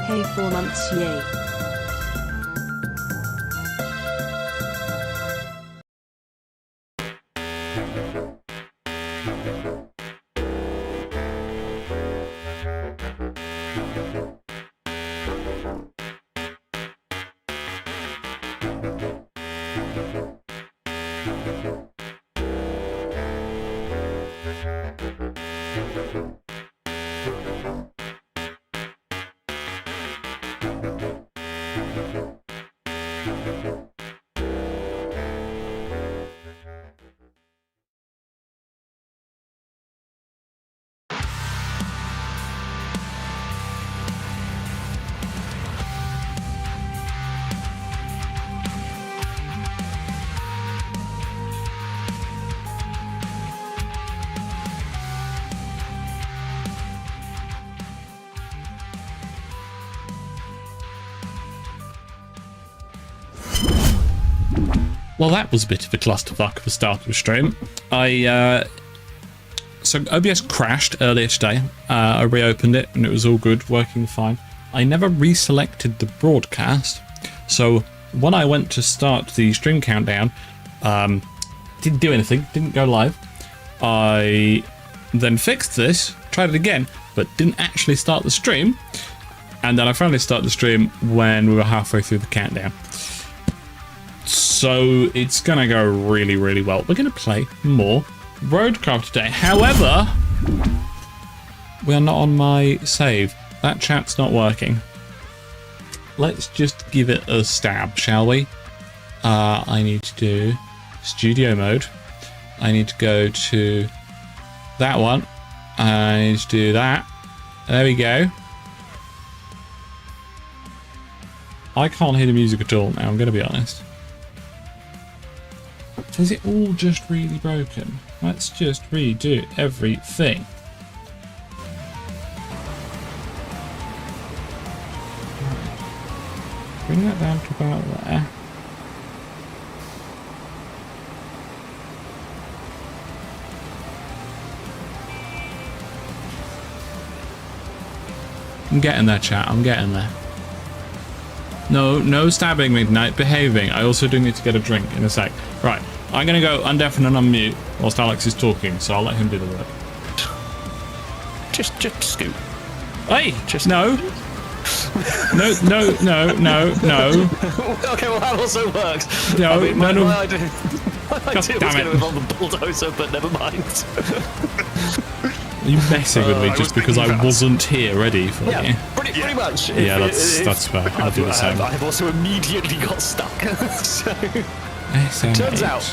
Okay, 4 months, yay. Well, that was a bit of a clusterfuck of a start of a stream. So OBS crashed earlier today. I reopened it and it was all good, working fine. I never reselected the broadcast, so when I went to start the stream countdown, didn't do anything, didn't go live. I then fixed this, tried it again, but didn't actually start the stream. And then I finally started the stream when we were halfway through the countdown. So it's gonna go really, really well. We're gonna play more RoadCraft today. However, we are not on my save. That chat's not working. Let's just give it a stab, shall we? I need to do studio mode. I need to go to that one. I need to do that. There we go. I can't hear the music at all now, I'm gonna be honest. Is it all just really broken? Let's just redo everything. Bring that down to about there. I'm getting there, chat. I'm getting there. No stabbing, Midnight. Behaving. I also do need to get a drink in a sec. Right. I'm going to go undeafen and unmute whilst Alex is talking, so I'll let him do the work. Just scoot. Hey! Just no. No. Okay, well that also works. No, I mean, my no. idea was going to involve the bulldozer, but never mind. Are you messing with me just because I wasn't here ready for you? Pretty much. Yeah, that's fair. I'll do the same. I've also immediately got stuck. So SMH. turns out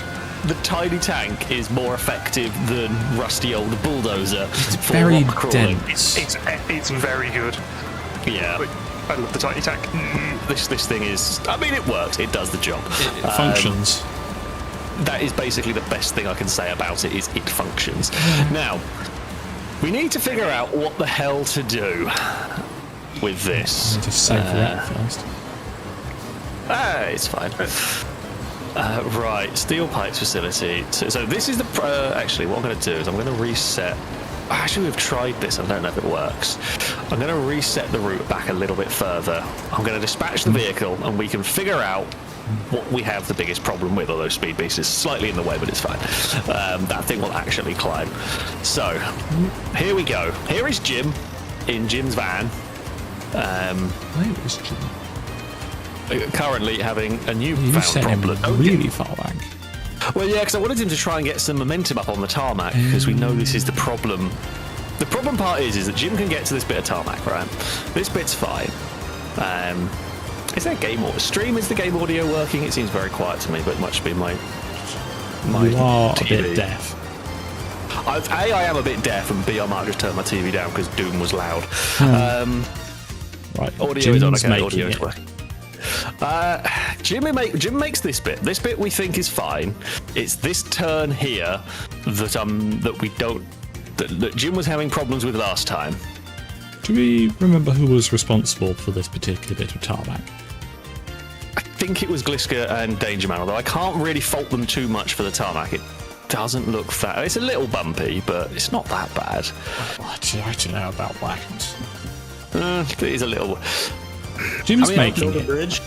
the tiny tank is more effective than rusty old bulldozer. It's very rock crawling. dense. It's very good. Yeah. I love the tiny tank. This thing is, I mean, it works. It does the job. It functions. That is basically the best thing I can say about it, is it functions. Now, we need to figure out what the hell to do with this. I need to save that first. It's fine. Right, steel pipes facility. So this is the... actually, what I'm going to do is I'm going to reset... Actually, we've tried this. I don't know if it works. I'm going to reset the route back a little bit further. I'm going to dispatch the vehicle, and we can figure out what we have the biggest problem with, although Speed Beast is slightly in the way, but it's fine. That thing will actually climb. So, here we go. Here is Jim, in Jim's van. Where is Jim? Currently having a new You found sent him problem. really far back. Well, yeah, because I wanted him to try and get some momentum up on the tarmac, because we know this is the problem. The problem part is that Jim can get to this bit of tarmac, right? This bit's fine. Is there game audio? Stream, is the game audio working? It seems very quiet to me, but it must be my You are TV. a bit deaf. I am a bit deaf, and B, I might just turn my TV down because Doom was loud. Right, Audio Jim's is on, okay, making audio is it. working. Jim makes this bit. This bit we think is fine. It's this turn here that Jim was having problems with last time. Do we remember who was responsible for this particular bit of tarmac? I think it was Gliska and Danger Man, although I can't really fault them too much for the tarmac. It doesn't look fat. It's a little bumpy, but it's not that bad. I don't know about that. It is a little. Jim's I mean, making Build a it. bridge.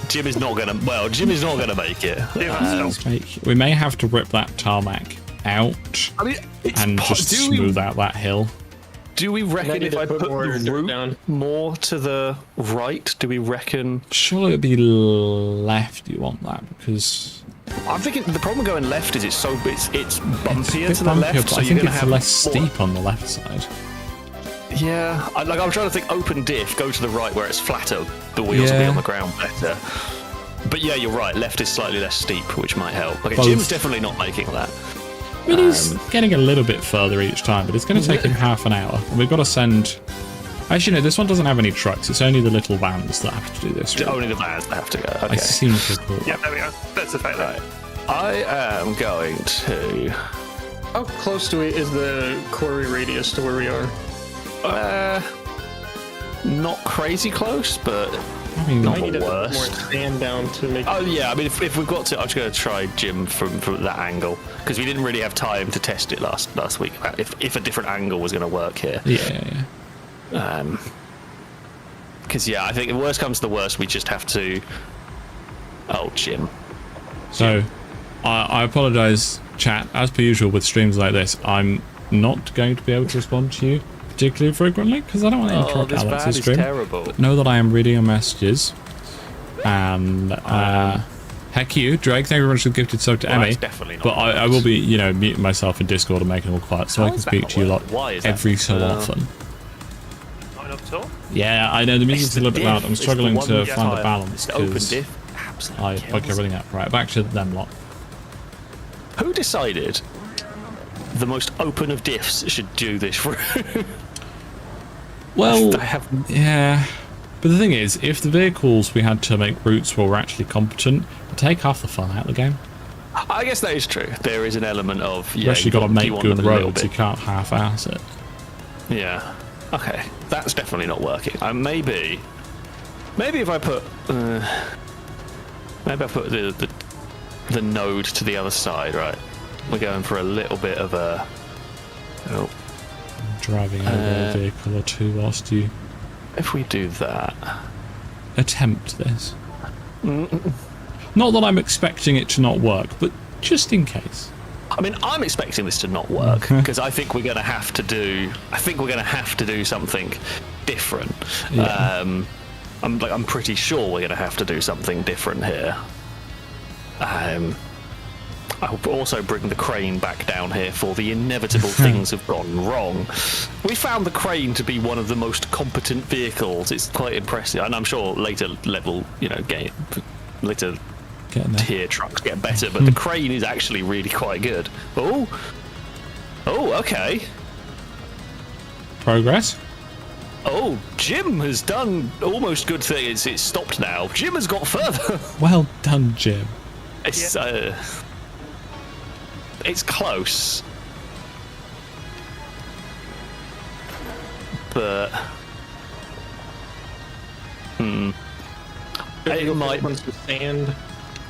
Jim is not gonna. Well, Jim is not gonna make it. We may have to rip that tarmac out I mean, it's and just smooth out that hill. Do we reckon need if to I put put more the dirt root down. more to the right? Do we reckon? Surely it'd be left you want that because I'm thinking the problem going left is it's bumpier it's a bit to the bumpier, left, but so I you're think gonna it's have less more- steep on the left side. Yeah, I'm trying to think. Open diff, go to the right where it's flatter. The wheels will be Yeah. on the ground better. But yeah, you're right. Left is slightly less steep, which might help. Okay, Both. Jim's definitely not making that. I mean, he's getting a little bit further each time, but it's going to take him half an hour. And we've got to send... Actually, no, this one doesn't have any trucks. It's only the little vans that have to do this. Only the vans that have to go. I Okay. seem to recall. Yeah, there we go. That's a failure. Right. I am going to. How close to it is the quarry radius to where we are? Not crazy close, but I mean, Not I need to put worst. more sand down to make. oh yeah. I mean, if we've got to, I'm just going to try Jim from that angle because we didn't really have time to test it last week. If a different angle was going to work here, yeah. because yeah, I think the worst comes to the worst, we just have to. Oh, Jim. So, I apologise, chat. As per usual with streams like this, I'm not going to be able to respond to you particularly frequently because I don't want to interrupt this Alex's van is stream. terrible. But know that I am reading your messages. And heck you, Drake. Thank you very much for the gifted sub to Well, Emmy. that's definitely not But I will be, muting myself in Discord and making it all quiet so How I can is that speak not to you lot working? Why is that? every so often. Not enough at all. Yeah, I know the music's a little bit loud. I'm struggling to find a balance The open because diff. Absolutely I kills fuck everything up. Right, back to them lot. Who decided the most open of diffs should do this route? Well, I have yeah. But the thing is, if the vehicles we had to make routes were actually competent, it'd take half the fun out of the game. I guess that is true. There is an element of You actually got to make good roads. You Bit. can't half-ass it. Yeah. Okay. That's definitely not working. Maybe if I put the node to the other side. Right. We're going for a little bit of a. Oh. Driving over a vehicle or two whilst you If we do that. attempt this. Not that I'm expecting it to not work, but just in case. I mean, I'm expecting this to not work because I think we're going to have to do. I think we're going to have to do something different. Yeah. I'm pretty sure we're going to have to do something different here. I'll also bring the crane back down here for the inevitable things have gone wrong. We found the crane to be one of the most competent vehicles. It's quite impressive, and I'm sure later level, later Getting there. tier trucks get better, but the crane is actually really quite good. Oh, okay. Progress. Oh, Jim has done almost good things. It's stopped now. Jim has got further. Well done, Jim. It's close, but it might Once the sand.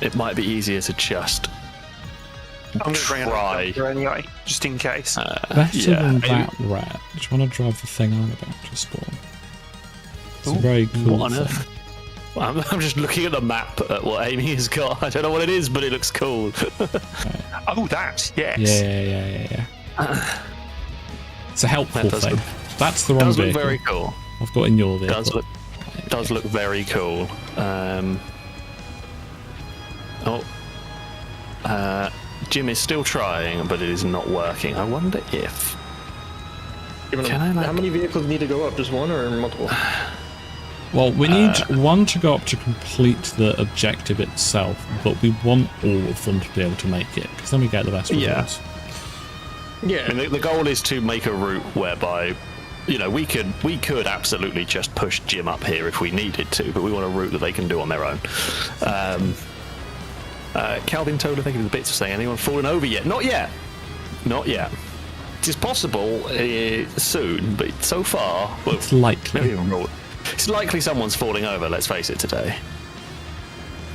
it might be easier to just I'm going to bring try. it up anyway, just in case. Better than that rat. Do you want to drive the thing I'm about to spawn? It's a very cool What on thing. earth? I'm just looking at the map at what Amy has got. I don't know what it is, but it looks cool. Oh, that, yes. Yeah. It's a helpful That does thing. look- That's the wrong Does look vehicle. very cool. I've got in your vehicle. Does look very cool. Jim is still trying, but it is not working. I wonder if. How many vehicles need to go up? Just one or multiple? Well, we need one to go up to complete the objective itself, but we want all of them to be able to make it, because then we get the best Yeah. results. Yeah. I mean, the goal is to make a route whereby, we could absolutely just push Jim up here if we needed to, but we want a route that they can do on their own. Calvin Tola, thank you for the bits of saying, anyone fallen over yet? Not yet. Not yet. It is possible soon, but so far, well, It's likely. maybe even roll. It's likely someone's falling over. Let's face it today.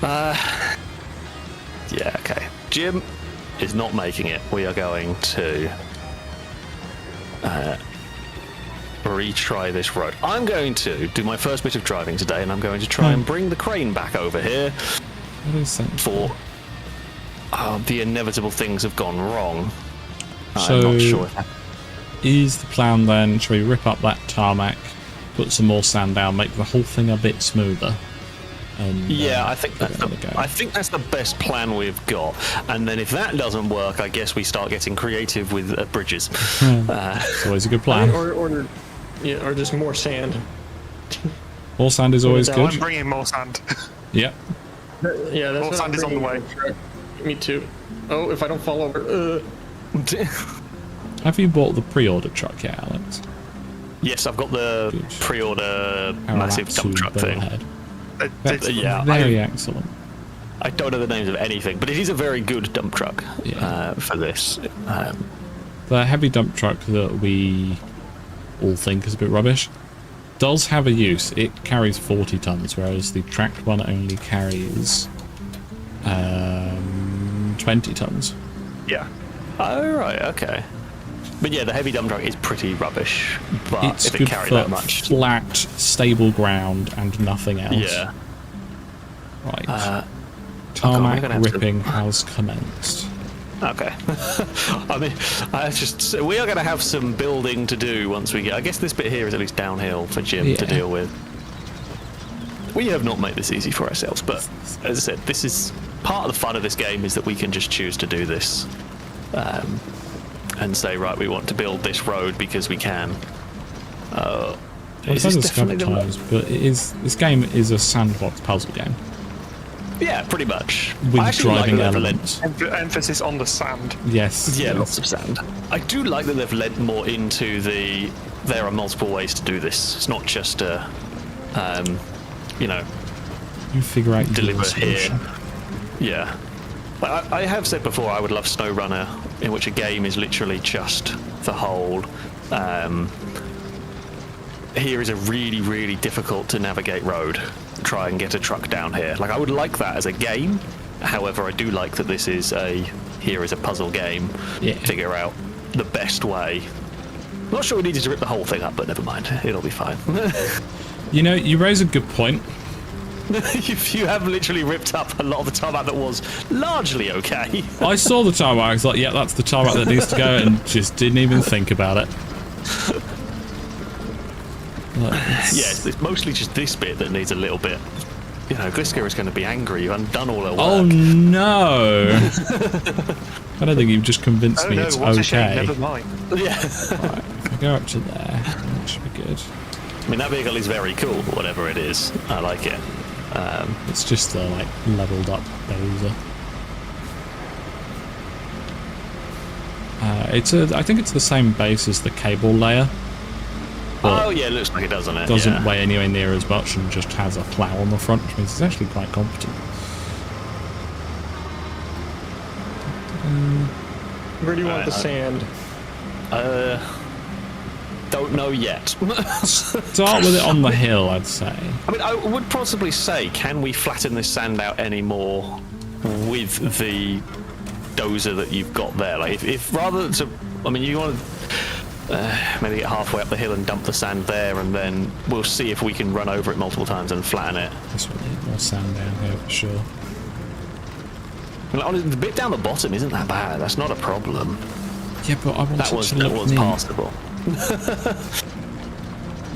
Yeah. Okay. Jim is not making it. We are going to retry this road. I'm going to do my first bit of driving today, and I'm going to try and bring the crane back over here What is that? for the inevitable things have gone wrong. So, I'm not sure. is the plan then, should we rip up that tarmac, put some more sand down, make the whole thing a bit smoother? And, Yeah, I think give that's it another go? I think that's the best plan we've got. And then if that doesn't work, I guess we start getting creative with bridges. It's always a good plan. Or just more sand. More sand is always No, I'm good. bringing more sand. Yep. Yeah, that's More what I'm sand is on the way. bringing. Me too. Oh, if I don't fall over. Have you bought the pre-order truck yet, Alex? Yes, I've got the Good. pre-order How massive about dump to truck go thing. ahead? It's Yeah, Very excellent. I don't know the names of anything, but it is a very good dump truck for this. The heavy dump truck that we all think is a bit rubbish does have a use. It carries 40 tons, whereas the tracked one only carries 20 tons. yeah. Oh, right, okay. But yeah, the heavy dump truck is pretty rubbish, but It's if it good carried for that much... flat, stable ground and nothing else. Yeah. Right. I'm Tarmac gonna have to- ripping has commenced. Okay. I mean, we are going to have some building to do once we get... I guess this bit here is at least downhill for Jim to Yeah. deal with. We have not made this easy for ourselves, but as I said, this is... Part of the fun of this game is that we can just choose to do this. And say, right, we want to build this road because we can. I've Is said this this a couple definitely the- times, but this game is a sandbox puzzle game Yeah, pretty much. with I actually driving like that elements. Emphasis on the sand. Yes. Yeah, yes. lots of sand. I do like that they've led more into the... There are multiple ways to do this. It's not just a... you know, You figure out your deliver solution. here. Yeah. I have said before I would love SnowRunner, in which a game is literally just the whole... here is a really, really difficult to navigate road. Try and get a truck down here. Like, I would like that as a game. However, I do like that this is here is a puzzle game. Yeah. Figure out the best way. Not sure we needed to rip the whole thing up, but never mind. It'll be fine. You know, you raise a good point. You have literally ripped up a lot of the tarmac that was largely okay. I saw the tarmac, I was like, yeah, that's the tarmac that needs to go, and just didn't even think about it. Look, Yes, it's mostly just this bit that needs a little bit. You know, Gliska is going to be angry. You've undone all her work. Oh no! I don't think you've just convinced Oh me no, it's what a shame. okay. Never mind. Yeah. Right, if I go up to there, that should be good. I mean, that vehicle is very cool, whatever it is. I like it. It's just the like leveled up Dozer. I think it's the same base as the cable layer. But Oh, yeah, it looks like it, doesn't it? doesn't Yeah. weigh anywhere near as much and just has a plough on the front, which means it's actually quite competent. Where do you want the sand? Don't know yet. Start with it on the hill, I'd say. I mean, I would possibly say, can we flatten this sand out any more with the dozer that you've got there? Like, if rather to, I mean, you want to maybe get halfway up the hill and dump the sand there, and then we'll see if we can run over it multiple times and flatten it. This will need more sand down here for sure. Like, honestly, the bit down the bottom isn't that bad. That's not a problem. Yeah, but I want That it was to look neat. passable. It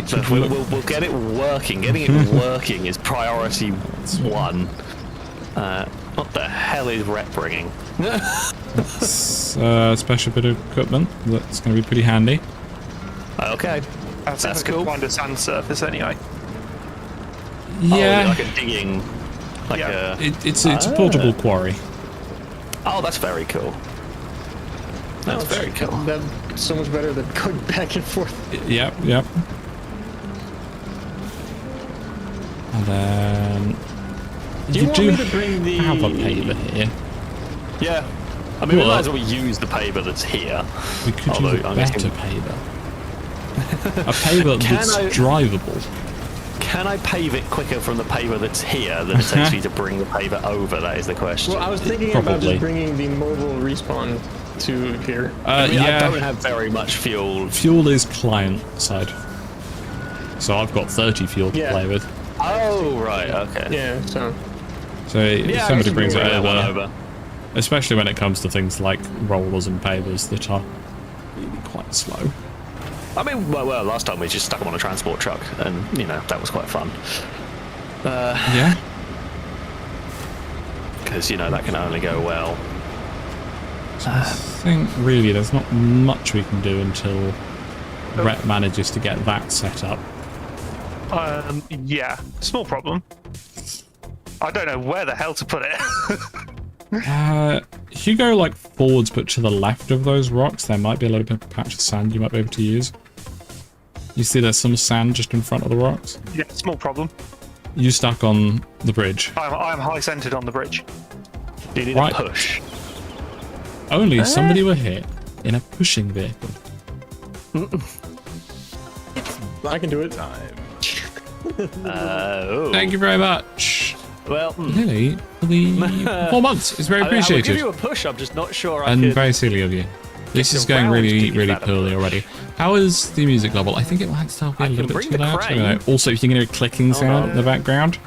So should we'll, look- we'll get it working. Getting it working is priority one. What the hell is rep bringing? It's a special bit of equipment that's going to be pretty handy. Okay. I think That's I can cool. find a sand surface anyway. Yeah, Oh, like a digging. Like Yeah. it's a portable quarry. Oh, that's very cool. That's very cool. That's so much better than going back and forth. Yep. And then Do you want me to bring the... have a paver here. Yeah. I mean, we Well, might as well use the paver that's here. We could Although, use a I'm better guessing- paver. A paver Can that's I- drivable. Can I pave it quicker from the paver that's here than it takes me to bring the paver over? That is the question. Well, I was thinking about Probably. just bringing the mobile respawn to here. I mean, I Yeah, don't have very much fuel. fuel is client side. so I've got 30 fuel to play with. Oh, right, okay. Yeah, so If somebody brings it bring that one over, especially when it comes to things like rollers and pavers that are really quite slow. I mean, well, last time we just stuck them on a transport truck, and, you know, that was quite fun. Yeah. Because, you know, that can only go well. I think really there's not much we can do until Rhett manages to get that set up. Yeah, small problem. I don't know where the hell to put it. If you go like forwards but to the left of those rocks, there might be a little bit of a patch of sand you might be able to use. You see there's some sand just in front of the rocks? Yeah, small problem. You stuck on the bridge. I'm high centered on the bridge. Do you need a push? Only somebody were hit in a pushing vehicle. I can do it. Thank you very much. Well, Lily, for the 4 months. It's very I will appreciated. give you a push. I'm just not sure I And could. very silly of you. This is going around to really, give really that a poorly already. How is the music level? I think it might still be a I little can bit bring too the loud. crane. I don't know. Also, if you can hear a clicking sound in the background,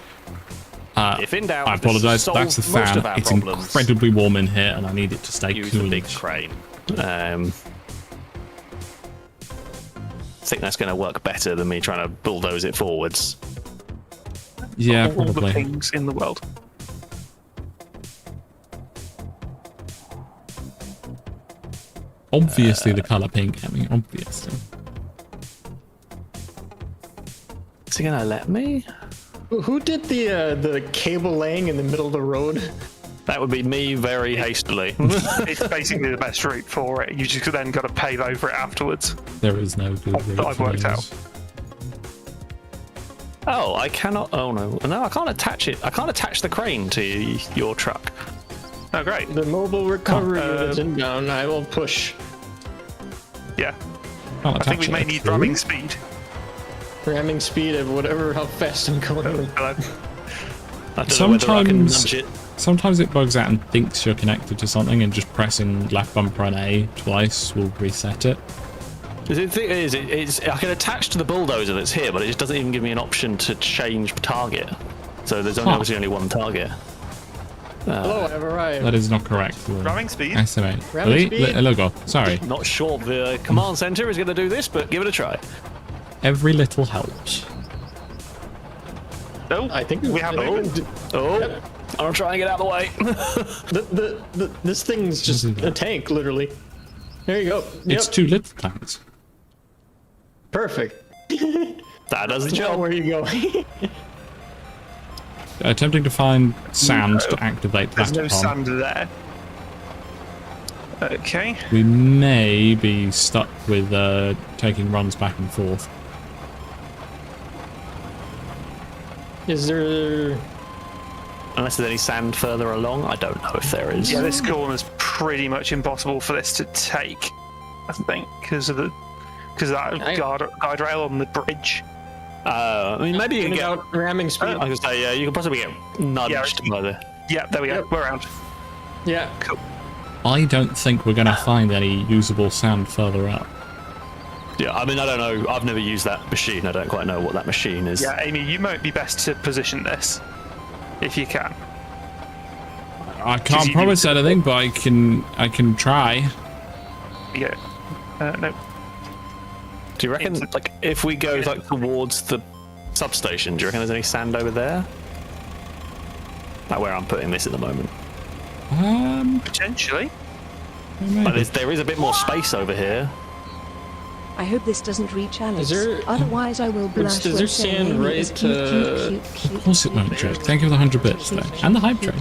If in doubt, I apologise. this That's the solves most fan. of our It's problems. incredibly warm in here, and I need it to stay Use cool. the big crane. I think that's going to work better than me trying to bulldoze it forwards. Yeah, All the probably. things in the world. Obviously, the colour pink. I mean, obviously. Is he going to let me? Who did the cable laying in the middle of the road? That would be me very hastily. It's basically the best route for it. You just then got to pave over it afterwards. There is no good route I've for worked out. those. Oh, I cannot. Oh no, no, I can't attach it. I can't attach the crane to your truck. Oh, great. The mobile recovery Oh, unit's inbound. I will push. Yeah. Can't I think we attach may it need through. ramming speed. Ramming speed of whatever, how fast I'm going. Hello. I don't know whether I can Sometimes- nudge it. Sometimes it bugs out and thinks you're connected to something, and just pressing left bumper and A twice will reset it. The thing is, I can attach to the bulldozer that's here, but it just doesn't even give me an option to change target. So there's obviously only one target. Hello, I've arrived. That is not correct. Ramming speed? Estimate. Ramming speed? Logo. Sorry. Not sure the command center is going to do this, but give it a try. Every little helps. No, I think we have movement. Oh, I'll try and get out of the way. This thing's just a tank, literally. There you go. It's Yep. 2 little tanks. Perfect. That does the Now job. where you go? Attempting to find sand to activate There's that no upon. sand there. Okay. We may be stuck with taking runs back and forth. Is there? Unless there's any sand further along, I don't know if there is. Yeah, this corner's pretty much impossible for this to take, I think, because of that guide rail on the bridge. I mean, maybe you can get. About ramming speed. I was going to say, yeah, you can possibly get nudged by the. Yeah, there we go. We're around. Yeah. Cool. I don't think we're going to find any usable sand further up. Yeah, I mean, I don't know. I've never used that machine. I don't quite know what that machine is. Yeah, Amy, you might be best to position this, if you can. I can't you promise anything, but I can try. Yeah. No. Do you reckon, like, if we go like towards the substation, do you reckon there's any sand over there? Like where I'm putting this at the moment. Potentially. Like, there is a bit more space over here. I hope this doesn't reach Alex. Is there- Otherwise, I will blush. is there sand right to- Of course it won't, Jake. Thank you for the 100 bits there. And the hype train.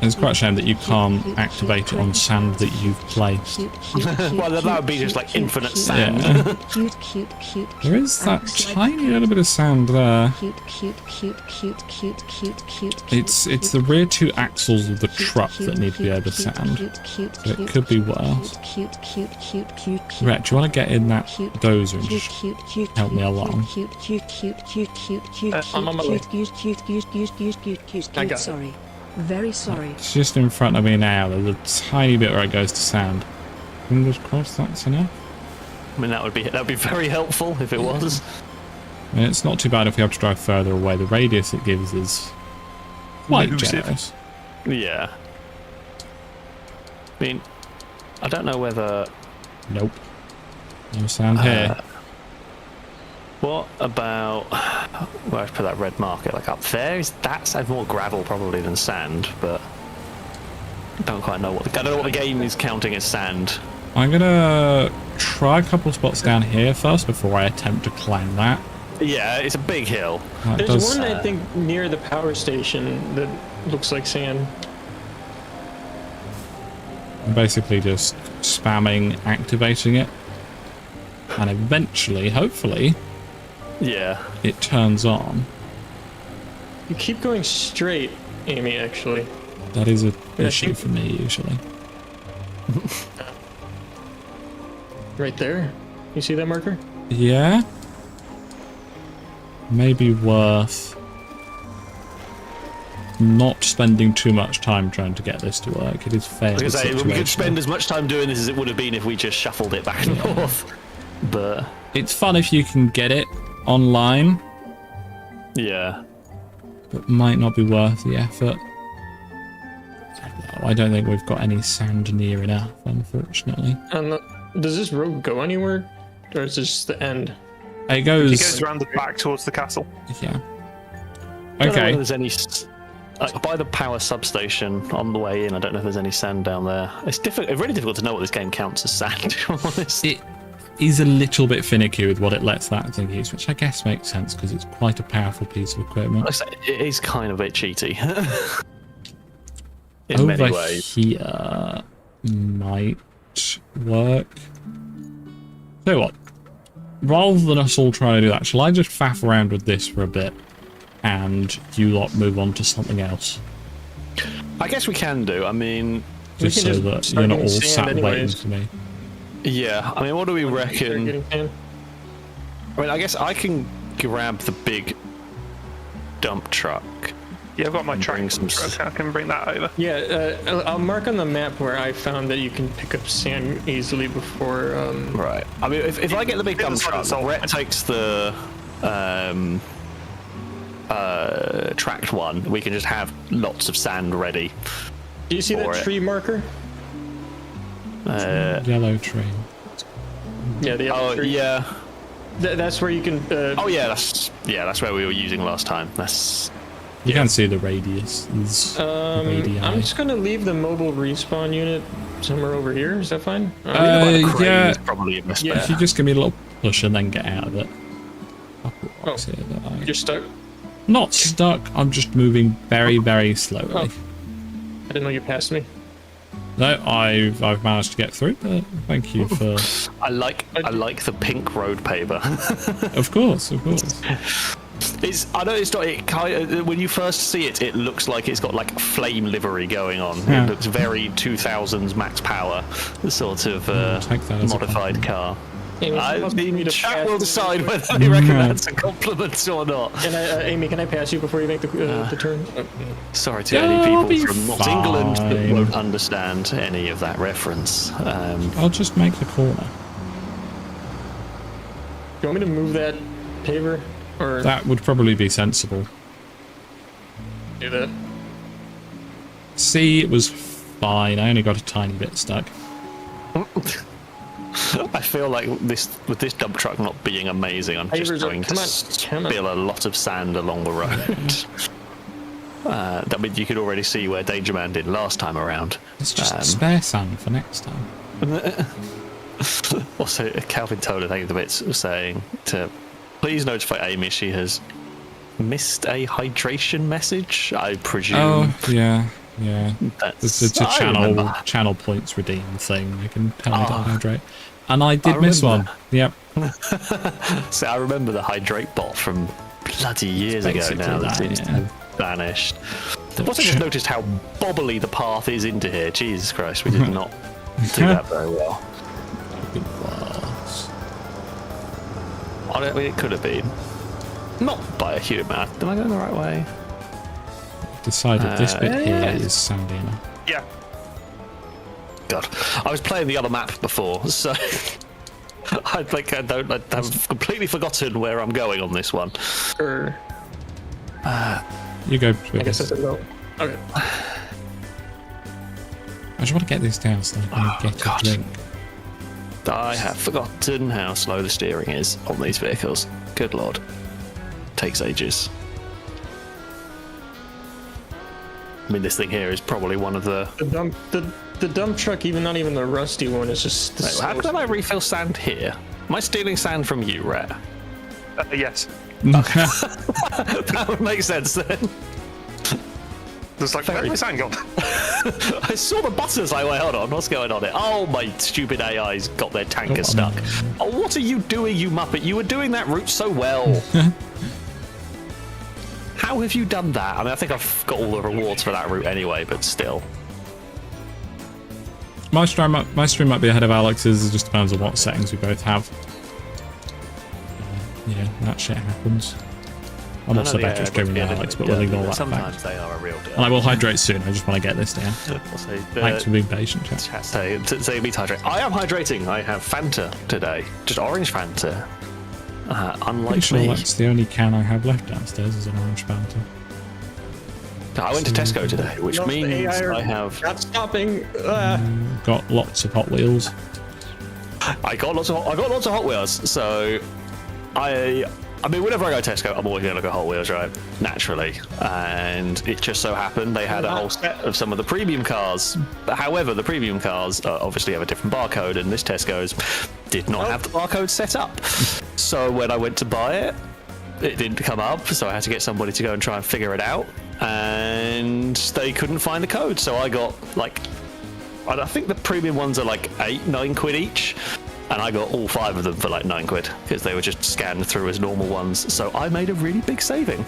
It's quite a shame that you can't activate it on sand that you've placed. Well, that would be just like infinite sand. Yeah. Cute. There is that tiny little bit of sand there. Cute. It's the rear 2 axles of the truck that need to be over sand. So it could be worse. Rhett, do you want to get in that dozer and just help me along? I'm on my way. I got it. I mean, that would be very helpful if it was. I mean, it's not too bad if we have to drive further away. The radius it gives is quite Elusive. generous. Yeah. I mean, I don't know whether. Nope. No sound here. What about where I put that red marker? Like up there? That's more gravel probably than sand, but I don't quite know what. I don't know what the game is counting as sand. I'm gonna try a couple of spots down here first before I attempt to climb that. Yeah, it's a big hill. That There's does- one, I think, near the power station that looks like sand. I'm basically just spamming, activating it, and eventually, hopefully, Yeah. it turns on. You keep going straight, Amy, actually. That is an Yeah, issue for me usually. Right there. You see that marker? Yeah. Maybe worth not spending too much time trying to get this to work. It is fairly Because we could situational. spend as much time doing this as it would have been if we just shuffled it back and forth. But It's fun if you can get it online, yeah. but might not be worth the effort. I don't think we've got any sand near enough, unfortunately. And does this road go anywhere? Or is this just the end? It It goes... goes around the back towards the castle. Yeah. I don't know whether Okay. there's any by the power substation on the way in. I don't know if there's any sand down there. It's really difficult to know what this game counts as sand. To be honest. It is a little bit finicky with what it lets that thing use, which I guess makes sense because it's quite a powerful piece of equipment. Like I say, it is kind of a bit cheaty. In many Over ways. here might work. Tell you what, rather than us all trying to do that, shall I just faff around with this for a bit and you lot move on to something else? I guess we can do. I mean, Just can so just that start you're not getting all sand sat waiting anyways. for me. yeah. I mean, what do we Start reckon? getting sand? I mean, I guess I can grab the big dump truck. Yeah, I've got my Bring tracking some truck. I can bring that over. Yeah, I'll mark on the map where I found that you can pick up sand easily before. Right. I mean, if I get the big Get dump the side truck, of salt. Brett takes the tracked one. We can just have lots of sand ready. Do you see for that it. tree marker? Yellow tree. Yeah, the yellow Oh tree. yeah. That's where you can. Oh yeah. That's where we were using last time. That's You can see the radius. Radii. I'm just gonna leave the mobile respawn unit somewhere over here. Is that fine? crane yeah. is probably a best Yeah. bet. If you just give me a little push and then get out of it. I'll put Oh. rocks here that You're stuck. Not stuck, I'm just moving very, very slowly. Oh. I didn't know you passed me. No, I've managed to get through, but thank you for... I like the pink road paver. Of course, of course. I know it's not. It kind of, when you first see it, it looks like it's got like flame livery going on. Yeah. It looks very 2000s max power sort of take that as a modified compliment. car. Amy, I supposed me mean, to chat pass will you- decide whether they reckon No. that's a compliment or not. Can I, Amy, can I pass you before you make the turn? Sorry to You'll any be people from not England that fine. won't understand any of that reference. I'll just make the corner. Do you want me to move that paver, or That would probably be sensible. do that? See, it was fine. I only got a tiny bit stuck. I feel like with this dump truck not being amazing, I'm just Pavers are- going to come on. spill a lot of sand along the road. I mean, you could already see where Danger Man did last time around. It's just spare sand for next time. Also, Calvin Toller, thank you the bits, saying to please notify Amy she has missed a hydration message. I presume. Oh, yeah. That's, It's a I remember. channel points redeem thing. You can tell me to hydrate. And I I did miss remember. one. Yep. So I remember the hydrate bot from bloody years ago basically now. That that, seems to yeah. have vanished. I've also just noticed how bobbly the path is into here. Jesus Christ, we did not do that very well. It was. I don't mean, it could have been. Not by a huge amount. Am I going the right way? Decided this bit here yeah. is sandy enough. Yeah. God, I was playing the other map before, so I think I've completely forgotten where I'm going on this one. Or You go. I guess that's a no. Okay. I just want to get this down so I can get God. a drink. I have forgotten how slow the steering is on these vehicles. Good lord. Takes ages. I mean, this thing here is probably one of the... The dump truck, not even the rusty one, is just... Wait, how can I refill sand here? Am I stealing sand from you, Rhett? Yes. That would make sense then. There's like, where's my sand gone? I saw the buttons. Like, wait, hold on. What's going on here? Oh, my stupid AI's got their tanker stuck. Oh, what are you doing, you muppet? You were doing that route so well. How have you done that? I mean, I think I've got all the rewards for that route anyway, but still. My stream might be ahead of Alex's. It just depends on what settings we both have. Yeah, that shit happens. I'm also better at streaming than Alex, but we'll ignore that Sometimes fact. they are a real deal. And I will hydrate soon. I just want to get this down. Also, Thanks for being patient, chat. Say me to hydrate. I am hydrating. I have Fanta today. Just orange Fanta. Unlike Pretty sure me. that's the only can I have left downstairs is an orange Fanta. I went to Tesco today, which No, the means AI are I have... not stopping. Got lots of Hot Wheels. I got lots of Hot Wheels, so I mean, whenever I go to Tesco, I'm always going to look at Hot Wheels, right? Naturally. And it just so happened they had a whole set of some of the premium cars. However, the premium cars obviously have a different barcode, and this Tesco's did not have the barcode set up. So when I went to buy it, it didn't come up, so I had to get somebody to go and try and figure it out. And they couldn't find the code, so I got, like... I think the premium ones are like 8-9 quid each. And I got all 5 of them for like 9 quid because they were just scanned through as normal ones. So I made a really big saving.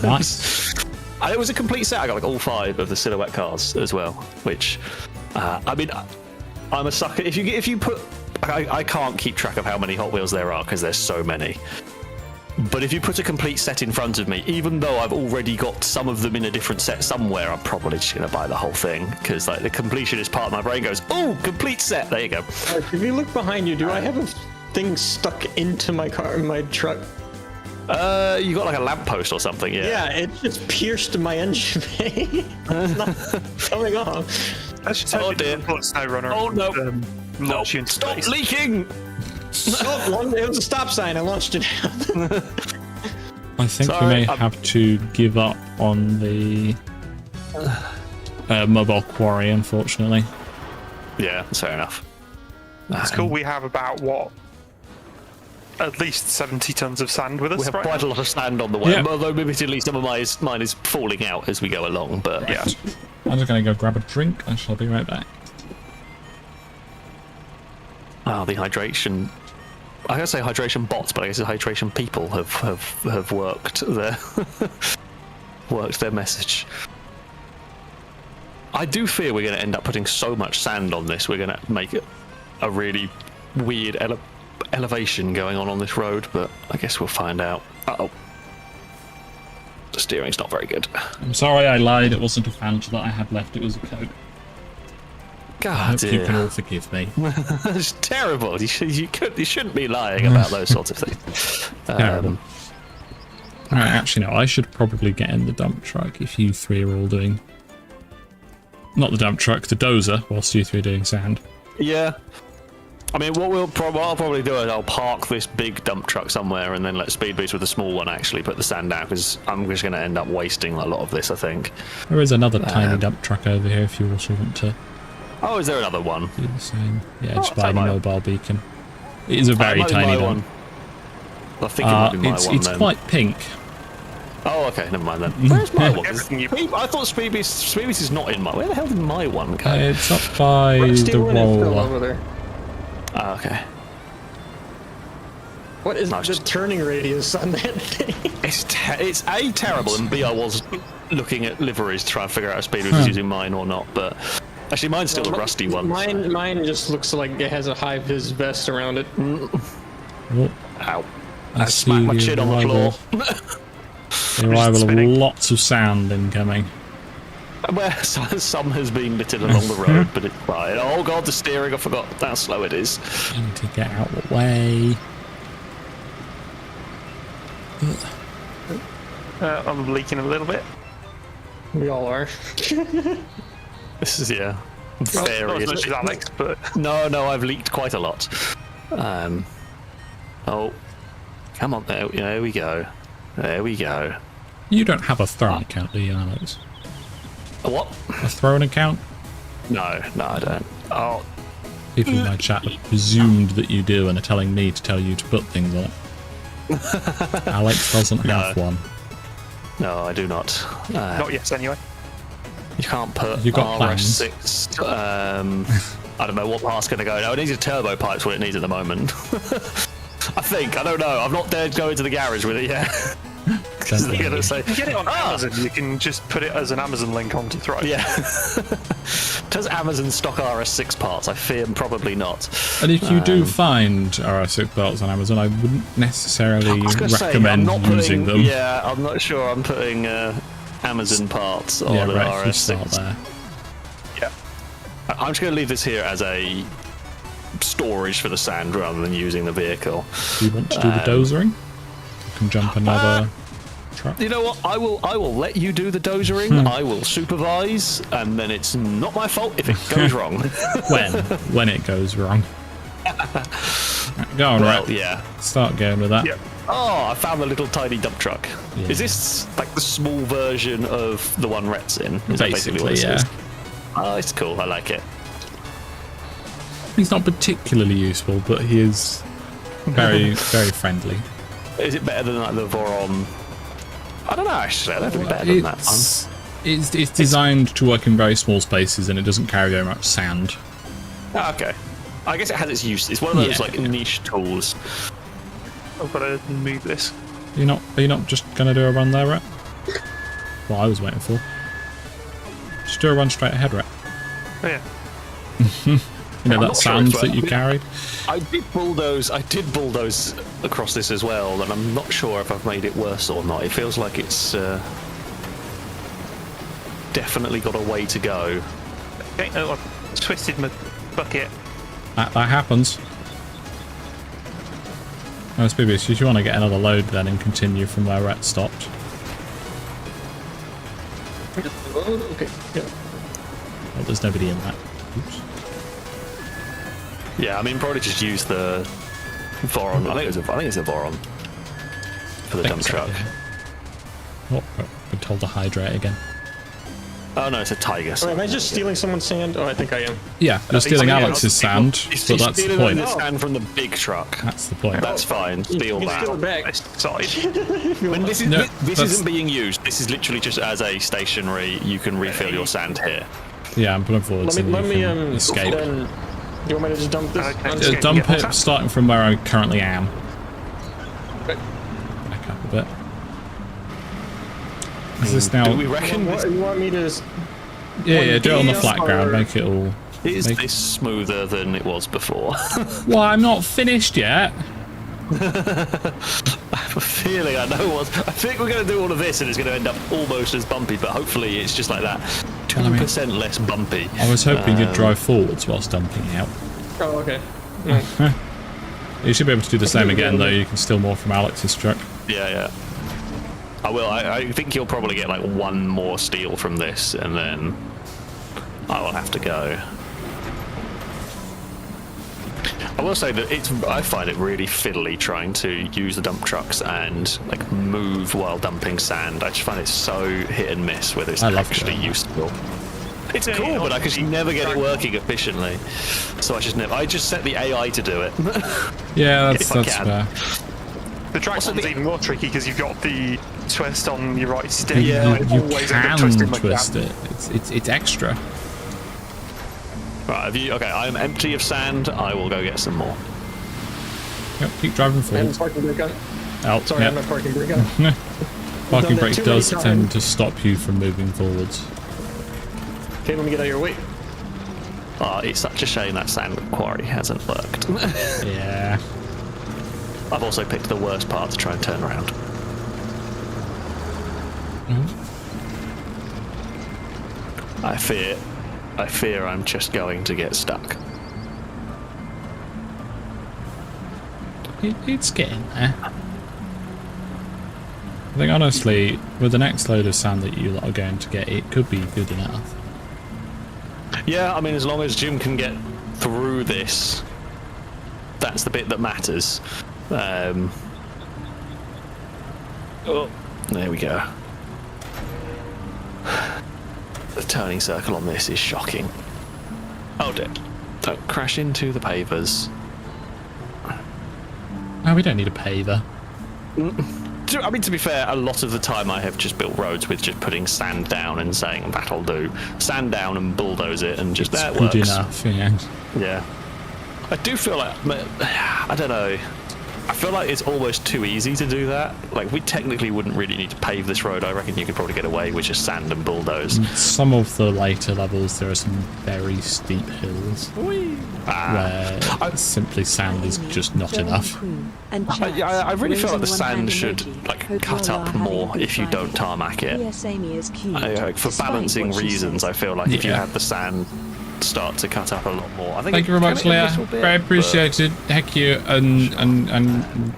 Nice. And it was a complete set. I got like all 5 of the silhouette cars as well, which, I mean, I'm a sucker. If you put, I can't keep track of how many Hot Wheels there are because there's so many. But if you put a complete set in front of me, even though I've already got some of them in a different set somewhere, I'm probably just going to buy the whole thing because like the completionist part of my brain goes, oh, complete set. There you go. If you look behind you, do I have a thing stuck into my car, my truck? You got like a lamppost or something, yeah. Yeah, it just pierced my engine bay. It's not coming off. Let's just hope it doesn't put a snow runner. Oh, no. Launch you into Stop space. leaking! Oh, it was a stop sign. I launched it out. I think we may have to give up on the mobile quarry, unfortunately. Yeah, that's fair enough. That's cool. We have about, what? At least 70 tons of sand with us. We have right quite now. a lot of sand on the way, Yeah. although admittedly some of mine is falling out as we go along, but Yeah. I'm just going to go grab a drink. I shall be right back. Oh, the hydration. I gotta say hydration bots, but I guess the hydration people have worked their worked their message. I do fear we're going to end up putting so much sand on this. We're going to make it a really weird elevation going on this road, but I guess we'll find out. Uh-oh. The steering's not very good. I'm sorry I lied. It wasn't a Fanta that I had left. It was a Coke. I God, hope you can all forgive me. It's terrible. You shouldn't be lying about those sorts of things. Terrible. Alright, actually no, I should probably get in the dump truck if you three are all doing... Not the dump truck, the dozer, whilst you three are doing sand. Yeah. I mean, what I'll probably do is I'll park this big dump truck somewhere and then let Speed Boost with the small one actually put the sand down, because I'm just going to end up wasting a lot of this, I think. There is another tiny dump truck over here if you also want to Oh, is there another one? do the same. Yeah, just I'll by take the mine. mobile beacon. It is a very It might be tiny my one. I think it might be my one It's then. quite pink. Oh, okay, never mind then. Where's my one? Everything you- I thought Speed Beast is not in my... Where the hell did my one go? It's up by Rusty the one and Phil roller. over there. Ah, okay. What is Nice. the turning radius on that thing? It's A, terrible, and B, I was looking at liveries to try and figure out if Speed was using mine or not, but... Actually, mine's still a rusty one. Mine just looks like it has a high-vis vest around it. Oh, Ow. I I smacked my see chin on the arrival. floor. The arrival of spinning. lots of sand incoming. Well, some has been littered along the road, but it's fine. Oh god, the steering! I forgot how slow it is. I need to get out of the way. I'm leaking a little bit. We all are. This is Not very. as much as Alex, but No, I've leaked quite a lot. Oh, come on, there we go. There we go. You don't have a throwing account, do you, Alex? A what? A throwing account? No, I don't. Oh, People in my chat have presumed that you do and are telling me to tell you to put things on it. Alex doesn't have one. no, I do not. not yet anyway. You can't put You've got plans. RS6. I don't know what part's going to go. No, it needs a turbo pipe's what it needs at the moment. I don't know. I've not dared go into the garage with it yet. Because they're going to say, You can get it on Amazon. You can just put it as an Amazon link onto Thrive. yeah. Does Amazon stock RS6 parts? I fear probably not. And if you do find RS6 belts on Amazon, I wouldn't necessarily recommend using them. Yeah, I'm not sure I'm putting Amazon parts on Yeah, an right, if you start RS6. there. Yeah. I'm just going to leave this here as a storage for the sand rather than using the vehicle. Do you want to do the dozering? You can jump another truck. You know what? I will let you do the dozering. I will supervise, and then it's not my fault if it goes wrong. When it goes wrong. Go on, Well, right. yeah. Start going with that. Yep. Oh, I found the little tiny dump truck. Yeah. Is this like the small version of the one Rhett's in? Is that Basically, what this yeah. is? Oh, it's cool. I like it. He's not particularly useful, but he is very, very friendly. Is it better than like the Voron? I don't know. Actually, I don't think better than that one. It's designed to work in very small spaces, and it doesn't carry very much sand. Oh, okay. I guess it has its use. It's one of those Yeah. like niche tools. I've got to move this. Are you not just gonna do a run there, Rhett? What I was waiting for. Just do a run straight ahead, Rhett. Oh, yeah. You know I'm that not sure sand it's that you worth- carried? I did bulldoze across this as well, and I'm not sure if I've made it worse or not. It feels like it's definitely got a way to go. Okay, oh, I've twisted my bucket. That happens. Oh, it's maybe you want to get another load then and continue from where Rhett stopped. Okay. Yeah. Oh, there's nobody in that. Oops. Yeah, I mean, probably just use the Voron. I think it's a Voron for the dump truck. Oh, been told to hydrate again. Oh no, it's a Tiger. Oh, am I just stealing someone's sand? Oh, I think I am. Yeah, you're stealing yeah, Alex's sand, He's but that's the stealing point. the sand from the big truck. That's the point. That's fine. Steal You can that. steal it back. This side. When this is No, this that's- isn't being used. This is literally just as a stationary. You can refill your sand here. Yeah, I'm pulling forward Let so me you can escape. Then, do you want me to just dump this? Okay. on- Dump Yeah, it starting from where I currently am. Okay. Back up a bit. Is this now? Do we reckon What, this, you want me to? Yeah, do it on the Yeah, flat ground. or- Make it all. is make- this smoother than it was before? Well, I'm not finished yet. I have a feeling I know what. I think we're going to do all of this, and it's going to end up almost as bumpy. But hopefully, it's just like that, 2% less bumpy. I was hoping you'd drive forwards whilst dumping out. Oh, okay. You should be able to do the same again, though. You can steal more from Alex's truck. Yeah. I will. I think you'll probably get like one more steal from this, and then I will have to go. I will say that I find it really fiddly trying to use the dump trucks and like move while dumping sand. I just find it so hit and miss whether it's I love actually that. useful. It's Yeah, cool, but I can never get it track. working efficiently. So I just set the AI to do it. Yeah, If I that's can. fair. The track Also, one's the- even more tricky because you've got the twist on your right stick. Yeah, I You always end up can twisting like twist that. it. It's extra. Right, okay, I am empty of sand. I will go get some more. Yep, keep driving And forward. parking brake on. Oh, Sorry, I'm yep. not parking brake on. Parking done that brake too does many tend times. to stop you from moving forwards. Okay, let me get out of your way. It's such a shame that sand quarry hasn't worked. Yeah. I've also picked the worst part to try and turn around. I fear I'm just going to get stuck. It's getting there. I think honestly, with the next load of sand that you lot are going to get, it could be good enough. Yeah, I mean, as long as Jim can get through this, that's the bit that matters. Oh, there we go. The turning circle on this is shocking. Oh dear. Don't crash into the pavers. No, we don't need a paver. I mean, to be fair, a lot of the time I have just built roads with just putting sand down and saying, that'll do. Sand down and bulldoze it and just, that works. Good enough, yeah. Yeah. I do feel like, I don't know, I feel like it's almost too easy to do that. Like, we technically wouldn't really need to pave this road. I reckon you could probably get away with just sand and bulldoze. Some of the later levels, there are some very steep hills where simply sand is just not enough. I really feel like the sand should cut up more if you don't tarmac it. For balancing reasons, I feel like if you had the sand start to cut up a lot more. I think Thank you very much, Leah. Very appreciated. Heck you, and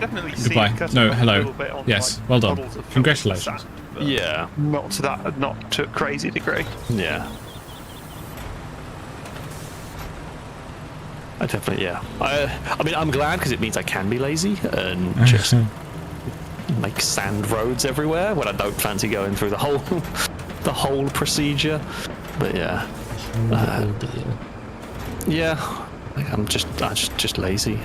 Definitely goodbye. No, hello. A little bit on, Yes, like, well done. puddles of Congratulations. sand, but yeah. Not to a crazy degree. Yeah. I definitely, yeah. I mean, I'm glad because it means I can be lazy and just make sand roads everywhere when I don't fancy going through the whole procedure. But yeah. Yeah. I'm just lazy.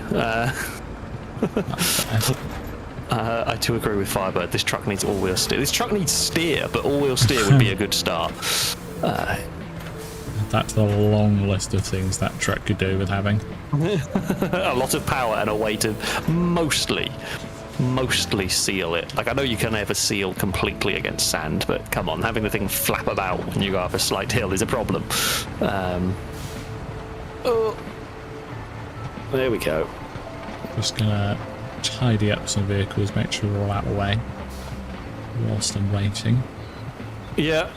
I do agree with Firebird. This truck needs all-wheel steer. This truck needs steer, but all-wheel steer would be a good start. That's a long list of things that truck could do with having. A lot of power and a way to mostly seal it. Like, I know you can never seal completely against sand, but come on, having the thing flap about when you go up a slight hill is a problem. Oh, there we go. Just gonna tidy up some vehicles, make sure we're all out of the way whilst I'm waiting. Yeah,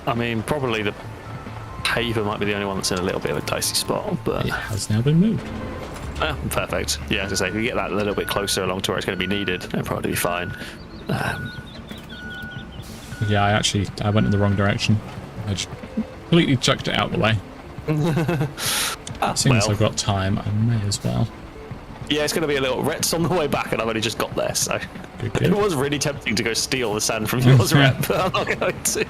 I mean, probably the paver might be the only one that's in a little bit of a dicey spot, but It has now been moved. perfect. Yeah, as I say, if we get that a little bit closer along to where it's going to be needed, it'll probably be fine. Yeah, I went in the wrong direction. I just completely chucked it out the way. Seeing as I've got time, I may as well. Yeah, it's going to be a little Ret's on the way back, and I've only just got there, so Good. it was really tempting to go steal the sand from yours, Ret, but I'm not going to.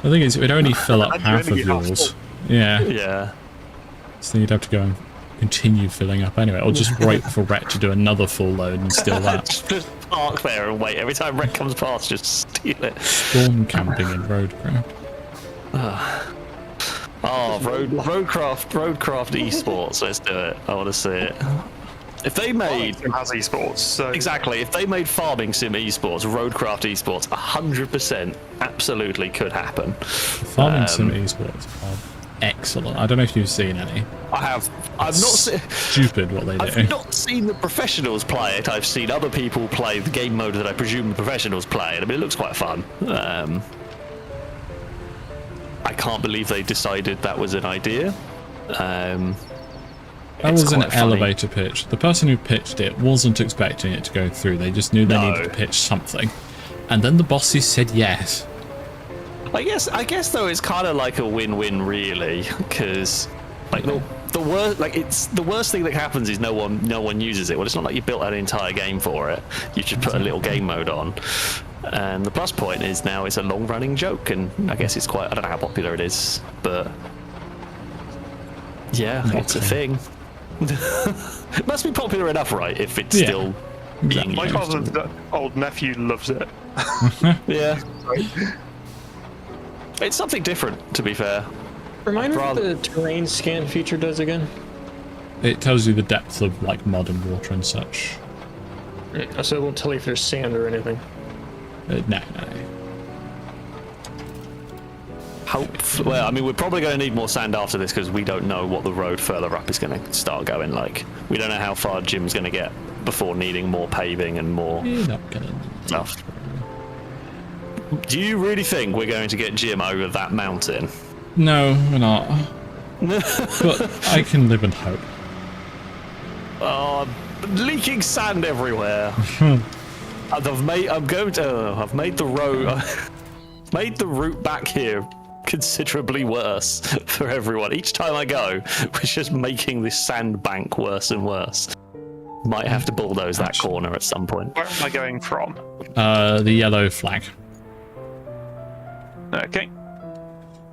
The thing is, it would only fill up And half you of only get half yours. Yeah. Yeah. So then you'd have to go and continue filling up anyway, or just wait for Rhett to do another full load and steal that. Just park there and wait. Every time Ret comes past, just steal it. Spawn camping in RoadCraft. Oh, RoadCraft esports. Let's do it. I want to see it. If they made Has esports, so exactly, if they made farming sim esports, RoadCraft esports, 100% absolutely could happen. Farming sim esports are excellent. I don't know if you've seen any. I've not seen. Stupid what they do. I've not seen the professionals play it. I've seen other people play the game mode that I presume the professionals play. I mean, it looks quite fun. I can't believe they decided that was an idea. That was an elevator pitch. The person who pitched it wasn't expecting it to go through. They just knew they needed to pitch something. And then the bosses said yes. I guess though it's kind of like a win-win really, because like the worst thing that happens is no one uses it. Well, it's not like you built an entire game for it. You just put a little game mode on. And the plus point is now it's a long-running joke, and I guess it's quite. I don't know how popular it is, but yeah, it's a thing. It must be popular enough, right? If it's still being my used. cousin's old nephew loves it. Yeah. It's something different, to be fair. Remind me what the terrain scan feature does again. It tells you the depth of like mud and water and such. So it won't tell you if there's sand or anything. No. Well, I mean, we're probably going to need more sand after this because we don't know what the road further up is going to start going like. We don't know how far Jim's going to get before needing more paving and more You're not gonna stuff. Do you really think we're going to get Jim over that mountain? No, we're not. But I can live in hope. Oh, leaking sand everywhere. I've made the road, made the route back here considerably worse for everyone. Each time I go, we're just making this sand bank worse and worse. Might have to bulldoze that corner at some point. Where am I going from? The yellow flag. Okay.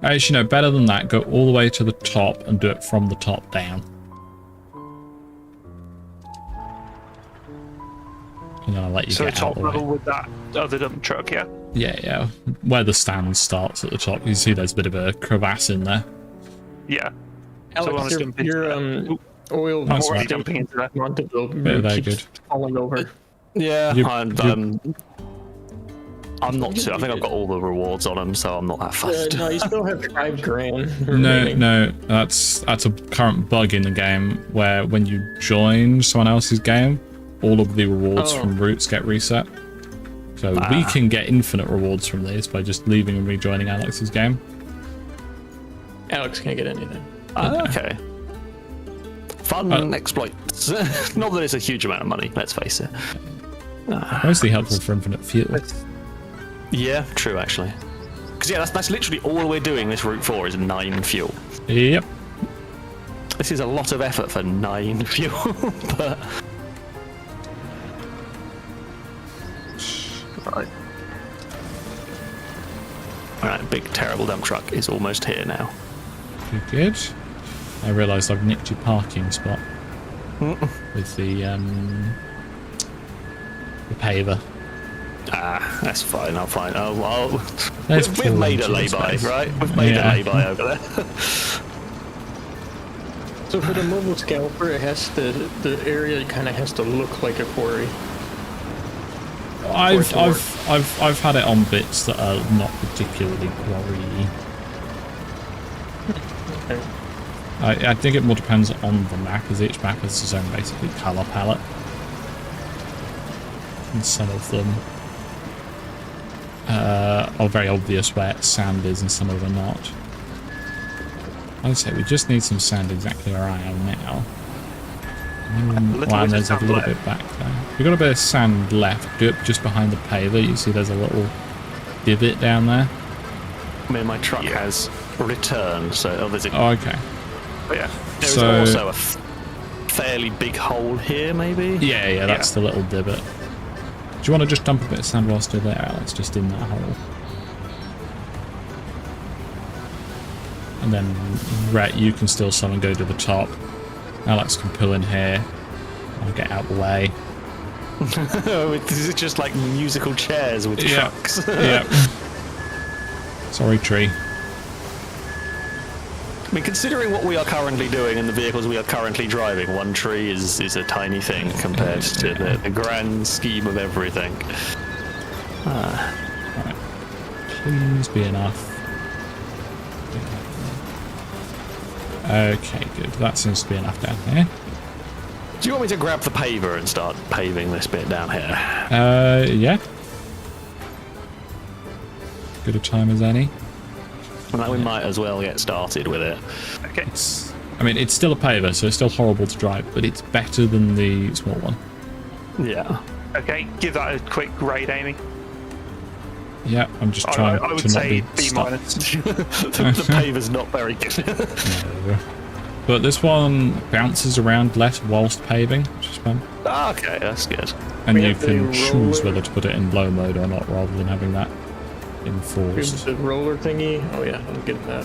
Actually, no, better than that. Go all the way to the top and do it from the top down. And then I'll let you So get out top of the way. level with that other dump truck, yeah? Yeah. Where the stand starts at the top. You see there's a bit of a crevasse in there. Yeah. Alex, so your oil That's more right. jumping into that mountain Yeah, very keeps good. falling over. Yeah, I'm not too. I think I've got all. all the rewards on them, so I'm not that fussed. No, you still have 5 grand. No, remaining. no, that's a current bug in the game where when you join someone else's game, all of the rewards from routes get reset. So we can get infinite rewards from these by just leaving and rejoining Alex's game. Alex can't get anything. Okay. Fun exploits. Not that it's a huge amount of money, let's face it. Mostly helpful for infinite fuel. Yeah, true actually. Because yeah, that's literally all we're doing this route for is 9 fuel. Yep. This is a lot of effort for 9 fuel, but... Right. Alright, big terrible dump truck is almost here now. Good. I realised I've nicked your parking spot with the paver. Ah, that's fine, I'll find. Let's We've pull made a into the lay-by, space. right? We've made Yeah. a lay-by over there. So for the mobile scalper, it has the area kind of has to look like a quarry. I've had it on bits that are not particularly quarry. Okay. I think it more depends on the map, as each map has its own basically colour palette. And some of them are very obvious where sand is and some of them are not. I'd say we just need some sand exactly where I am now. Wow, and there's a little bit back there. We've got a bit of sand left. Do it just behind the paver. You see there's a little divot down there. I mean, my truck has returned, so there's a... Oh, okay. But yeah, there is So- also a fairly big hole here, maybe? Yeah, that's the little divot. Do you want to just dump a bit of sand while still there, Alex? Just in that hole. And then, Rhett, you can still summon go to the top. Alex can pull in here. I'll get out of the way. This is just like musical chairs with Yeah. trucks. Yeah. Sorry, tree. I mean, considering what we are currently doing and the vehicles we are currently driving, one tree is a tiny thing compared to the grand scheme of everything. Right. Please be enough. Okay, good. That seems to be enough down here. Do you want me to grab the paver and start paving this bit down here? Yeah. Good a time as any. And that we might as well get started with it. Okay. I mean, it's still a paver, so it's still horrible to drive, but it's better than the small one. Yeah. Okay, give that a quick grade, Amy. Yeah, I'm just trying I would to not say be B stuck. minus. The paver's not very good. No. But this one bounces around less whilst paving, which is fun. Okay, that's good. And We you have the can choose roller. whether to put it in low mode or not, rather than having that Here's enforced. the roller thingy. Oh yeah, I'm getting that.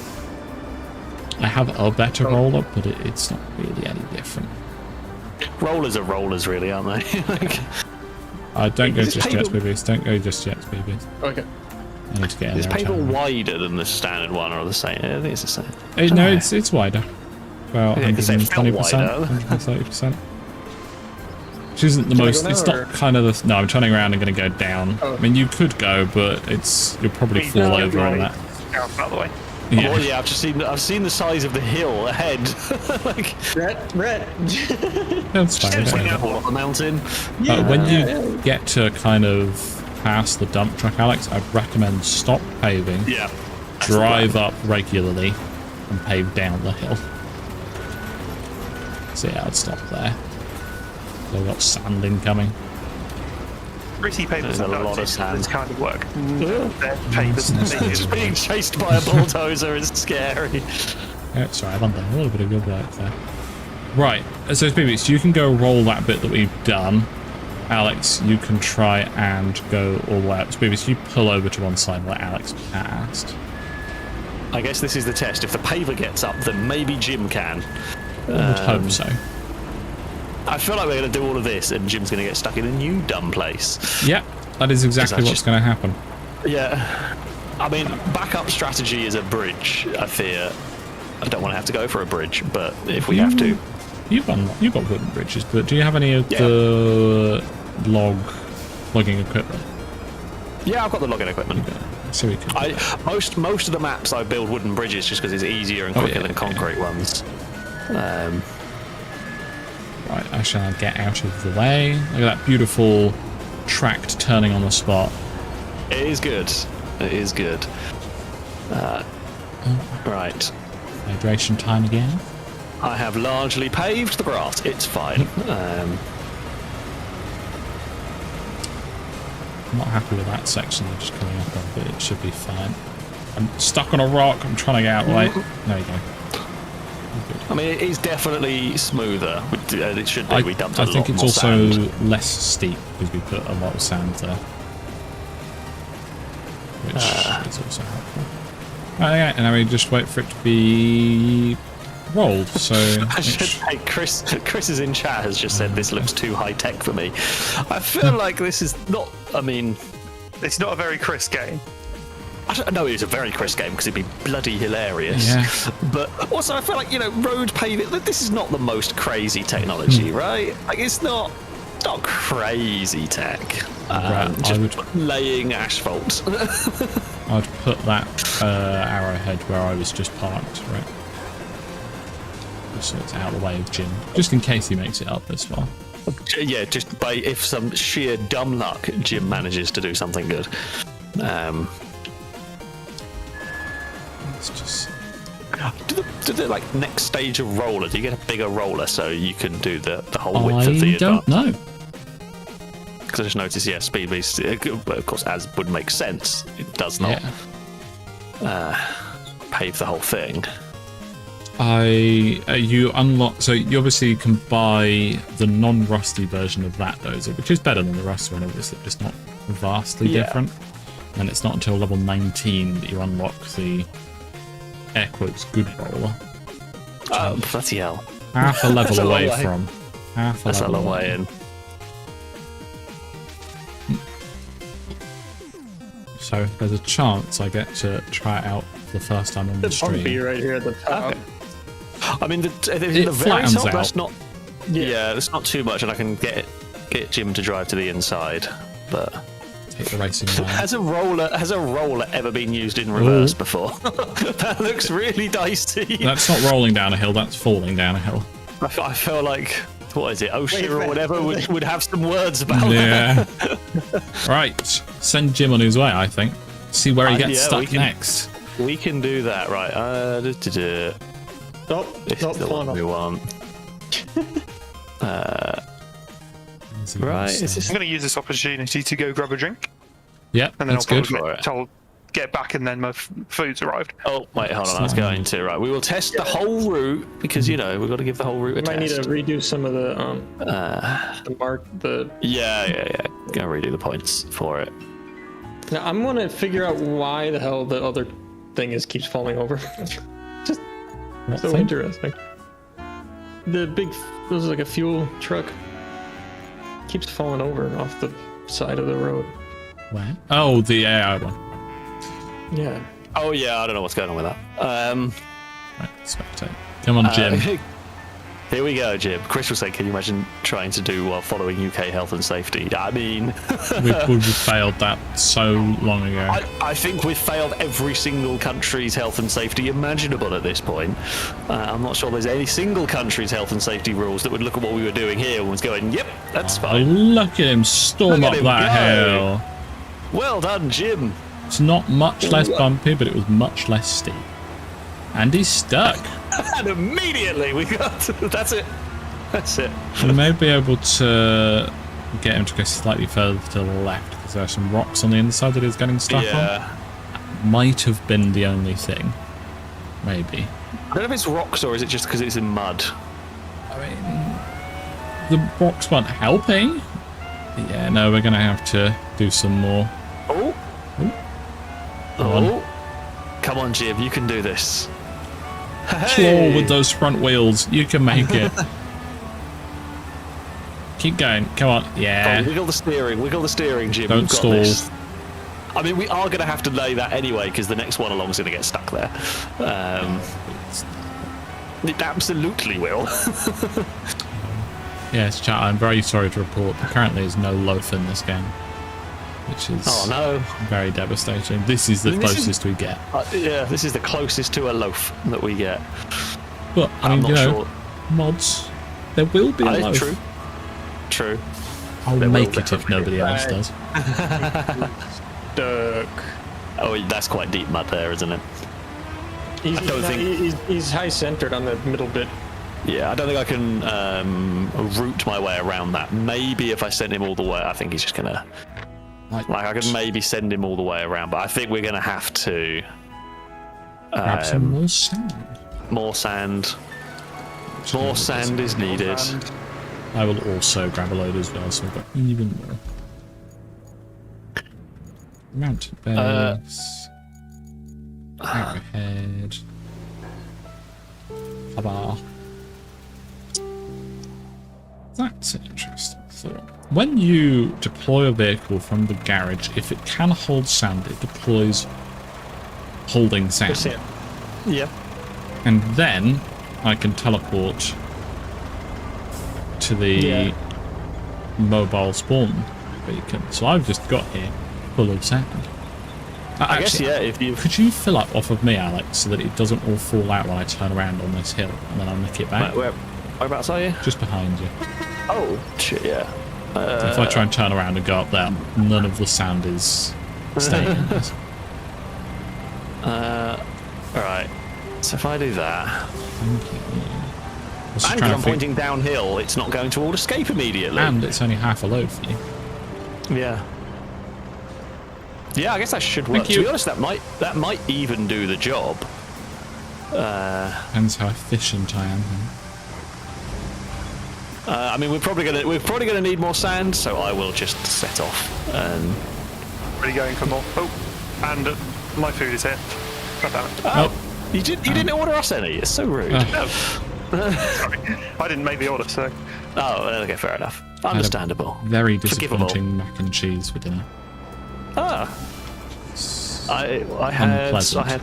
I have a better roller, but it's not really any different. Rollers are rollers, really, aren't they? Don't go Is just this yet, paver- BBs. Don't go just yet, BBs. Okay. I need to get in Is there. paver and wider than the standard one or the same? I think it's the same. No, it's wider. About Yeah, 'cause it felt 120%, wider. 130%. Which isn't the Can I most. go It's now, not or- kind of the. No, I'm turning around and going to go down. Oh. I mean, you could go, but you'll probably fall No, over on right. that. Out of the way. Yeah. Oh yeah, I've seen the size of the hill ahead. Like, Red. That's fine. it's don't like worry. up the mountain. When you get to kind of past the dump truck, Alex, I'd recommend stop paving, Yeah. drive up regularly, and pave down the hill. So yeah, I'd stop there. They've got sand incoming. Gritty pavers There's a are lot of sand. this kind of work. They're pavers. Just being chased by a bulldozer is scary. Oh, sorry, I've undone a little bit of good work there. Right, so Speedbeats, you can go roll that bit that we've done. Alex, you can try and go all the way up. Speedbeats, you pull over to one side and let Alex past. I guess this is the test. If the paver gets up, then maybe Jim can. I would hope so. I feel like we're going to do all of this and Jim's going to get stuck in a new dumb place. Yeah, that is exactly what's going to happen. Yeah. I mean, backup strategy is a bridge, I fear. I don't want to have to go for a bridge, but if we have to... You've got wooden bridges, but do you have any of the logging equipment? Yeah, I've got the logging equipment. So we can. Most of the maps I build wooden bridges just because it's easier and quicker than concrete ones. Right, I shall get out of the way. Look at that beautiful tracked turning on the spot. It is good. It is good. Right. Hydration time again. I have largely paved the grass. It's fine. I'm not happy with that section they're just coming up on, but it should be fine. I'm stuck on a rock. I'm trying to get out of the way. There you go. I mean, it is definitely smoother. It should be. We dumped a I lot think it's more also sand. less steep because we put a lot of sand there, which is also helpful. Right, yeah, and now we just wait for it to be rolled. So I should say, Chris is in chat has just said this looks too high tech for me. I feel like this is not. I mean, It's not a very Chris game. I don't know. It's a very Chris game because it'd be bloody hilarious. Yeah. But also, I feel like road paving. This is not the most crazy technology, right? Like it's not crazy tech. Right, Just laying asphalt. I'd put that arrowhead where I was just parked, right? Just so it's out of the way of Jim, just in case he makes it up this far. Yeah, just by if some sheer dumb luck, Jim manages to do something good. It's just Do the like next stage of roller? Do you get a bigger roller so you can do the whole width of the I don't know. Because I just noticed, yeah, speed beast. Of course, as would make sense, it does not pave the whole thing. You unlock, so you obviously can buy the non-rusty version of that dozer, which is better than the rusty one, obviously, just not vastly different. And it's not until level 19 that you unlock the air quotes good roller. Bloody hell! Half a level a away long way. from. Half a That's a level long way in. So there's a chance I get to try it out for the first time on the Bumpy stream. right here at the top. Okay. I mean, the very flattens top. out. That's not. Yeah, that's not too much, and I can get Jim to drive to the inside. But Take the racing line. has a roller ever been used in reverse before? That looks really dicey. That's not rolling down a hill, that's falling down a hill. I feel like, what is it, OSHA or whatever would have some words about Yeah. Right, send Jim on his way, I think. See where he gets yeah, stuck next. We can do that, right? This is the one we want. Right, is this... I'm going to use this opportunity to go grab a drink, Yep, and then that's I'll good. probably get back, and then my food's arrived. Oh, wait, hold on, I was going to. Right, we will test the whole route, because, we've got to give the whole route a Might need test. to redo some of the Yeah. Gonna redo the points for it. Now I'm gonna figure out why the hell the other thing keeps falling over. Just What so thing? interesting. The big, it was like a fuel truck. Keeps falling over off the side of the road. Where? Oh, the AI one. Yeah. Oh, yeah, I don't know what's going on with that. Right, spectate. Come on, Jim. Here we go, Jim. Chris was saying, can you imagine trying to do while following UK health and safety? I mean... We've failed that so long ago. I think we've failed every single country's health and safety imaginable at this point. I'm not sure there's any single country's health and safety rules that would look at what we were doing here and was going, yep, that's Oh, fine. look at him storm Look up at him that go. hill. Well done, Jim. It's not much less bumpy, but it was much less steep. And he's stuck. And immediately we got... That's it. That's it. We may be able to get him to go slightly further to the left, because there are some rocks on the inside that he's getting stuck on. Might have been the only thing. Maybe. I don't know if it's rocks or is it just because it's in mud. I mean, the rocks weren't helping. Yeah, no, we're going to have to do some more. Oh. On. Come on, Jim, you can do this. Claw with those front wheels. You can make it. Keep going. Come on. Yeah. Oh, wiggle the steering, Jim. Don't You've got stall. This. I mean, we are going to have to lay that anyway, because the next one along is going to get stuck there. It absolutely will. Yes, chat, I'm very sorry to report. Currently, there's no loaf in this game, which is very devastating. This is the closest we get. Yeah, this is the closest to a loaf that we get. But, I mean, mods, there will be a loaf. True. I'll make it if nobody else does. Duck. Oh, that's quite deep mud there, isn't it? He's high centered on the middle bit. Yeah, I don't think I can route my way around that. Maybe if I send him all the way, I think he's just gonna... Like I could maybe send him all the way around, but I think we're gonna have to... grab some more sand. More sand. More sand is needed. I will also grab a load as well, so we've got even more. Mountain base. Arrowhead. Bar. That's an interesting thought. When you deploy a vehicle from the garage, if it can hold sand, it deploys holding sand. Yeah. And then I can teleport to the mobile spawn beacon. So I've just got here full of sand. I guess, yeah, if you... Could you fill up off of me, Alex, so that it doesn't all fall out when I turn around on this hill, and then I'll nick it back? Whereabouts are you? Just behind you. Oh, shit, yeah. If I try and turn around and go up there, none of the sand is staying. Alright. So if I do that... And I'm pointing downhill, it's not going to all escape immediately. And it's only half a load for you. Yeah. Yeah, I guess that should work. To be honest, that might even do the job. Depends how efficient I am. I mean, we're probably gonna need more sand, so I will just set off. Really going for more. Oh, and my food is here. God damn it. Oh, you didn't order us any. It's so rude. Sorry, I didn't make the order, so. Oh, okay, fair enough. Understandable. Very disappointing mac and cheese for dinner. Ah, I had.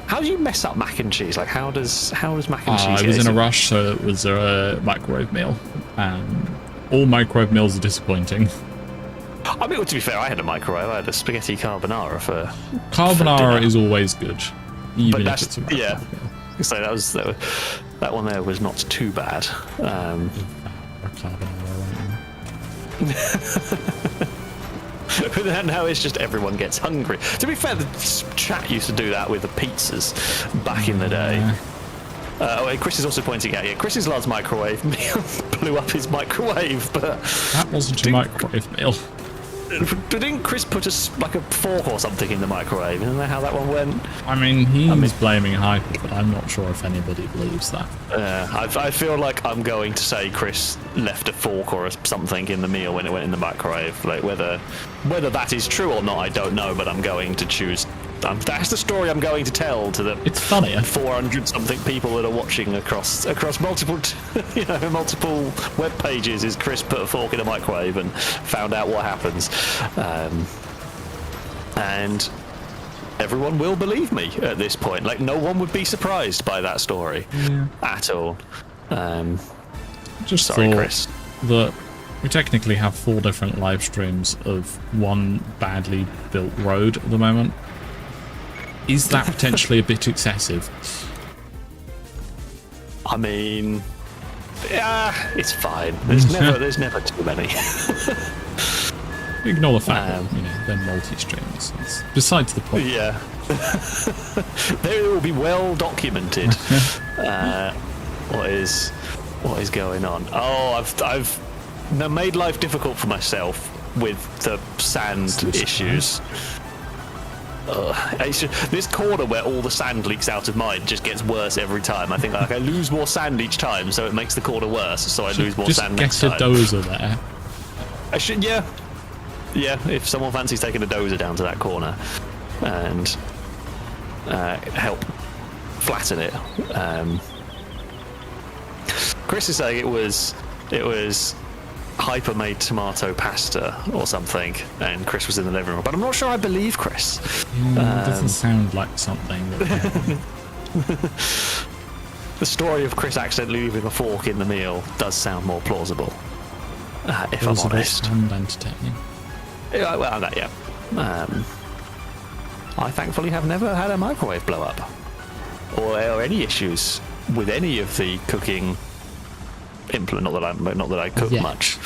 How do you mess up mac and cheese? Like, how does mac and cheese? I was in a rush, so it was a microwave meal. All microwave meals are disappointing. I mean, to be fair, I had a microwave. I had a spaghetti carbonara for. Carbonara is always good, even if it's a yeah. So that one there was not too bad. But now it's just everyone gets hungry. To be fair, the chat used to do that with the pizzas back in the day. And Chris is also pointing out, Chris's large microwave meal blew up his microwave, but that wasn't a microwave meal. Didn't Chris put a fork or something in the microwave? Isn't that how that one went? I mean, he was blaming Hyper, but I'm not sure if anybody believes that. I feel like I'm going to say Chris left a fork or something in the meal when it went in the microwave. Like whether that is true or not, I don't know. But I'm going to choose. That's the story I'm going to tell to the. It's funnier. 400 something people that are watching across multiple, multiple web pages. Is Chris put a fork in a microwave and found out what happens, and everyone will believe me at this point. Like no one would be surprised by that story at all. Just sorry, Chris. That we technically have 4 different live streams of one badly built road at the moment. Is that potentially a bit excessive? I mean, yeah, it's fine. There's never too many. Ignore the fact that they're multi-streams. It's besides the point. Yeah. They will be well documented. What is going on? Oh, I've made life difficult for myself with the sand issues. It's just, this corner where all the sand leaks out of mine just gets worse every time. I think like I lose more sand each time, so it makes the corner worse. So I lose more sand next time. Just get a dozer there. I should, yeah. If someone fancies taking a dozer down to that corner and help flatten it. Chris is saying it was hyper-made tomato pasta or something, and Chris was in the living room. But I'm not sure I believe Chris. It doesn't sound like something that The story of Chris accidentally leaving a fork in the meal does sound more plausible, if I'm honest. And entertaining. Yeah, well, yeah. I thankfully have never had a microwave blow up, or any issues with any of the cooking implement. Not that I cook much.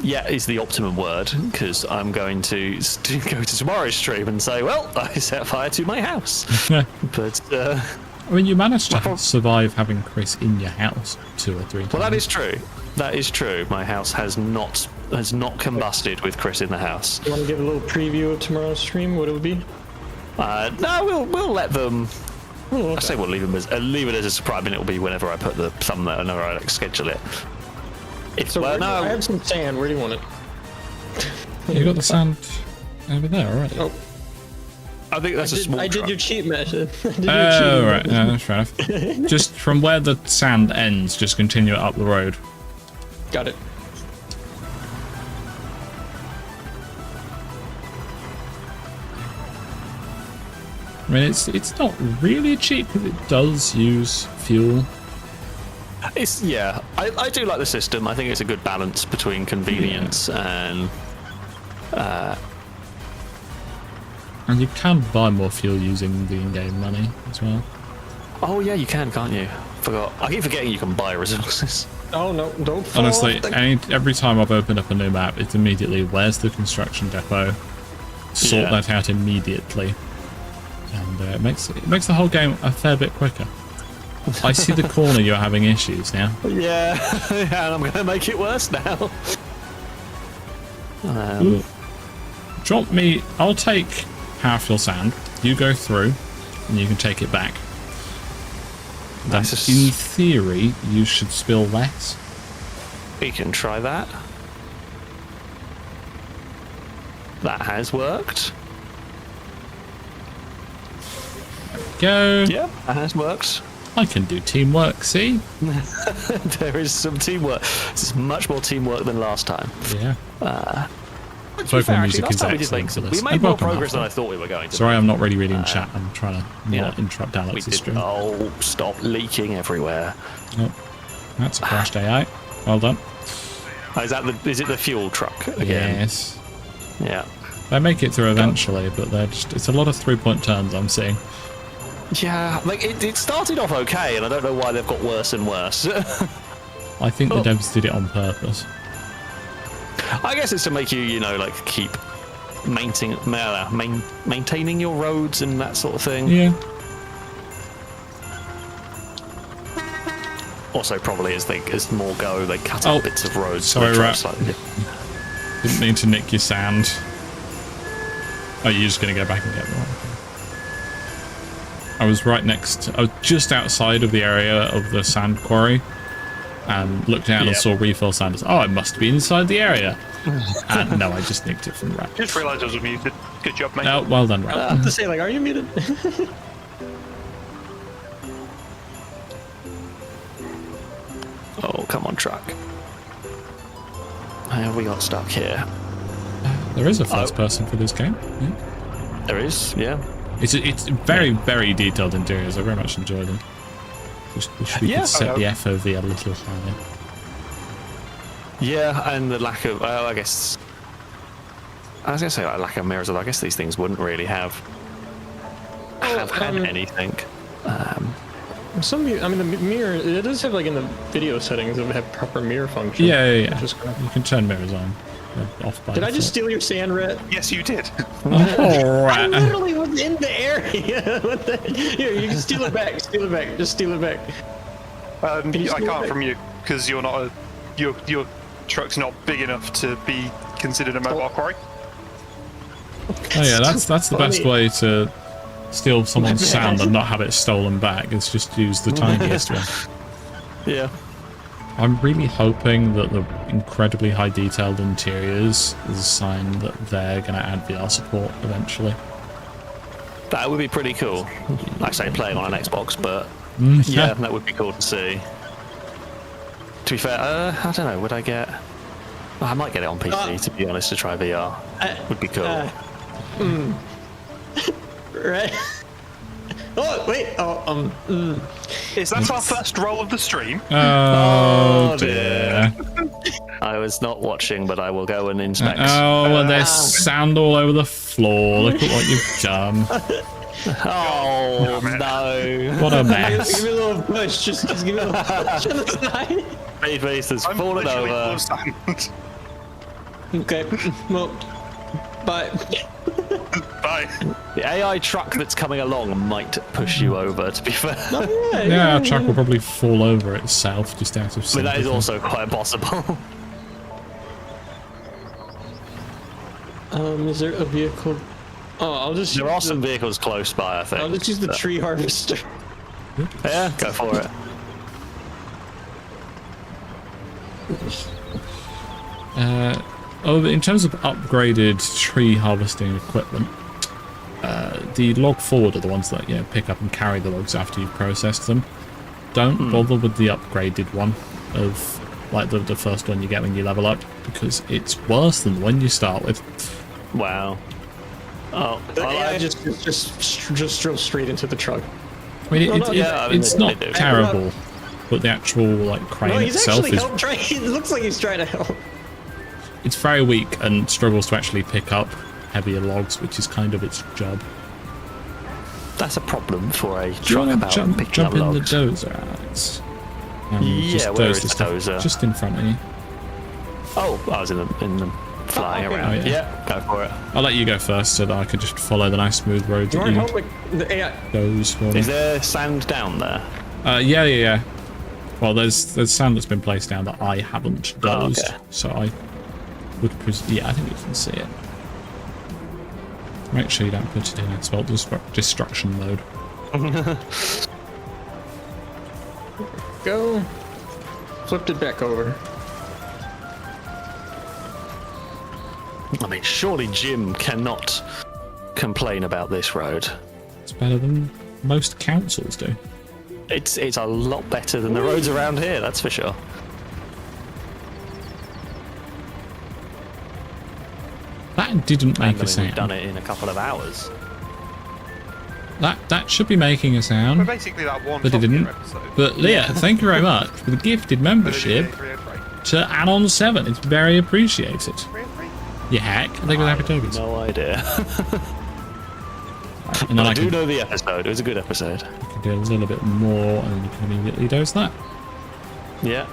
Yeah, is the optimum word, because I'm going to go to tomorrow's stream and say, well, I set fire to my house. But I mean, you managed to survive having Chris in your house 2 or 3 times. Well, that is true. That is true. My house has not combusted with Chris in the house. You want to give a little preview of tomorrow's stream? What it would be? No, we'll let them. Oh, okay. I say we'll leave it as a surprise. I mean, it'll be whenever I put the thumbnail, whenever I schedule it. I have some sand. Where do you want it? You got the sand over there already. Oh, I think that's a small. I did your cheat method. Oh, right. No, that's fair enough. Just from where the sand ends, just continue it up the road. Got it. I mean, it's not really cheap because it does use fuel. I do like the system. I think it's a good balance between convenience and you can buy more fuel using the in-game money as well. Oh yeah, you can, can't you? Forgot. I keep forgetting you can buy resources. Oh no, don't fall Honestly, off every time I've opened up a new map, it's immediately, where's the construction depot? Sort that out immediately. And it makes the whole game a fair bit quicker. I see the corner you're having issues now. Yeah, and I'm going to make it worse now. Drop me, I'll take half your sand, you go through, and you can take it back. In theory, you should spill less. We can try that. That has worked. Go. Yeah, that has worked. I can do teamwork, see? There is some teamwork. This is much more teamwork than last time. Yeah. Vocal music is excellent for this. We made more progress than I thought we were going to. Sorry, I'm not really reading chat. I'm trying to not interrupt Alex's stream. Oh, stop leaking everywhere. Oh, that's a crashed AI. Well done. Is it the fuel truck again? Yes. Yeah. They make it through eventually, but it's a lot of 3-point turns I'm seeing. Yeah, like it started off okay, and I don't know why they've got worse and worse. I think the devs did it on purpose. I guess it's to make you, keep maintaining your roads and that sort of thing. Yeah. Also, probably as more go, they cut out bits of roads. Sorry, didn't mean to nick your sand. Oh, you're just going to go back and get them. I was I was just outside of the area of the sand quarry and looked down and saw refill sand. Oh, I must be inside the area. And no, I just nicked it from Rat. Just realised I was muted. Good job, mate. Oh, well done, Rat. I have to say, are you muted? Oh, come on, truck. We got stuck here. There is a first person for this game. Yeah. There is, yeah. It's very, very detailed interiors. I very much enjoy them. Wish we could set the FOV a little higher. Yeah, and the lack of, I guess, I was going to say lack of mirrors, I guess these things wouldn't really have had anything. The mirror, it does have in the video settings, it would have proper mirror function. Yeah. You can turn mirrors on. Off by Did I just default. steal your sand, Rhett? Yes, you did. All I right. literally was in the area. What the? Here, you can steal it back. Steal it back. Just steal it back. I you steal can't it? from you because you're not your truck's not big enough to be considered a mobile quarry. Oh yeah, that's the best funny. way to steal someone's sand and not have it stolen back. Is just use the tiniest one. Yeah. I'm really hoping that the incredibly high detailed interiors is a sign that they're going to add VR support eventually. That would be pretty cool. Like I say, playing on an Xbox, but Mm, yeah, that would be cool to see. To be fair, I don't know, would I get... Well, I might get it on PC, to be honest, to try VR. Would be cool. Right. Oh wait. Oh Is that our first roll of the stream? Oh dear. I was not watching, but I will go and inspect. Oh, and there's sand all over the floor. Look at what you've done. Oh, no. What a Give mess. me a little push. Just give me a little push on the side. Speed Beast has I'm fallen literally full over. of sand. Okay. Well, bye. Bye. The AI truck that's coming along might push you over, to be fair. Yeah, our truck will probably fall over itself just out of I mean, that is sympathy. also quite possible. Is there a vehicle? Oh, I'll just. There use are some vehicles close by, I think. I'll just use the tree harvester. Yeah, go for it. In terms of upgraded tree harvesting equipment, the log forward are the ones that pick up and carry the logs after you've processed them. Don't bother with the upgraded one of like the first one you get when you level up, because it's worse than the one you start with. Wow. Oh, Yeah, just drill straight into the truck. I mean, I mean, it's they not do. terrible, but the actual like crane No, he's itself actually is trying. It looks like he's trying to help. it's very weak and struggles to actually pick up heavier logs, which is kind of its job. that's a problem for a Do you truck want about to picking jump up in the logs. dozer, Alex? Yeah, just where doze is the the stuff dozer? just in front of you. Oh, I was in the flying okay. around. Oh, yeah. Yeah, go for it. I'll let you go first so that I can just follow the nice smooth road You that want you help with the AI? goes for me. Is there sand down there? Yeah. Well, there's sand that's been placed down that I haven't dozed, okay. so I would yeah, I think you can see it. Make sure you don't put it in asphalt destruction mode. Go. Flipped it back over. I mean, surely Jim cannot complain about this road. It's better than most councils do. It's a lot better than the roads around here, that's for sure. That didn't make I mean, a sound. we've done it in a couple of hours. That should be making a We're sound, basically that one but it Top Gear didn't. episode. But Leah, thank you very much for the gifted membership to Anon 7. It's very appreciated. You hack. I think we're happy tokens. No idea. And then I I do can, know the episode. It was a good episode. I can do a little bit more, and then you can immediately dose that. Yeah.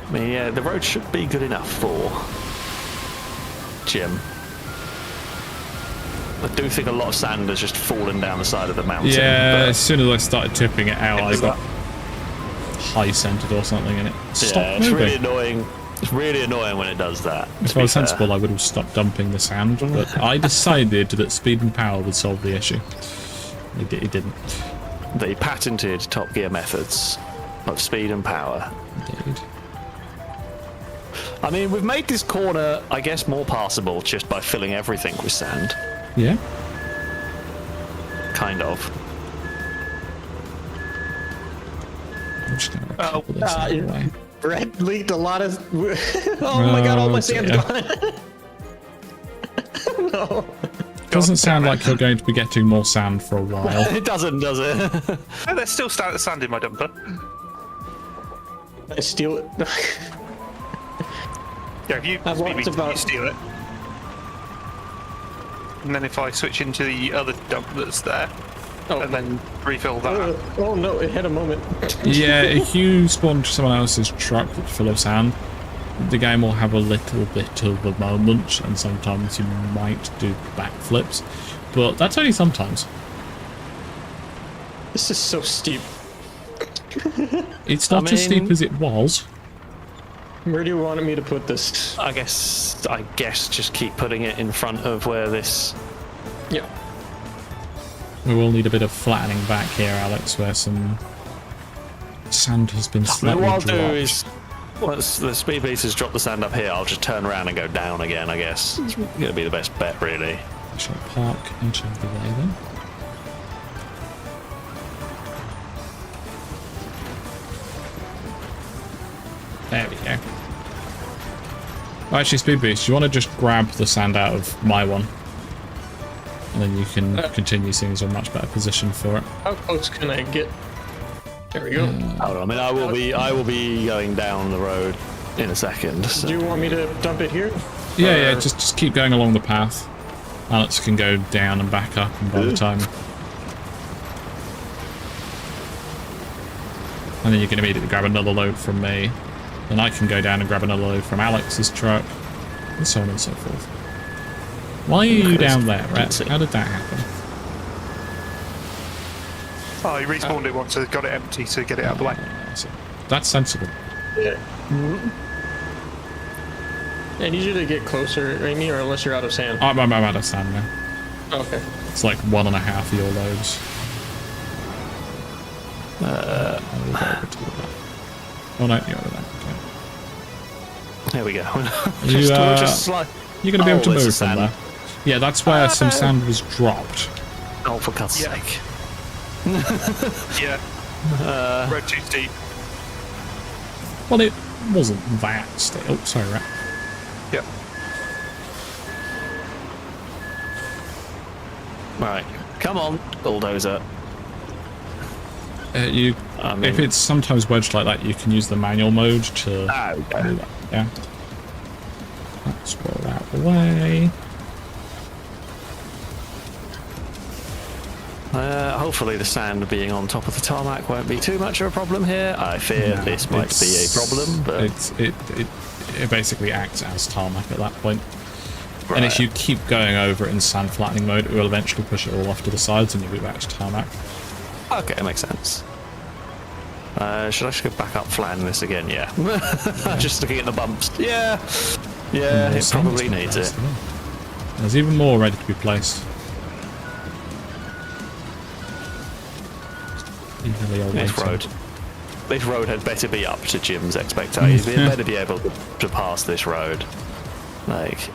I mean, yeah, the road should be good enough for Jim. I do think a lot of sand has just fallen down the side of the mountain. Yeah, but as soon as I started tipping it out, I got high centered or something, and it stopped yeah, it's moving. really annoying. It's really annoying when it does that. If to I be was fair. sensible, I would have stopped dumping the sand, but I decided that speed and power would solve the issue. It didn't. They patented Top Gear methods of speed and power. Indeed. I mean, we've made this corner, I guess, more passable just by filling everything with sand. Yeah. Kind of. I'm just going to couple this out of the way. Red leaked a lot of. Oh my god! All my sand's dear. gone. No. Doesn't sound like you're going to be getting more sand for a while. It doesn't, does it? Oh, there's still sand in my dumper. I steal it. Yeah, if you, I've walked you about- steal it. And then if I switch into the other dump that's there, Oh. and then refill that. Oh no, it had a moment. Yeah, if you spawn someone else's truck full of sand, the game will have a little bit of a moment, and sometimes you might do backflips, but that's only sometimes. This is so steep. It's not as steep as it was. Where do you want me to put this? I guess just keep putting it in front of where this. Yeah. We will need a bit of flattening back here, Alex, where some sand has been slightly What I'll dropped. do is, once the speed beaters drop the sand up here, I'll just turn around and go down again, I guess. It's going to be the best bet, really. I shall park into the way then. There we go. Oh, actually, Speed Beast, you want to just grab the sand out of my one? And then you can continue seeing as a much better position for it. How close can I get? There we go. Hold on, I mean, I will be going down the road in a second. So. Do you want me to dump it here? Yeah, just keep going along the path. Alex can go down and back up, and by the time... And then you can immediately grab another load from me. Then I can go down and grab another load from Alex's truck, and so on and so forth. Why are you down there, Rhett? How did that happen? Oh, he respawned it once, so got it empty to get it out of the way. That's sensible. Yeah. I need you to get closer, Amy, or unless you're out of sand. I'm out of sand now. Okay. It's like 1.5 of your loads. I'll go over to the back. Oh no, you're over there. Okay. There we go. You're going to be able to there's move the from sand. there. Yeah, that's where some sand was dropped. Oh, for God's Yeah. sake. Yeah. Road too steep. Well, it wasn't that still. Oh, sorry, Rat. Yep. Right. Come on, bulldozer. If it's sometimes wedged like that, you can use the manual mode to do that. Yeah. Let's roll out the way. Hopefully the sand being on top of the tarmac won't be too much of a problem here. I fear this might be a problem, but... It basically acts as tarmac at that point. Right. And if you keep going over it in sand flattening mode, it will eventually push it all off to the sides and you'll be back to tarmac. Okay, that makes sense. Should I just go back up flattening this again? Yeah. Just looking at the bumps. Yeah. Yeah, it probably needs it. There's even more ready to be placed. This road had better be up to Jim's expectations. He better be able to pass this road. Like,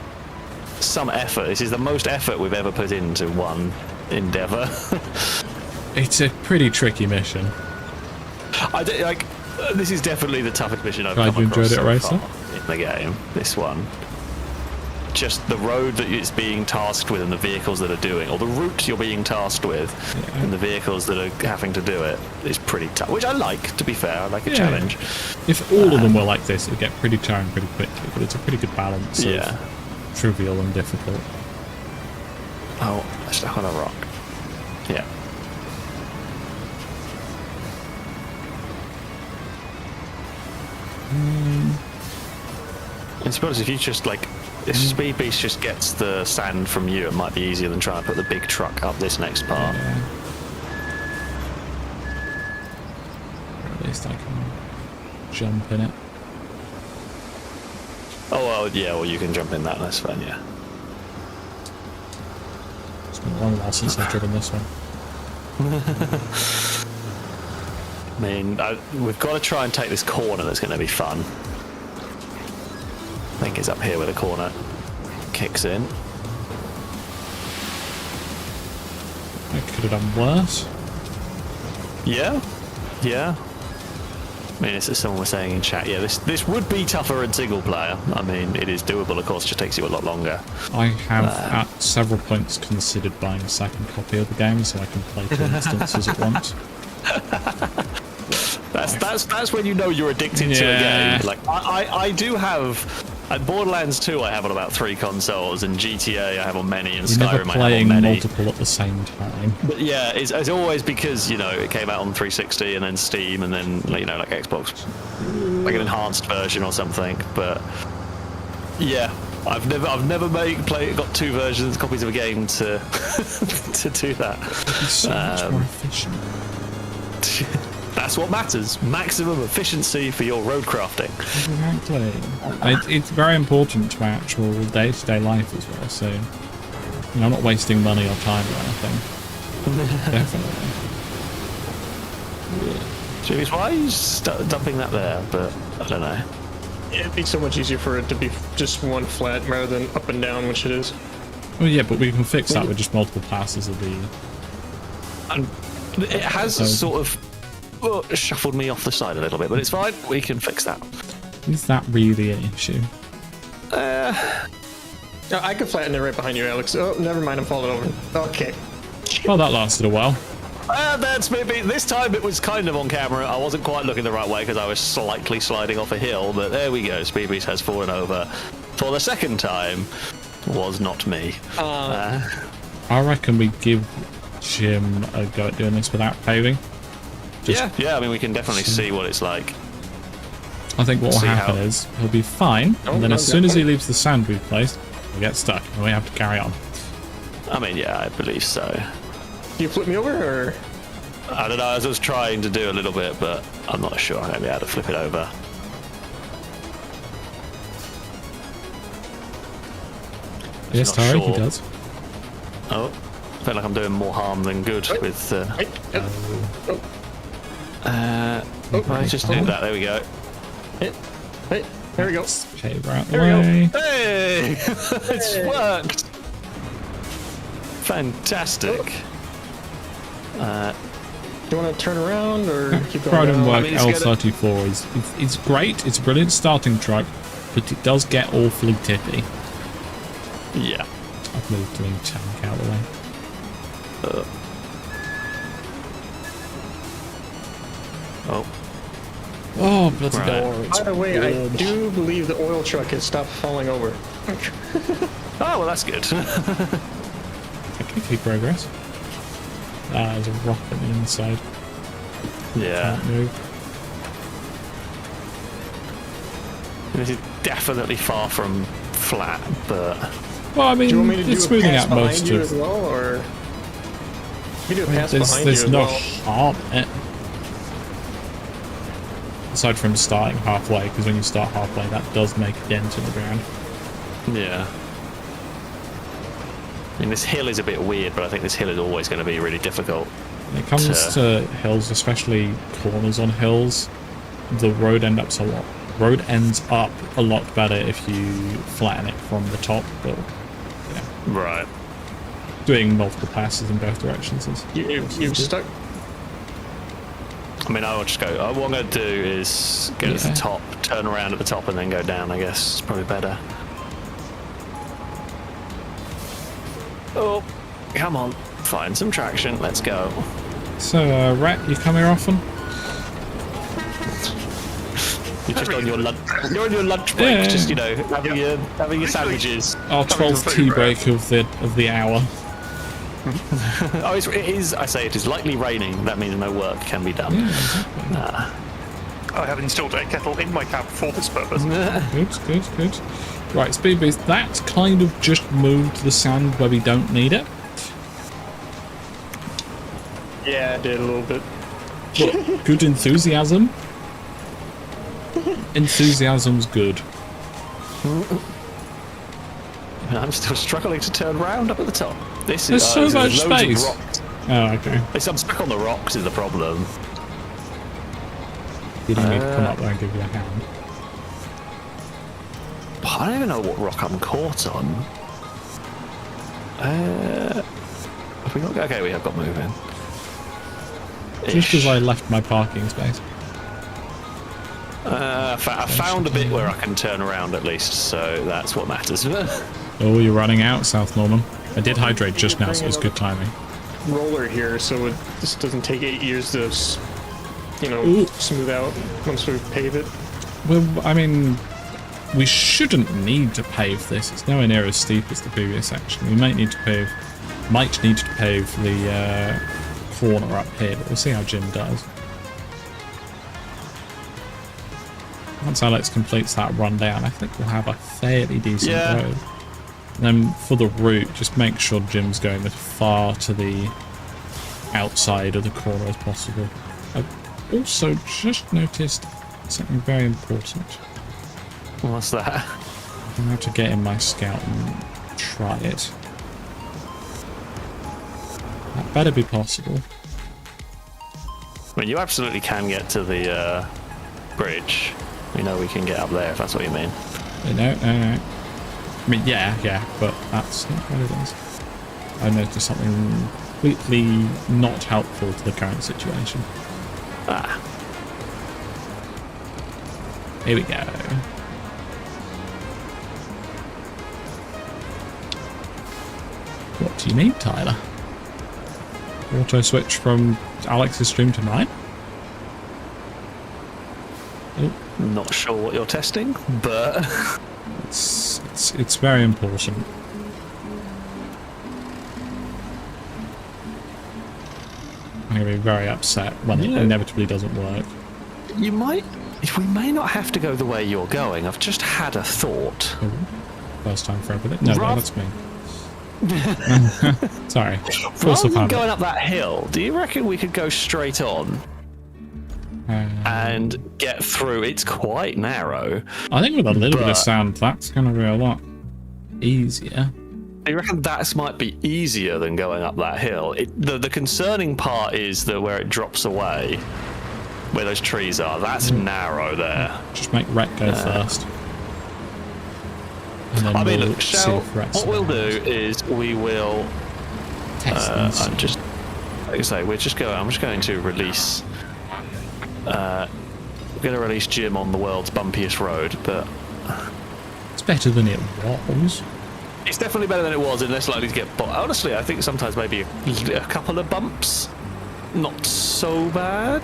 some effort. This is the most effort we've ever put into one endeavour. It's a pretty tricky mission. This is definitely the toughest mission I've Glad come you across enjoyed it, so Racer? far in the game. This one. Just the road that it's being tasked with and the vehicles that are doing, or the route you're being tasked with and the vehicles that are having to do it is pretty tough, which I like, to be fair. I like a challenge. If all of them were like this, it would get pretty tiring pretty quickly, but it's a pretty good balance of trivial and difficult. Oh, I stuck on a rock. Yeah. I suppose if you just if Speed Beast just gets the sand from you, it might be easier than trying to put the big truck up this next part. Yeah. Or at least I can jump in it. Oh, well, yeah, well, you can jump in that, that's fine, yeah. It's been a long while since I've driven this one. I mean, we've got to try and take this corner that's going to be fun. I think it's up here where the corner kicks in. I could have done worse. Yeah, yeah. I mean, as someone was saying in chat, yeah, this would be tougher in single player. I mean, it is doable, of course, it just takes you a lot longer. I have at several points considered buying a second copy of the game so I can play 2 instances at once. That's when you know you're addicted to a game. Like I do have And Borderlands 2 I have on about 3 consoles, and GTA I have on many, and You're never Skyrim I have playing on many. multiple at the same time. But yeah, it's always because, you know, it came out on 360 and then Steam and then, you know, like Xbox, like an enhanced version or something. But yeah, I've never got 2 versions, copies of a game to to do that. It's so much more efficient. That's what matters. Maximum efficiency for your road crafting. Exactly. It's very important to actual day-to-day life as well, so you know, I'm not wasting money or time or anything. Definitely. James, why are you dumping that there? But I don't know. It'd be so much easier for it to be just one flat rather than up and down, which it is. Well, yeah, but we can fix that with just multiple passes of the... And it has sort of shuffled me off the side a little bit, but it's fine. We can fix that. Is that really an issue? I could flatten it right behind you, Alex. Oh, never mind. I'm falling over. Okay. Well, that lasted a while. That's maybe this time it was kind of on camera. I wasn't quite looking the right way because I was slightly sliding off a hill, but there we go. Speedbeast has fallen over for the second time. Was not me. I reckon we give Jim a go at doing this without paving. Yeah. I mean, we can definitely see what it's like. I think what will happen is he'll be fine, and then as soon as he leaves the sand we've placed, we'll get stuck, and we have to carry on. I mean, yeah, I believe so. Do you flip me over, or? I don't know. I was trying to do a little bit, but I'm not sure I'm going to be able to flip it over. Yes, Tari, he does. Oh, I feel like I'm doing more harm than good with. I just did that. There we go. Hey, there we go. Paver out the way. Hey, it's worked. Fantastic. Do you want to turn around or keep going? Pride and down? work I mean, it's L34 it's great. It's a brilliant starting truck, but it does get awfully tippy. Yeah. I've moved the tank out of the way. Oh, bloody Right. door. By the way, I do believe the oil truck has stopped falling over. Oh, well, that's good. Okay, keep progress. There's a rock on the inside. Yeah. Can't move. This is definitely far from flat, but Well, I Do you want me to mean, do it's a smoothing pass out behind most you of... as well, or you do a pass There's behind you as no well? harm in it. Aside from starting halfway, because when you start halfway, that does make a dent in the ground. yeah. I mean, this hill is a bit weird, but I think this hill is always going to be really difficult. When it comes to hills, especially corners on hills, the road ends up a lot better if you flatten it from the top. But yeah, Right. doing multiple passes in both directions is... You've stuck. I mean, I will just go. What I'm going to do is go to the top, turn around at the top, and then go down. I guess it's probably better. Oh, come on, find some traction. Let's go. So, Rat, you come here often? You're just on your lunch. You're on your lunch break, Yeah. just having your sandwiches. Our 12th tea break of the hour. Oh, it is. I say it is lightly raining. That means no work can be done. Yeah, exactly. I have installed a kettle in my cab for this purpose. Good. Right, Speedbeast, that's kind of just moved the sand where we don't need it. Yeah, I did a little bit. But good enthusiasm. Enthusiasm's good. I'm still struggling to turn round up at the top. This There's is so much loads of space. rocks. Oh, okay. I'm stuck on the rocks is the problem. You don't need to come up there and give you a hand. I don't even know what rock I'm caught on. Have we got? Okay, we have got moving. Just because I left my parking space. I found a bit where I can turn around at least, so that's what matters. Oh, you're running out, South Norman. I did hydrate just now, so it's good timing. Roller here, so this doesn't take 8 years to, Ooh. smooth out once we pave it. Well, I mean, we shouldn't need to pave this. It's nowhere near as steep as the previous section. We might need to pave the corner up here, but we'll see how Jim does. Once Alex completes that run down, I think we'll have a fairly decent road. And then for the route, just make sure Jim's going as far to the outside of the corner as possible. I've also just noticed something very important. What's that? I'm going to have to get in my scout and try it. That better be possible. I mean, you absolutely can get to the bridge. We know we can get up there if that's what you mean. No. I mean, yeah, but that's not what it is. I noticed something completely not helpful to the current situation. Ah. Here we go. What do you need, Tyler? Auto switch from Alex's stream to mine? Oh. Not sure what you're testing, but it's very important. I'm gonna be very upset when it inevitably doesn't work. we may not have to go the way you're going. I've just had a thought. Oh, first time for everything. No, that's me. Sorry. Rather than going up that hill, do you reckon we could go straight on and get through? It's quite narrow. I think with a little bit of sand, that's going to be a lot easier. Do you reckon that might be easier than going up that hill? The concerning part is that where it drops away, where those trees are, that's narrow there. Just make Rhett go first. I mean, look, what we'll do is we will test just, like I say, I'm just going to release we're going to release Jim on the world's bumpiest road, but it's better than it was. It's definitely better than it was, and less likely to get honestly, I think sometimes maybe a couple of bumps, not so bad.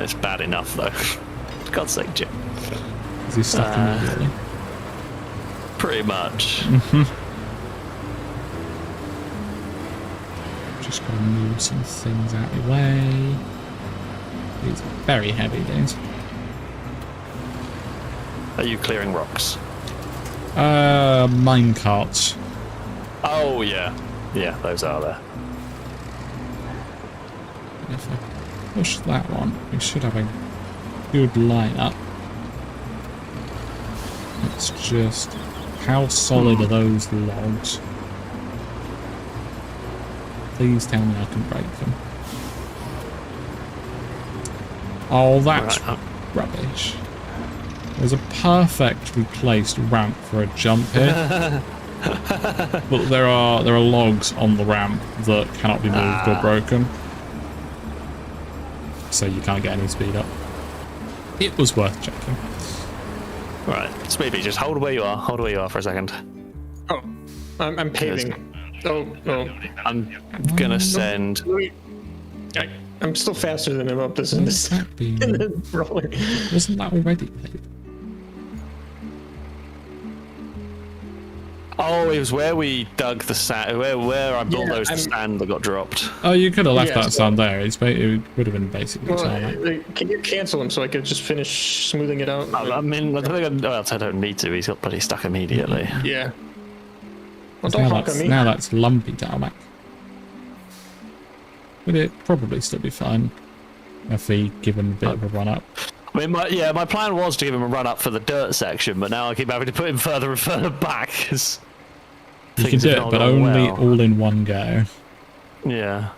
It's bad enough though. For God's sake, Jim. Is he stuck immediately? Pretty much. Just gotta move some things out of the way. These are very heavy things. Are you clearing rocks? Mine carts. Oh yeah, those are there. If I push that one, we should have a good lineup. It's just how solid are those logs? Please tell me I can break them. Oh, that's rubbish. There's a perfectly placed ramp for a jump here. But there are logs on the ramp that cannot be moved or broken. So you can't get any speed up. It was worth checking. Right, Speedy, just hold where you are. Hold where you are for a second. Oh, I'm paving. Oh. I'm gonna send. I'm still faster than him up this in the roller. Wasn't that already paved? Oh, it was where we dug the sand, where I bulldozed the sand that got dropped. Oh, you could have left that sand there. It would have been basically Can you cancel him so I could just finish smoothing it out? I mean, I don't need to. He's got bloody stuck immediately. Yeah. Well, now that's lumpy tarmac. Would it probably still be fine if we give him a bit of a run up? I mean, my plan was to give him a run up for the dirt section, but now I keep having to put him further and further back. You can do it, but only all in one go. Yeah.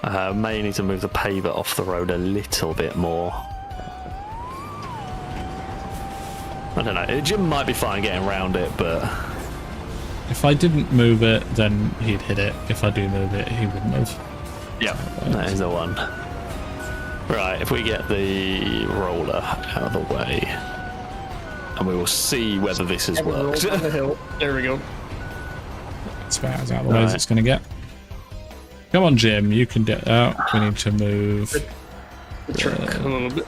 I may need to move the paver off the road a little bit more. I don't know. Jim might be fine getting around it, but if I didn't move it, then he'd hit it. If I do move it, he wouldn't have. Yeah, that is the one. Right, if we get the roller out of the way, and we will see whether this has worked. On the hill. There we go. That's about as out of the way as it's going to get. Come on, Jim. You can do. Oh, we need to move The truck a little bit.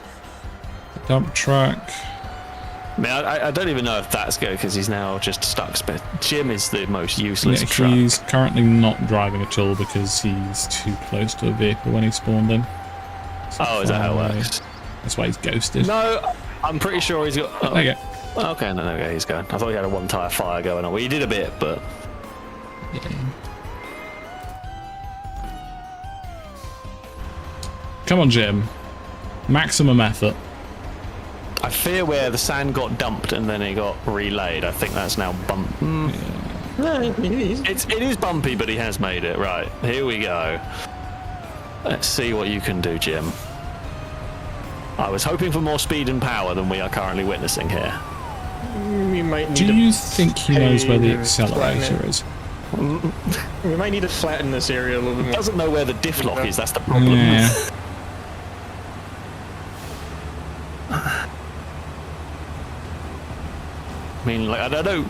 the dump truck. I mean, I don't even know if that's good because he's now just stuck. But Jim is the most useless Yeah, truck. he's currently not driving at all because he's too close to a vehicle when he spawned in. So Oh, is that how far it away. works? That's why he's ghosted. No, I'm pretty sure he's got. Oh, There you go. okay, no, okay, he's going. I thought he had a one-tire fire going on. Well, he did a bit, but Come on, Jim. Maximum effort. I fear where the sand got dumped and then it got relayed. I think that's now bump. No, It is bumpy, but he has made it. Right, here we go. Let's see what you can do, Jim. I was hoping for more speed and power than we are currently witnessing here. we might need Do to you think he knows where the pay to flatten accelerator it. is? We might need to flatten this area a little bit He more. doesn't know where the diff lock is. That's the problem. Yeah. I mean, like, I don't know.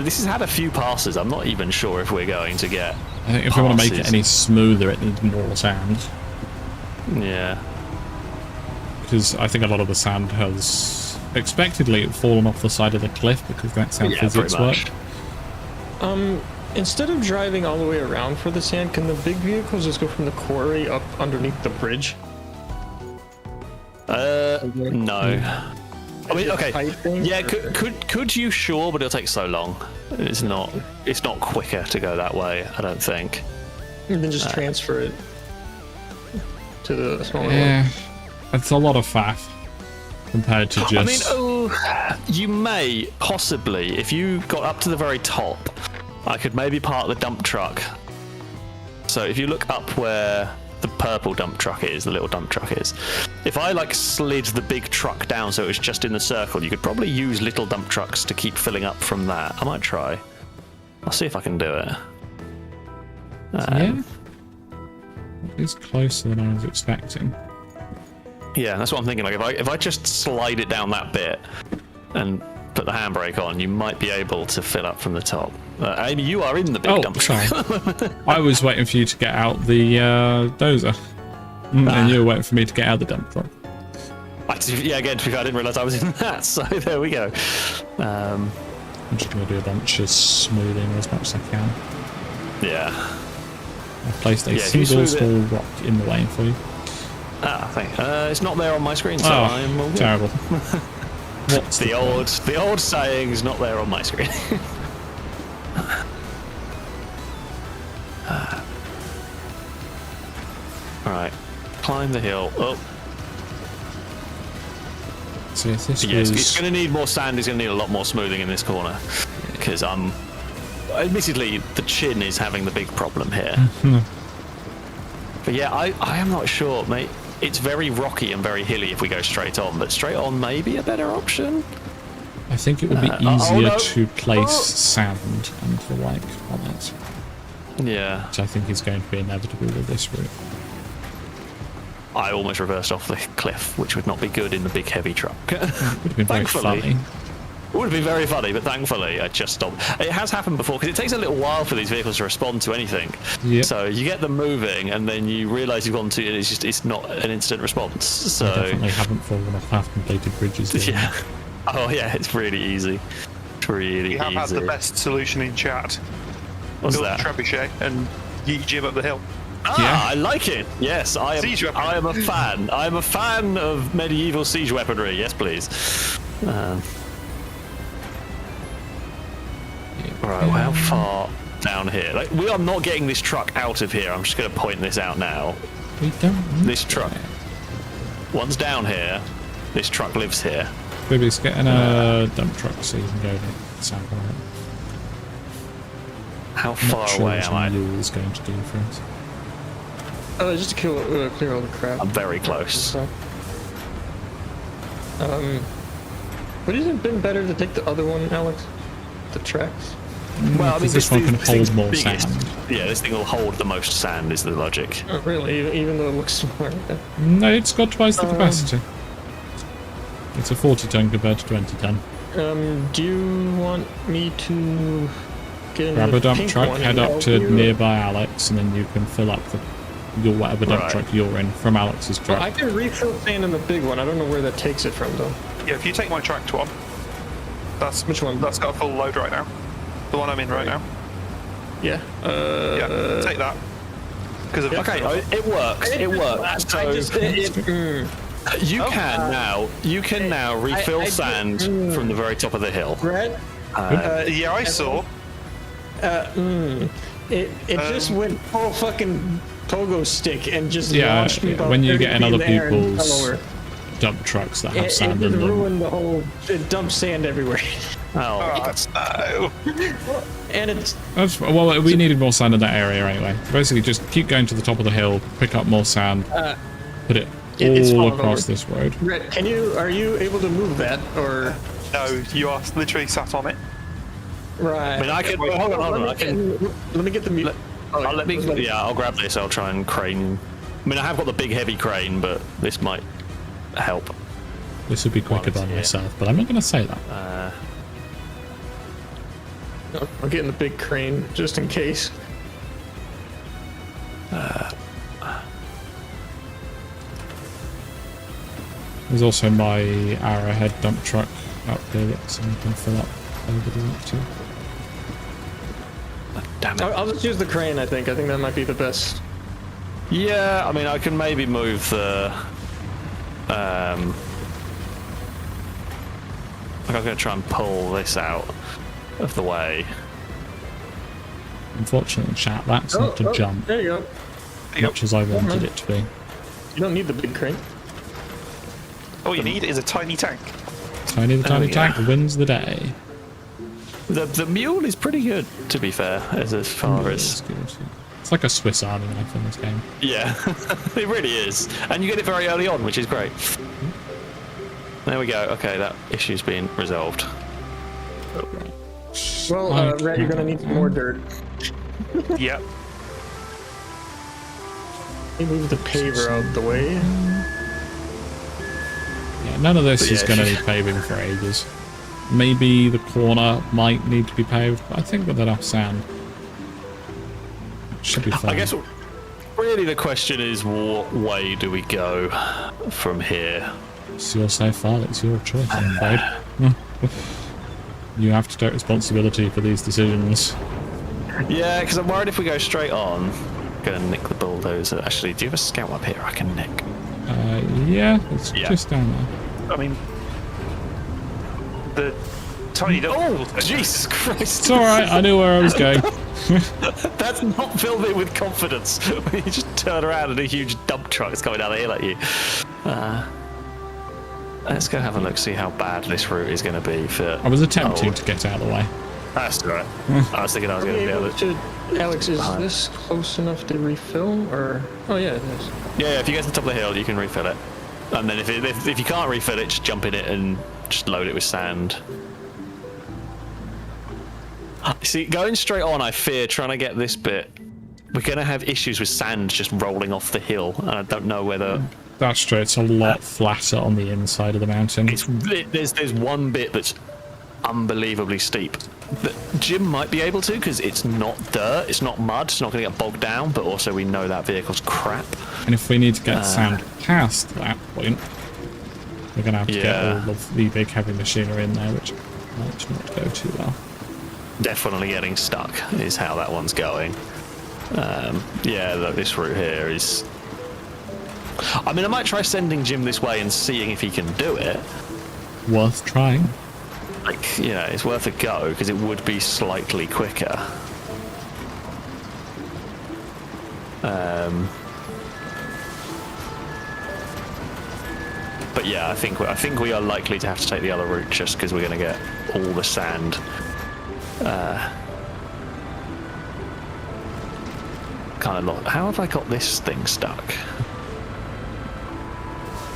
This has had a few passes. I'm not even sure if we're going to get. I think if we want to make it passes. any smoother, it needs more sand. Yeah. Because I think a lot of the sand has expectedly fallen off the side of the cliff because that's how Yeah, physics pretty much. work. Instead of driving all the way around for the sand, can the big vehicles just go from the quarry up underneath the bridge? No. I mean, okay. Height thing, Yeah, or- could you? Sure, but it'll take so long. It's not quicker to go that way. I don't think. And then just transfer it to the smaller one. Yeah. It's a lot of faff compared to just... I mean, you may possibly, if you got up to the very top, I could maybe park the dump truck. So if you look up where the purple dump truck is, the little dump truck is, if I like slid the big truck down so it was just in the circle, you could probably use little dump trucks to keep filling up from that. I might try. I'll see if I can do it. yeah. It's closer than I was expecting. Yeah, that's what I'm thinking. Like if I just slide it down that bit and put the handbrake on, you might be able to fill up from the top. Amy, you are in the big dump truck. sorry. I was waiting for you to get out the dozer. And you were waiting for me to get out the dump truck. Yeah, again, to be fair, I didn't realise I was in that, so there we go. I'm just going to do a bunch of smoothing as much as I can. Yeah. I've placed a Yeah, if you single smooth small rock in the lane for you. Thank you. It's not there on my screen, so I'm all good. terrible. What's The old saying's not there on my screen. Right, climb the hill. Oh, So if this yes, was... it's going to need more sand. It's going to need a lot more smoothing in this corner because admittedly, the chin is having the big problem here. But yeah, I am not sure, mate. It's very rocky and very hilly if we go straight on, but straight on may be a better option. I think it would be oh, easier no. to place Oh. sand and the like on it, Yeah, which I think is going to be inevitable with this route. I almost reversed off the cliff, which would not be good in the big heavy truck. It would have been very Thankfully. funny. It would have been very funny, but thankfully I just stopped. It has happened before because it takes a little while for these vehicles to respond to anything. Yep. So you get them moving, and then you realise you've gone to, and it's not an instant response. So I definitely haven't fallen off half-completed bridges there. yeah. Oh yeah, it's really easy. It's really We have had easy. the best solution in chat. What's Build that? a trebuchet and yeet Jim up the hill. Ah, I like it. Yes, Siege weaponry. I am a fan. I am a fan of medieval siege weaponry. Yes, please. Right, well, how far down here? Like, we are not getting this truck out of here. I'm just going to point this out now. We don't need This truck. One's down here. This truck lives here. Maybe it's getting a dump truck so you can go to the sand on it. How I'm far not sure away what am I? a mule is going to do for us. Just to clear all the crap. I'm very close. So, would it have been better to take the other one, Alex? The tracks? Well, I mean, this one can thing's hold more biggest. sand. Yeah, this thing will hold the most sand, is the logic. Oh, really? Even though it looks smaller. No, it's got twice the capacity. It's a 40 ton compared to 20 ton. Do you want me to fucking Grab a dump pink truck, one head and up help to you. nearby Alex, and then you can fill up your whatever dump Right. truck you're in from Alex's truck. Well, I can refill sand in the big one. I don't know where that takes it from though. Yeah, if you take my tracked one, that's Which one? That's got a full load right now. The one I'm in right now. Yeah. Yeah, take that. Because of Okay, it works. It works. So you can now refill sand from the very top of the hill. Brett, yeah, I saw. it just went full fucking pogo stick and just Yeah, launched me about when you 30 get in feet other the air and fell people's over. dump trucks that have It sand just in them. ruined the whole. It dumped sand everywhere, Oh, No. and it's Well, we needed more sand in that area anyway. Basically, just keep going to the top of the hill, pick up more sand, put it it's all falling across over. this road. Brett. Are you able to move that or? No, you are literally sat on it. Right. I mean, I can. Hold on. I can. Let me get the. I'll grab this. I'll try and crane. I mean, I have got the big heavy crane, but this might help. This would be quicker by myself, but I'm not going to say that. I'm getting the big crane just in case. There's also my Arrowhead dump truck up there that someone can fill up over the road too. Damn it. I'll just use the crane. I think that might be the best. Yeah, I mean, I can maybe move the. I'm going to try and pull this out of the way. Unfortunately, chat, that's not a jump, There you go. much as I wanted it to be. You don't need the big crane. All you need is a tiny tank. Tiny the tiny yeah. tank wins the day. The mule is pretty good, to be fair, as far It's as. good. It's like a Swiss Army knife in this game. Yeah, it really is. And you get it very early on, which is great. There we go. Okay, that issue's been resolved. Well, Red, you're gonna need some more dirt. Yep. You move the paver out the way. Yeah, none of this But is yeah, going to need paving for ages. Maybe the corner might need to be paved, but I think with enough sand, it should be fine. I guess really the question is, what way do we go from here? It's your safe file, it's your choice, I'm afraid. You have to take responsibility for these decisions. Yeah, because I'm worried if we go straight on, gonna nick the bulldozer. Actually, do you have a scout up here I can nick? Yeah, it's Yeah. just down there. I mean, the tiny little. Oh, Jesus Christ! It's alright, I knew where I was going. That's not filled me with confidence. When you just turn around and a huge dump truck is coming down the hill at you. Let's go have a look, see how bad this route is going to be for. I was attempting to get out of the way. That's all right. I was thinking I was going to be able to. Alex, is this close enough to refill, or? Oh yeah, it is. Yeah, if you get to the top of the hill, you can refill it. And then if you can't refill it, just jump in it and just load it with sand. See, going straight on, I fear trying to get this bit. We're going to have issues with sand just rolling off the hill, and I don't know whether. That's true, it's a lot flatter on the inside of the mountain. There's one bit that's unbelievably steep that Jim might be able to, because it's not dirt, it's not mud, it's not going to get bogged down, but also we know that vehicle's crap. And if we need to get sand past that point, we're going to have to get all of the big heavy machinery in there, which might not go too well. Definitely getting stuck is how that one's going. Yeah, look, this route here is. I mean, I might try sending Jim this way and seeing if he can do it. Worth trying. Like, you know, it's worth a go because it would be slightly quicker. But yeah, I think we are likely to have to take the other route just because we're going to get all the sand. Kind of lot. How have I got this thing stuck?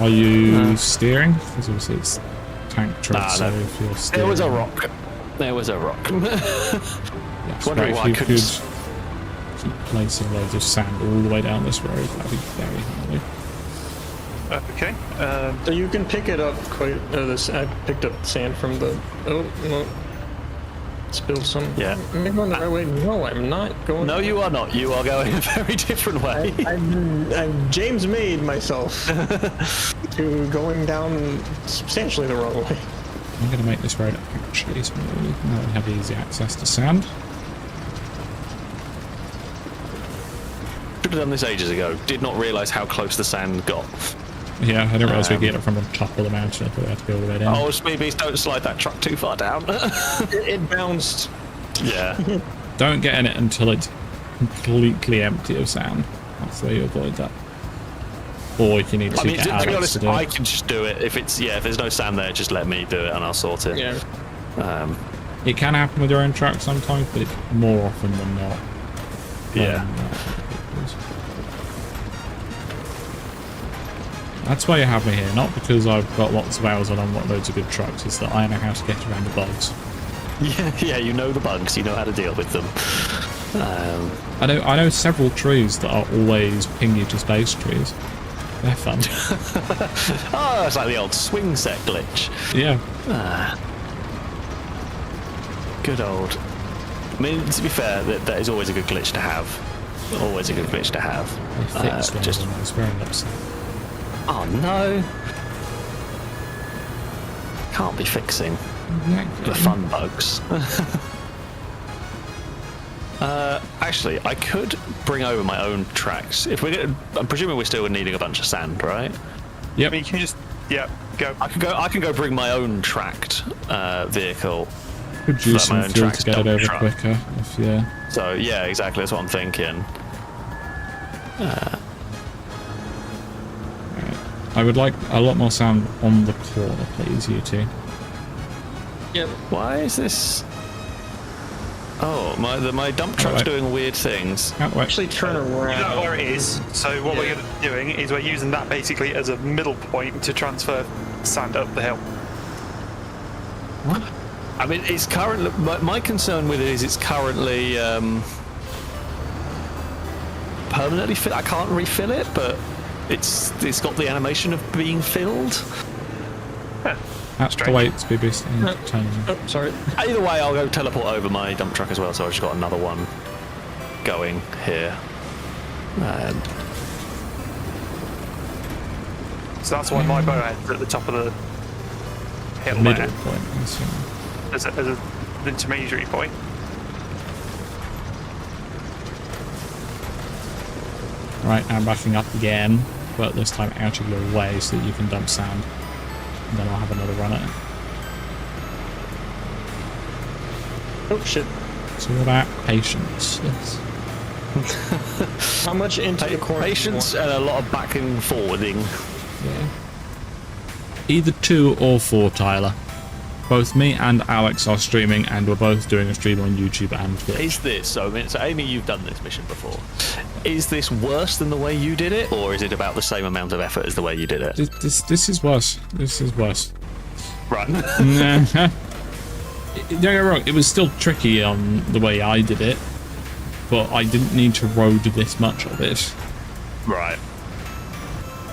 Are you steering? Because obviously it's tank truck, so no. if you're steering... There was a rock. There was a rock. Yes, Wondering but why if I you couldn't. could keep placing loads of sand all the way down this road, that'd be very handy. Okay. So you can pick it up quite. I picked up sand from the. Oh no. spill some. Yeah. Am I going the right way? No, I'm not going. No, you are not. You are going a very different way. I've James made myself to going down substantially the wrong way. I'm going to make this road actually smooth. Now we have easy access to sand. Should have done this ages ago. Did not realise how close the sand got. Yeah, I didn't realise we could get it from the top of the mountain. I thought we had to go all the way down. Oh, maybe don't slide that truck too far down. It bounced. Yeah. Don't get in it until it's completely empty of sand. That's the way you avoid that. Or if you need to I mean, get to be Alex honest, to do it. I can just do it. If there's no sand there, just let me do it and I'll sort it. Yeah. It can happen with your own truck sometimes, but it's more often than not. Yeah. That's why you have me here, not because I've got lots of hours and I've got loads of good trucks, it's that I know how to get around the bugs. Yeah, you know the bugs, you know how to deal with them. I know several trees that are always ping you to space trees. They're fun. Oh, it's like the old swing set glitch. Yeah. Good old. I mean, to be fair, that is always a good glitch to have. Always a good glitch to have. They fixed one just. and I was very upset. Oh no! Can't be fixing the fun bugs. Actually, I could bring over my own tracks. If I'm presuming we're still needing a bunch of sand, right? Yep. You can just, go. I can go bring my own tracked vehicle. Could use my some own fuel tracks to get it dump over truck. quicker. If yeah. So yeah, exactly. That's what I'm thinking. I would like a lot more sand on the corner, please, you two. Yep. Why is this? Oh, my dump truck's doing weird things. Out the way. Actually, turn You know around. where it is. So what we're gonna be doing is we're using that basically as a middle point to transfer sand up the hill. I mean, it's currently. My concern with it is it's currently permanently filled. I can't refill it, but it's got the animation of being filled. That's the way it's BBC. Oh, sorry. Either way, I'll go teleport over my dump truck as well, so I've just got another one going here. So that's why my bowhead's at the top of the hill Middle there, point. That's, as an intermediary point. Right, I'm backing up again, but this time out of your way so that you can dump sand. And then I'll have another run at it. Oh shit. It's all about patience. Yes. How much into the corner? Patience and a lot of back and forwarding. Yeah. Either 2 or 4, Tyler. Both me and Alex are streaming, and we're both doing a stream on YouTube and Twitch. Is this so? I mean, so Amy, you've done this mission before. Is this worse than the way you did it, or is it about the same amount of effort as the way you did it? This is worse. This is worse. Right. Don't get me wrong, it was still tricky on the way I did it, but I didn't need to road this much of it. Right.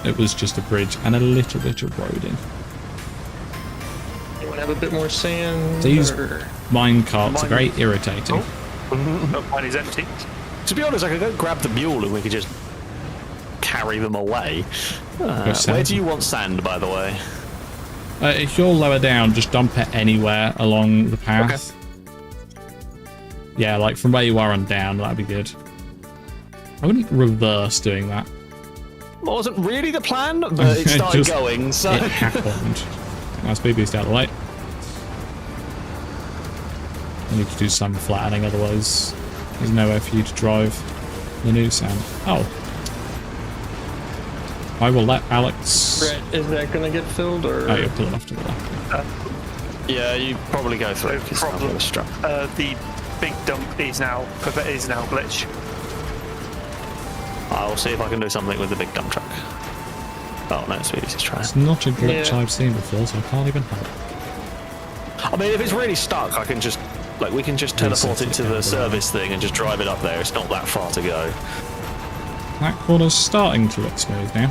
It was just a bridge and a little bit of roading. You want to have a bit more sand? These or- mine carts are very irritating. Oh, mine is empty. To be honest, I could go grab the mule and we could just carry them away. sand. Where do you want sand, by the way? If you're lower down, just dump it anywhere along the path. Yeah, like from where you are on down, that'd be good. I wouldn't reverse doing that. Wasn't really the plan, but it started going, so... It happened. That's BB's out of the way. I need to do some flattening, otherwise there's nowhere for you to drive the new sand. Oh. I will let Alex... Brett, is that gonna get filled or? Oh, you're pulling off to the left. Yeah, you probably go through. No 'cause problem. I'm struck. The big dump is now glitch. I'll see if I can do something with the big dump truck. Oh no, it's just trying. It's not a glitch Yeah. I've seen before, so I can't even help. I mean, if it's really stuck, I can just, like, we can just teleport it to the service thing and just drive it up there. It's not that far to go. That corner's starting to look smooth now.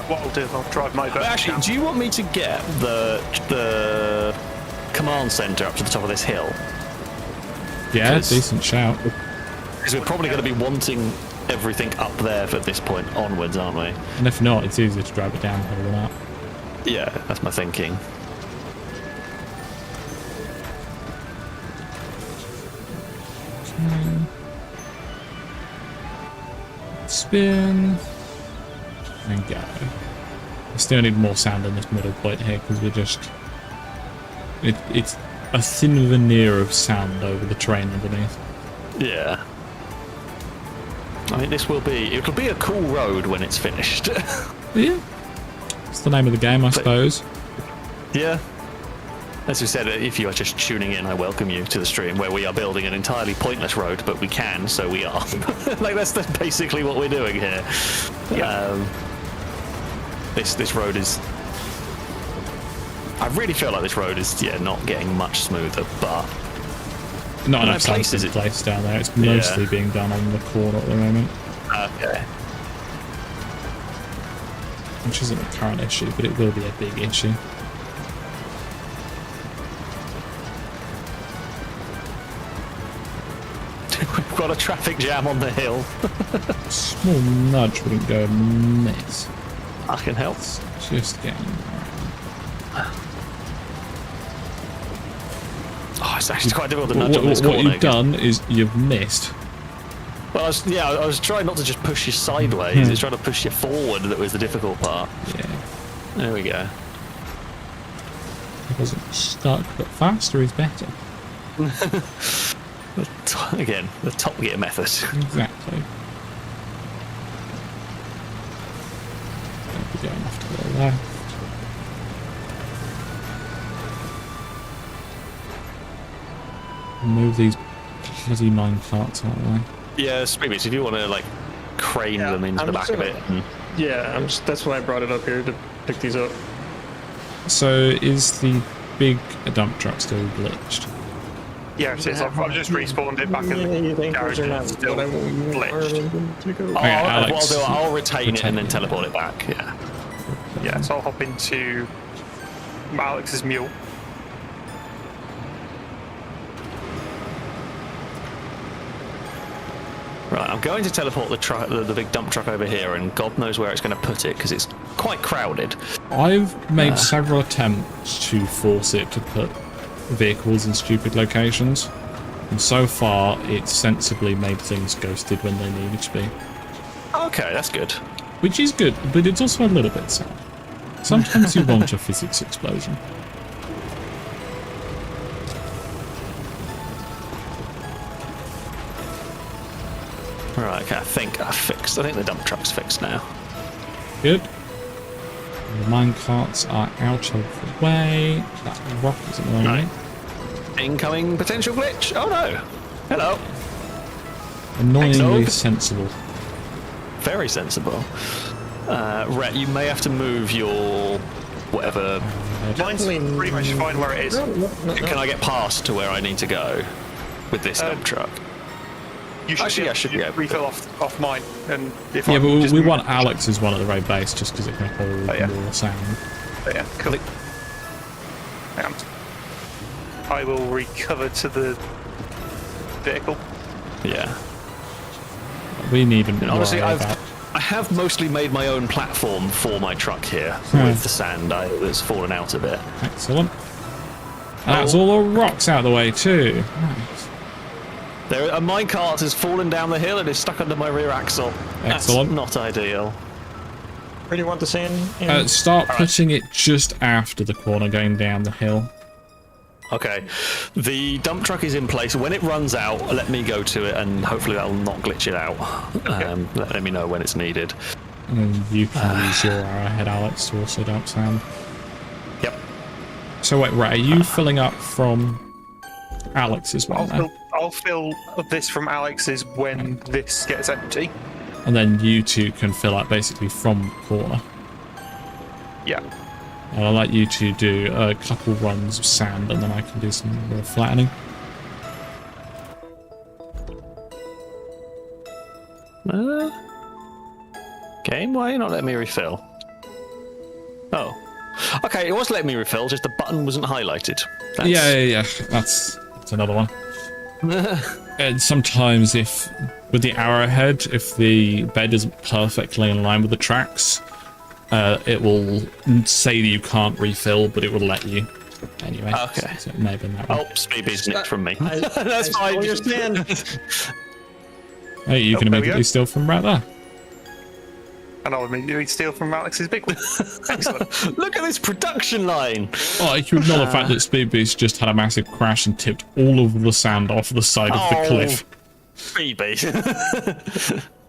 What I'll do is I'll drive my boat. But actually, down. do you want me to get the command center up to the top of this hill? Yeah, 'Cause- decent shout. Because we're probably going to be wanting everything up there from this point onwards, aren't we? And if not, it's easier to drive it downhill than up. Yeah, that's my thinking. Spin. And go. I still need more sand in this middle point here because we're just... It's a thin veneer of sand over the terrain underneath. Yeah. I mean, it'll be a cool road when it's finished. Yeah. It's the name of the game, I suppose. Yeah. As we said, if you are just tuning in, I welcome you to the stream where we are building an entirely pointless road, but we can, so we are. Like that's basically what we're doing here. Yeah. This road is. I really feel like this road is not getting much smoother, but Not enough sand places in it- place down there. It's mostly being done on the corner at the moment, okay. which isn't a current issue, but it will be a big issue. We've got a traffic jam on the hill. Small nudge wouldn't go amiss. I can help. Just getting... Oh, it's actually quite difficult to nudge on this What corner. you've done is you've missed. Well, I was trying not to just push you sideways. It's trying to push you forward that was the difficult part. Yeah. There we go. It wasn't stuck, but faster is better. Again, the Top Gear method. Exactly. We're going off to the left. Move these bloody mine carts out of the way. Yes, maybe. So if you want to like crane them into I'm the just back of it. gonna- Yeah, that's why I brought it up here to pick these up. So is the big dump truck still glitched? Yeah, it is. I've just respawned it back in the garage. It's still glitched. Alex, I'll retain it and then retain it. teleport it back. Yeah. Yeah, so I'll hop into Alex's mule. Right, I'm going to teleport the big dump truck over here, and God knows where it's going to put it because it's quite crowded. I've made several attempts to force it to put vehicles in stupid locations, and so far it's sensibly made things ghosted when they needed to be. Okay, that's good. Which is good, but it's also a little bit sad. Sometimes you want a physics explosion. Right, okay, I think the dump truck's fixed now. Good. And the mine carts are out of the way. That rock is in the way. Right. Incoming potential glitch. Oh no. Hello. Annoyingly Thanks, sensible. Very sensible. Rhett, you may have to move your whatever. Mine's pretty much fine where it is. Can I get past to where I need to go with this dump truck? You should Actually, be I able should to be able to. refill off mine, and if Yeah, I but just we move- want Alex's one at the road base just because it can hold Oh, yeah. more sand. Oh, yeah, cool. Hang on. I will recover to the vehicle. Yeah. We need them. And honestly, I have mostly made my own platform for my truck here with the sand that's fallen out of it. Excellent. And that's all the rocks out of the way too. Nice. A minecart has fallen down the hill and is stuck under my rear axle. Excellent. That's not ideal. Where do you want the sand? in? Start putting it just after the corner going down the hill. Okay, the dump truck is in place. When it runs out, let me go to it, and hopefully that'll not glitch it out. Let me know when it's needed. And then you can use your arrowhead, Alex, to also dump sand. Yep. So wait, right, are you filling up from Alex's one then? I'll fill this from Alex's when this gets empty. And then you two can fill up basically from the corner. Yeah. And I'll let you two do a couple runs of sand and then I can do some more flattening. Game, why are you not letting me refill? Oh. Okay, it was letting me refill, just the button wasn't highlighted. That's... Yeah. That's another one. And sometimes with the arrowhead, if the bed isn't perfectly in line with the tracks, it will say that you can't refill, but it will let you anyway. Okay. So it may have been that one. Oh, speed beast nicked from me. That's fine. I understand. Hey, you can there we immediately go. steal from right there. And I'll immediately steal from Alex's big one. Excellent. Look at this production line. Oh, you ignore the fact that Speed Beast just had a massive crash and tipped all of the sand off the side of the cliff. Speed beast.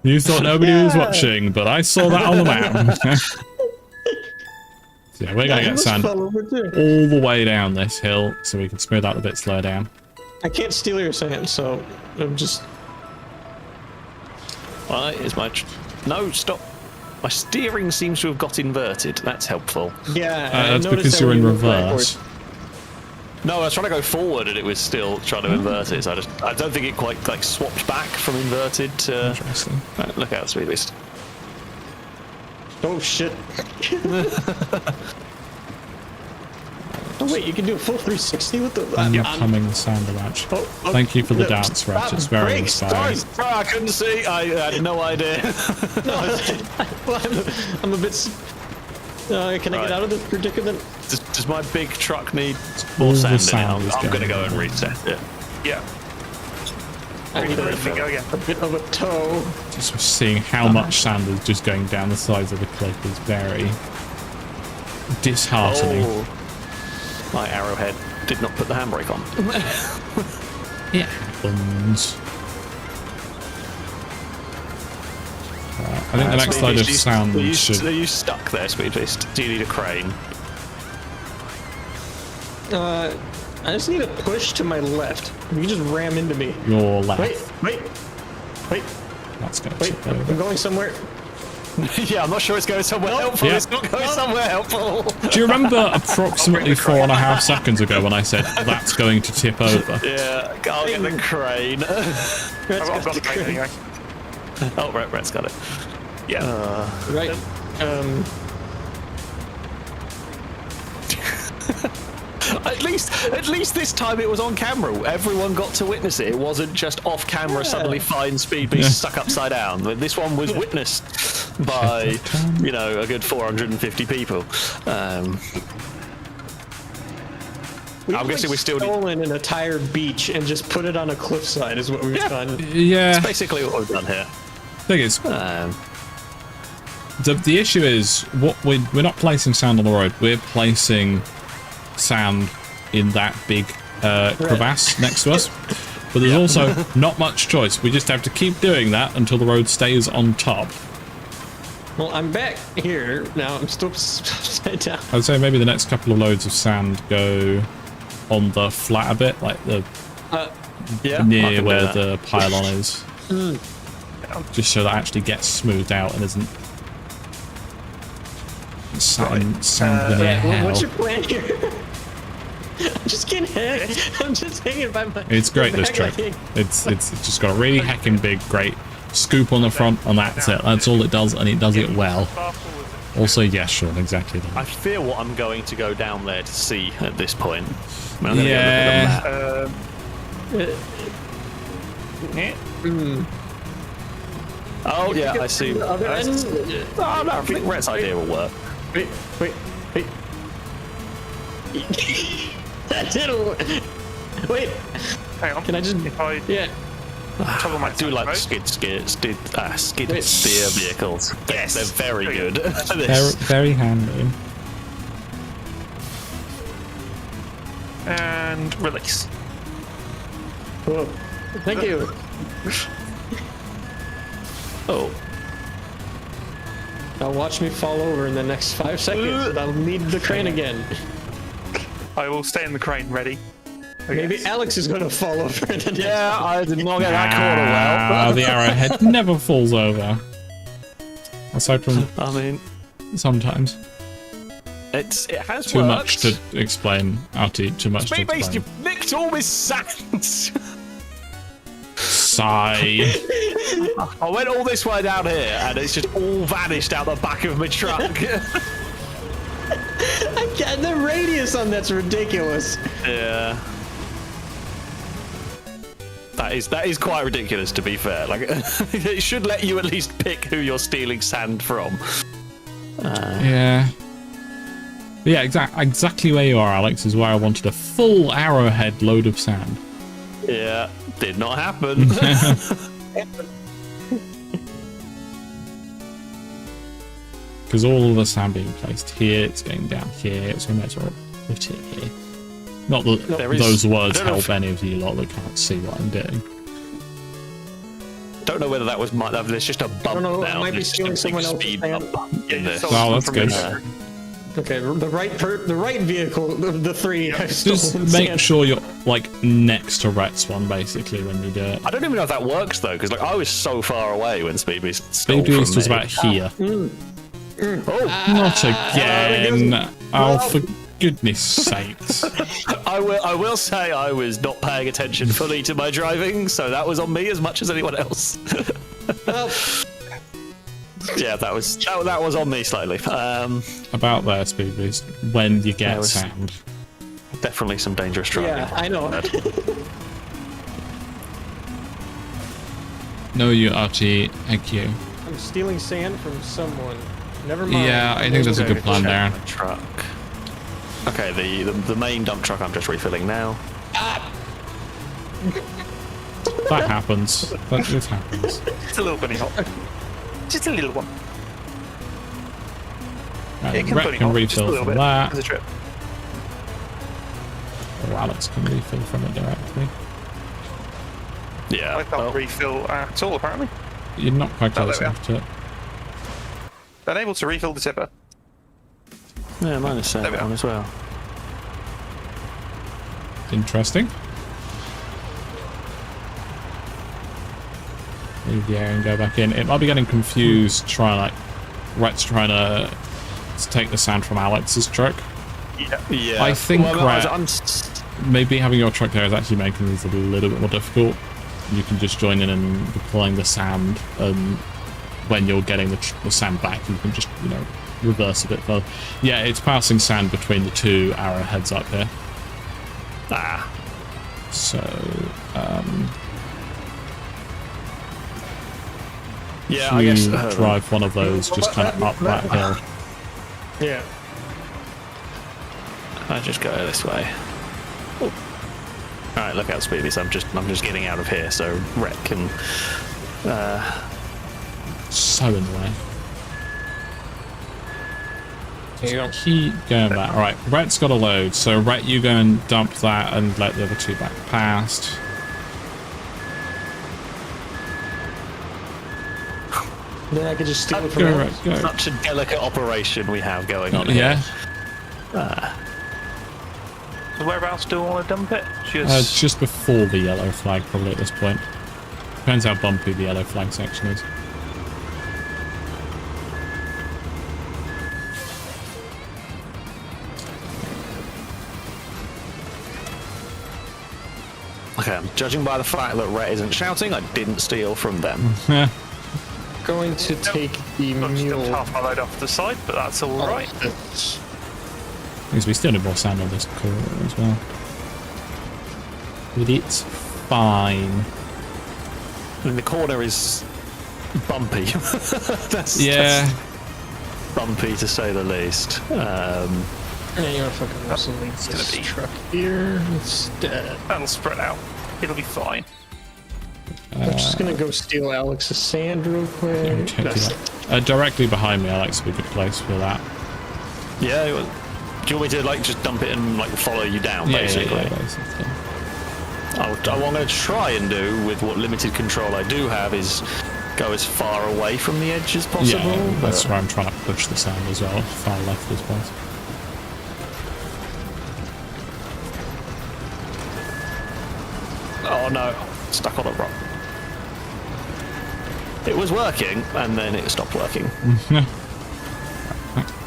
You thought nobody was watching, but I saw that on the map. So yeah, we're gonna get sand all the way down this hill so we can smooth out the bit slower down. I can't steal your sand, so I'm just... Right, here's my... No, stop. My steering seems to have got inverted. That's helpful. Yeah, That's because you're in reverse. No, I was trying to go forward and it was still trying to invert it. So I don't think it quite like swapped back from inverted to... Interesting. Look out, Speed Beast. Oh shit. Oh wait, you can do a full 360 with the... Coming sand avalanche. Oh, Thank you for the no, dance, Ratch. stop, It's very brakes, inspiring. Sorry, I couldn't see. I had no idea. I'm a bit... can I get out of this predicament? Does my big truck need All more the sand in it? sand is I'm going to going go and in. reset it. Yeah. I need Go a again. bit of a toe. Just seeing how much sand is just going down the sides of the cliff is very disheartening. Oh, my arrowhead did not put the handbrake on. It happens. I think the next Speed load of Beast, sand are you, should... Are you stuck there, Speed Beast? Do you need a crane? I just need a push to my left. You just ram into me. Your left. Wait. That's going to Wait, tip I'm over. going somewhere. Yeah, I'm not sure it's going somewhere helpful. Yeah. It's not going somewhere helpful. Do you remember approximately 4.5 seconds ago when I said that's going to tip over? Yeah, I'll get the crane. I've got the crane anyway. Oh, Brett's got it. Yeah. Right. At least this time it was on camera. Everyone got to witness it. It wasn't just off camera. Suddenly, fine Speed Beast stuck upside down. This one was witnessed by, a good 450 people. I'm guessing we still need... stolen an entire beach and just put it on a cliffside is what we've done. Yeah. That's basically what we've done here. Thing is, the issue is we're not placing sand on the road. We're placing sand in that big crevasse next to us. But there's also not much choice. We just have to keep doing that until the road stays on top. Well, I'm back here now. I'm still upside down. I'd say maybe the next couple of loads of sand go on the flatter bit, like the Yeah, near where the pylon is. Just so that actually gets smoothed out and isn't sand near hell. What's your plan here? I'm just getting hanged. I'm just hanging by my... It's great, this back, truck. I think. It's just got a really heckin' big, great scoop on the front, and that's it. That's all it does, and it does it well. Also, yes, Sean, exactly that. I fear what I'm going to go down there to see at this point. I'm gonna Yeah. go look at the map. Oh, yeah, I see. The other end? Oh, no, I think Rhett's idea will work. Wait. That didn't work. Wait, Hang on. can I just... If I Yeah. toggle my I do like mode. skid Wait. steer vehicles. Yes. They're very good. Very, This. very handy. And release. Whoa. Thank you. Oh. Now watch me fall over in the next 5 seconds and I'll need the crane again. I will stay in the crane ready. Maybe Alex is going to fall over in the next... Yeah, I did not get that corner well. The arrowhead never falls over. Aside from I mean, sometimes. it has Too worked. much to explain, Artie. Too much to Speed Beast, explain. you've nicked all this sand. Sigh. I went all this way down here, and it's just all vanished out the back of my truck. The radius on that's ridiculous. Yeah. That is quite ridiculous, to be fair. Like, it should let you at least pick who you're stealing sand from. Yeah. But yeah, exactly where you are, Alex, is where I wanted a full arrowhead load of sand. Yeah, did not happen. Because all of the sand being placed here, it's going down here, so I might as well put it here. Not that those words help any of you lot that can't see what I'm doing. Don't know whether that was there's just a bump now. I might be stealing someone else's sand. In this. Oh, that's good. Okay, the right vehicle of the three. Just make sure you're like next to Rhett's one basically when you do it. I don't even know if that works though, because like I was so far away when Speed Beast stole Speed Beast from was me. about here. Oh, Not again! Oh, for goodness sakes! I will say I was not paying attention fully to my driving, so that was on me as much as anyone else. Yeah, that was on me slightly. About there, Speed Beast. When you get sand. Definitely some dangerous driving. Yeah, I know. No, you Archie. Thank you. I'm stealing sand from someone. Never mind. Yeah, I think that's a good plan there. Truck. Okay, the main dump truck I'm just refilling now. That happens. That just happens. It's a little bunny hop. Just a little one. Right, It Rhett can refill from that. as a trip. Or Alex can refill from it directly. Yeah. I can't refill at all, apparently. You're not quite Oh, close there we enough to it. Unable to refill the tipper. Yeah, mine is There we that are. one as well. Interesting. Leave the air and go back in. It might be getting confused Rhett's trying to take the sand from Alex's truck. Yeah. I think Rhett, I'm maybe having your truck there is actually making this a little bit more difficult. You can just join in and deploying the sand, and when you're getting the sand back, you can just, reverse a bit further. Yeah, it's passing sand between the two arrowheads up here. So, yeah, I guess drive one of those just kind of up that hill. Yeah. I just go this way. Oh. All right, look out, Speedies. I'm just getting out of here, so Rhett can. So in the way. Here you go. Keep going back. All right, Rhett's got a load, so Rhett, you go and dump that and let the other two back past. Then I could just steal it from Go, him. Rhett, go. Such a delicate operation we have going on. Yeah, So whereabouts do I want to dump it? just before the yellow flag, probably at this point. Depends how bumpy the yellow flag section is. Okay, I'm judging by the fact that Rhett isn't shouting, I didn't steal from them. Going to take the I've just dumped mule. half my load off to the side, but that's all right. Because we still need more sand on this corner as well. But it's fine. And the corner is bumpy. that's bumpy to say the least. Yeah, you're fucking wrestling this truck here instead. That'll spread out. It'll be fine. I'm just gonna go steal Alex's sand real quick. Directly behind me, Alex, would be a good place for that. Yeah. Do you want me to just dump it and follow you down, basically? Yeah, basically. What I'm going to try and do with what limited control I do have is go as far away from the edge as possible. Yeah, that's where I'm trying to push the sand as well, far left as possible. Oh no, stuck on a rock. It was working, and then it stopped working. That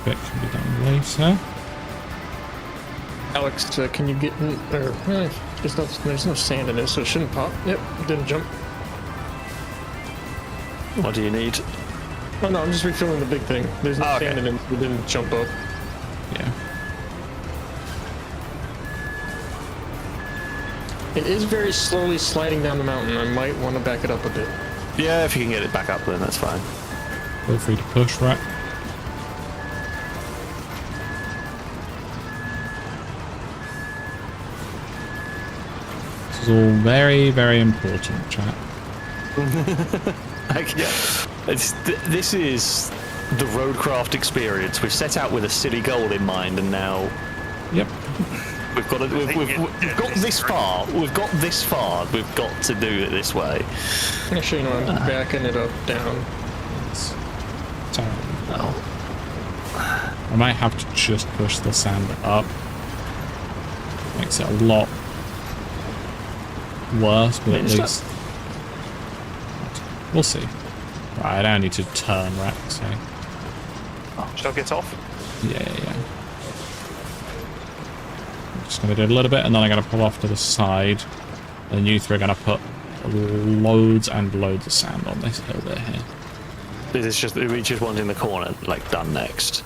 bit can be done later. Alex, can you get in? There's no sand in it, so it shouldn't pop. Yep, it didn't jump. What do you need? Oh no, I'm just refilling the big thing. There's no sand in it, so it didn't jump up. Yeah. It is very slowly sliding down the mountain. I might want to back it up a bit. Yeah, if you can get it back up, then that's fine. Feel free to push, right? This is all very, very important, chat. Like, this is the RoadCraft experience. We've set out with a silly goal in mind, and now Yep. we've got this far. We've got this far. We've got to do it this way. Actually, you know, I'm backing it up down. Sorry. Oh. I might have to just push the sand up. Makes it a lot worse, but at least we'll see. Right, I don't need to turn, right? So Shall I get off? yeah. I'm just gonna do a little bit, and then I'm gonna pull off to the side. And you three are gonna put loads and loads of sand on this hill there. Here. This is just we just want in the corner, like done next.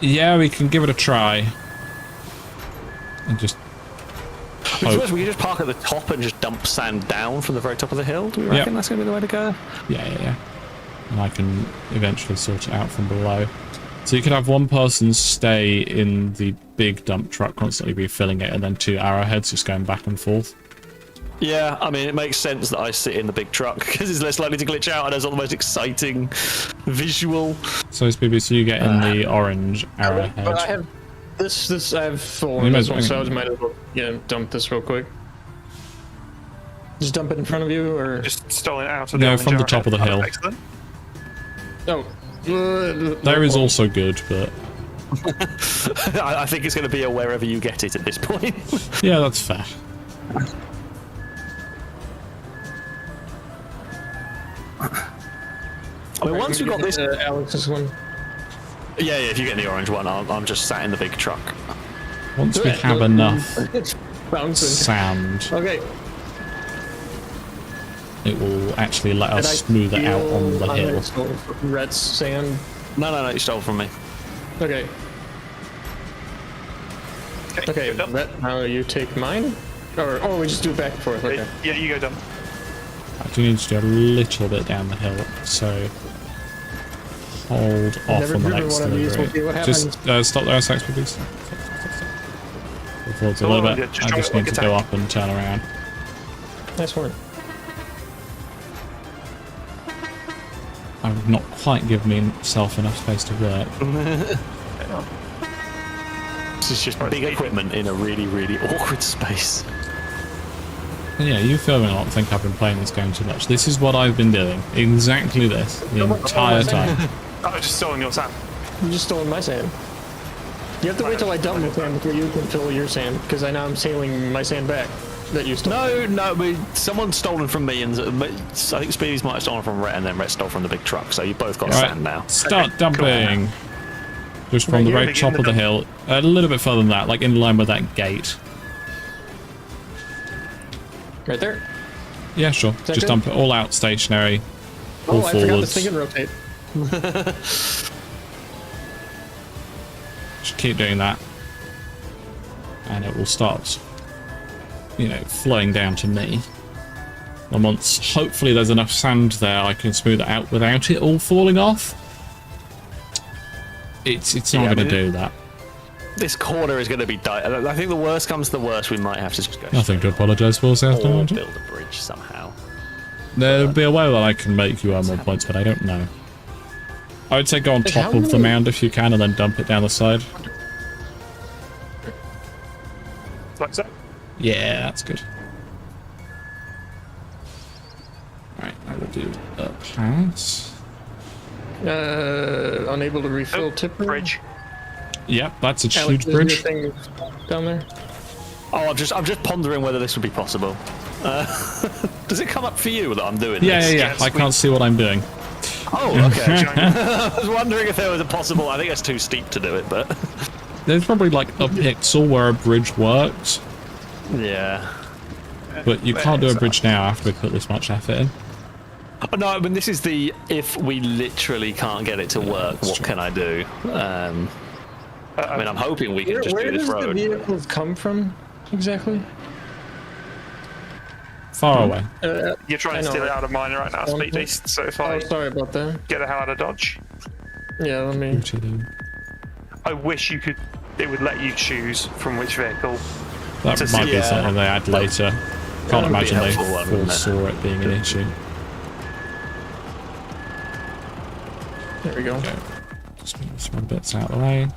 Yeah, we can give it a try. And just I suppose we could just park at the top and just dump sand down from the very top of the hill. Do we reckon that's going to be the way to go? Yeah. And I can eventually sort it out from below. So you could have one person stay in the big dump truck, constantly refilling it, and then 2 arrowheads just going back and forth. Yeah, I mean, it makes sense that I sit in the big truck because it's less likely to glitch out and has all the most exciting visual. So it's BB, so you get in the orange arrowhead. But I have this. I have full on this one, so I might as well dump this real quick. Just dump it in front of you, or Just stolen it out of No, from the top of the hill. Excellent. oh, There is also good, but I think it's going to be a wherever you get it at this point. yeah, that's fair. I mean, once we've got this, Alex's one. yeah, if you get the orange one, I'm just sat in the big truck. Once we have enough It's bouncing. sand, Okay. it will actually let Did I us smooth it out on the steal hill. some red sand. No, you stole from me. Okay. Okay. you're done. Now you take mine, or we just do it back and forth. Okay. Yeah, you go done. I do need to do a little bit down the hill, so hold off Never on the driven next one of these, we'll see delivery. what Just stop there, Sax, please. Stop. Go forwards a little bit. yeah, just I try just to need to go attack. up and turn around. Nice one. I've not quite given myself enough space to work. This is just big equipment in a really, really awkward space. And yeah, you filming a lot think I've been playing this game too much. This is what I've been doing. Exactly this. The entire time. I've just stolen your sand. You just stole my sand. You have to wait till I dump my sand before you can fill your sand, because I know I'm sailing my sand back that you stole. No, someone's stolen from me, and I think Speedy's might have stolen from Rhett, and then Rhett stole from the big truck, so you both got sand now. Start dumping. Just from Right the here, very top of the hill. A little bit further than that, like in line with that gate. Right there. Yeah, sure. that Just good? dump it all out stationary. All Oh, I forgot forwards. this thing can rotate. Just keep doing that. And it will start, flowing down to me. And once, hopefully there's enough sand there, I can smooth it out without it all falling off. It's not going to do that. This corner is going to be I think the worst comes to the worst, we might have to just go Nothing to apologise for, South or Toronto. build a bridge somehow. There'll be a way that I can make you earn more points, but I don't know. I would say go on top of the mound if you can, and then dump it down the side. Like so. Yeah, that's good. Right, I will do a pass. Unable to refill Oh, tipper. bridge. Yep, that's a Alex, huge is your bridge. thing down there. Oh, I'm just pondering whether this would be possible. Does it come up for you that I'm doing Yeah, this? yeah, yeah. Yes, I can't see what I'm doing. Oh, okay. I was wondering if there was a possible. I think it's too steep to do it, but There's probably like a pixel where a bridge works, yeah. but you can't do a bridge now after we put this much effort in. Oh, no, I mean this is the if we literally can't get it to work, what true. can I do? I mean, I'm hoping we can just Where do this does the road. vehicles come from exactly? Far away. You're trying I to know, steal it right? out of mine right now, Speed Beast. So if I Oh, sorry about that. get the hell out of Dodge, Yeah, let me. I wish you could. It would let you choose from which vehicle. That to might see- be yeah. something they add later. Can't would be imagine a they helpful one, wouldn't it? foresaw it being an issue. There we go. Okay. Just move some bits out of the way.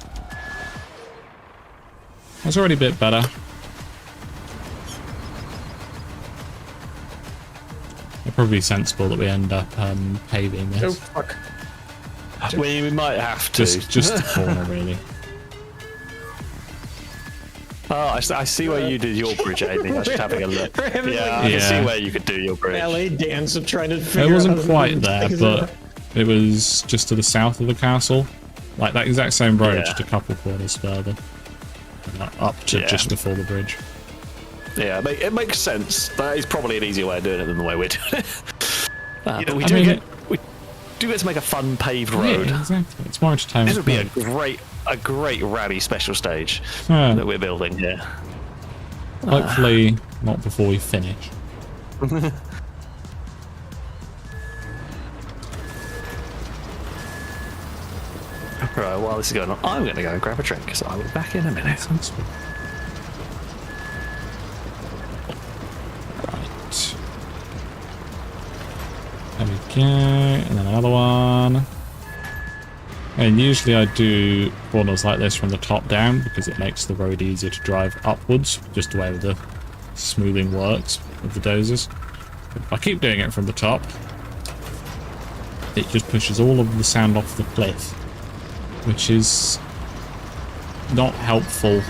That's already a bit better. It'd probably be sensible that we end up paving Oh this. fuck. We might have to. Just the corner, really. Oh, I see where you did your bridge, Amy. I was just having a look. We're having, Yeah, like, I Yeah. can see where you could do your bridge. ballet dance of trying to figure It out wasn't how to quite move there, things but out. it was just to the south of the castle. Like that exact same road, Yeah. just a couple corners further. And up to Yeah. just before the bridge. Yeah, it makes sense. That is probably an easier way of doing it than the way we're doing it. But we I do mean, get to make a fun paved Yeah, road. exactly. It's more entertainment. This would be a great rally special stage Yeah. that we're building here. Hopefully not before we finish. Right, while this is going on, I'm going to go and grab a drink, so I'll be back in a minute. Right. There we go. And then another one. And usually I do corners like this from the top down because it makes the road easier to drive upwards, just the way the smoothing works of the dozers. If I keep doing it from the top, it just pushes all of the sand off the cliff, which is not helpful.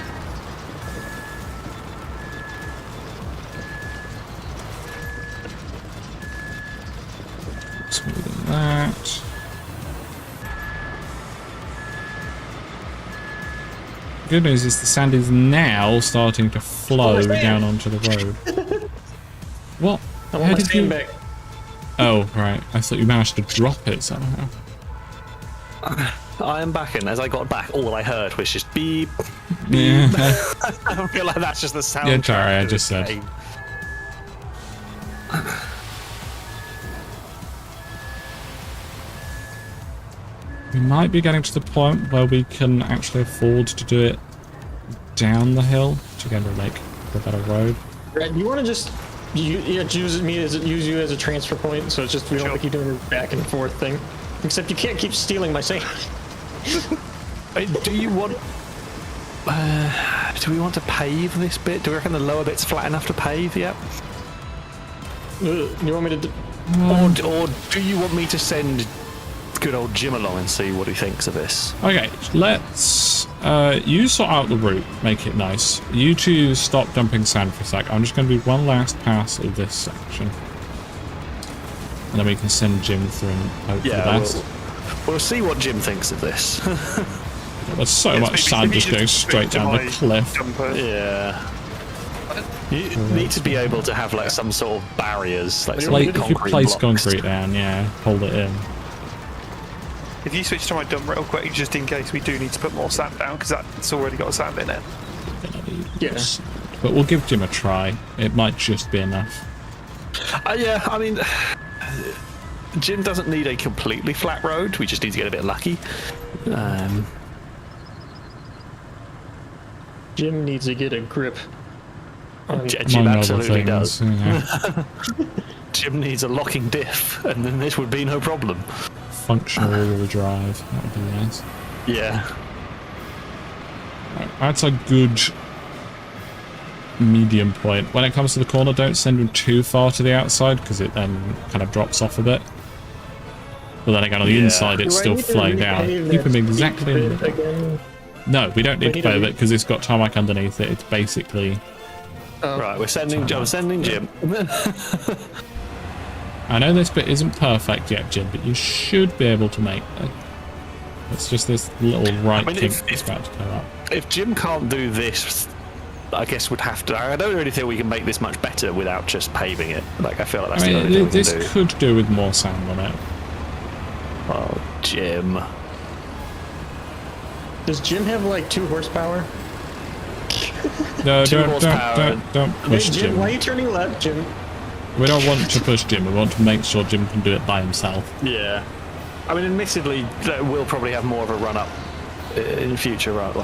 Smoothing that. Good news is the sand is now starting to flow down onto the road. What? I want How my did stand you? back. Oh, right. I thought you managed to drop it somehow. I am back in. As I got back, all I heard was just beep. Yeah. I feel like that's just the sound. Yeah, sorry, I just said. We might be getting to the point where we can actually afford to do it down the hill to get to make a better road. Brad, you want to just use you as a transfer point, so it's just we don't Sure. keep doing this back and forth thing. Except you can't keep stealing my sand. Do you want? Do we want to pave this bit? Do we reckon the lower bit's flat enough to pave yet? You want me to? Or do you want me to send good old Jim along and see what he thinks of this? Okay, let's you sort out the route, make it nice. You two stop dumping sand for a sec. I'm just going to do one last pass of this section. And then we can send Jim through and hope for the Yeah, best. we'll see what Jim thinks of this. There's so much sand just going straight down the cliff. Yeah. You need to be able to have like some sort of barriers, like some Like if you concrete place blocks. concrete down, yeah, hold it in. If you switch to my dump real quick, just in case we do need to put more sand down, because that's already got sand in it. Yeah. But we'll give Jim a try. It might just be enough. Yeah, I mean, Jim doesn't need a completely flat road. We just need to get a bit lucky. Jim needs to get a grip. On, Jim Among absolutely other does. things, yeah. Jim needs a locking diff, and then this would be no problem. Functional all-wheel drive. That would be nice. Yeah. Right, that's a good medium point. When it comes to the corner, don't send him too far to the outside because it then kind of drops off a bit. But then again, on the Yeah. inside, it's Do I still need to flowing down. repave Keep that him exactly in the bit again? No, we don't need to need to pave re- it because it's got tarmac underneath it. It's basically... Oh. Right, I'm sending Jim. I know this bit isn't perfect yet, Jim, but you should be able to make it. It's just this little right mean, kink if- that's about to come up. If Jim can't do this, I guess we'd have to. I don't really think we can make this much better without just paving it. Like, I feel like that's I the mean, only thing we this can do. could do with more sand on it. Oh, Jim. Does Jim have like 2 horsepower? No, 2 don't horsepower. push Hey, Jim. Why are you turning left, Jim? We don't want to push Jim. We want to make sure Jim can do it by himself. Yeah. I mean, admittedly, we'll probably have more of a run-up in future, right?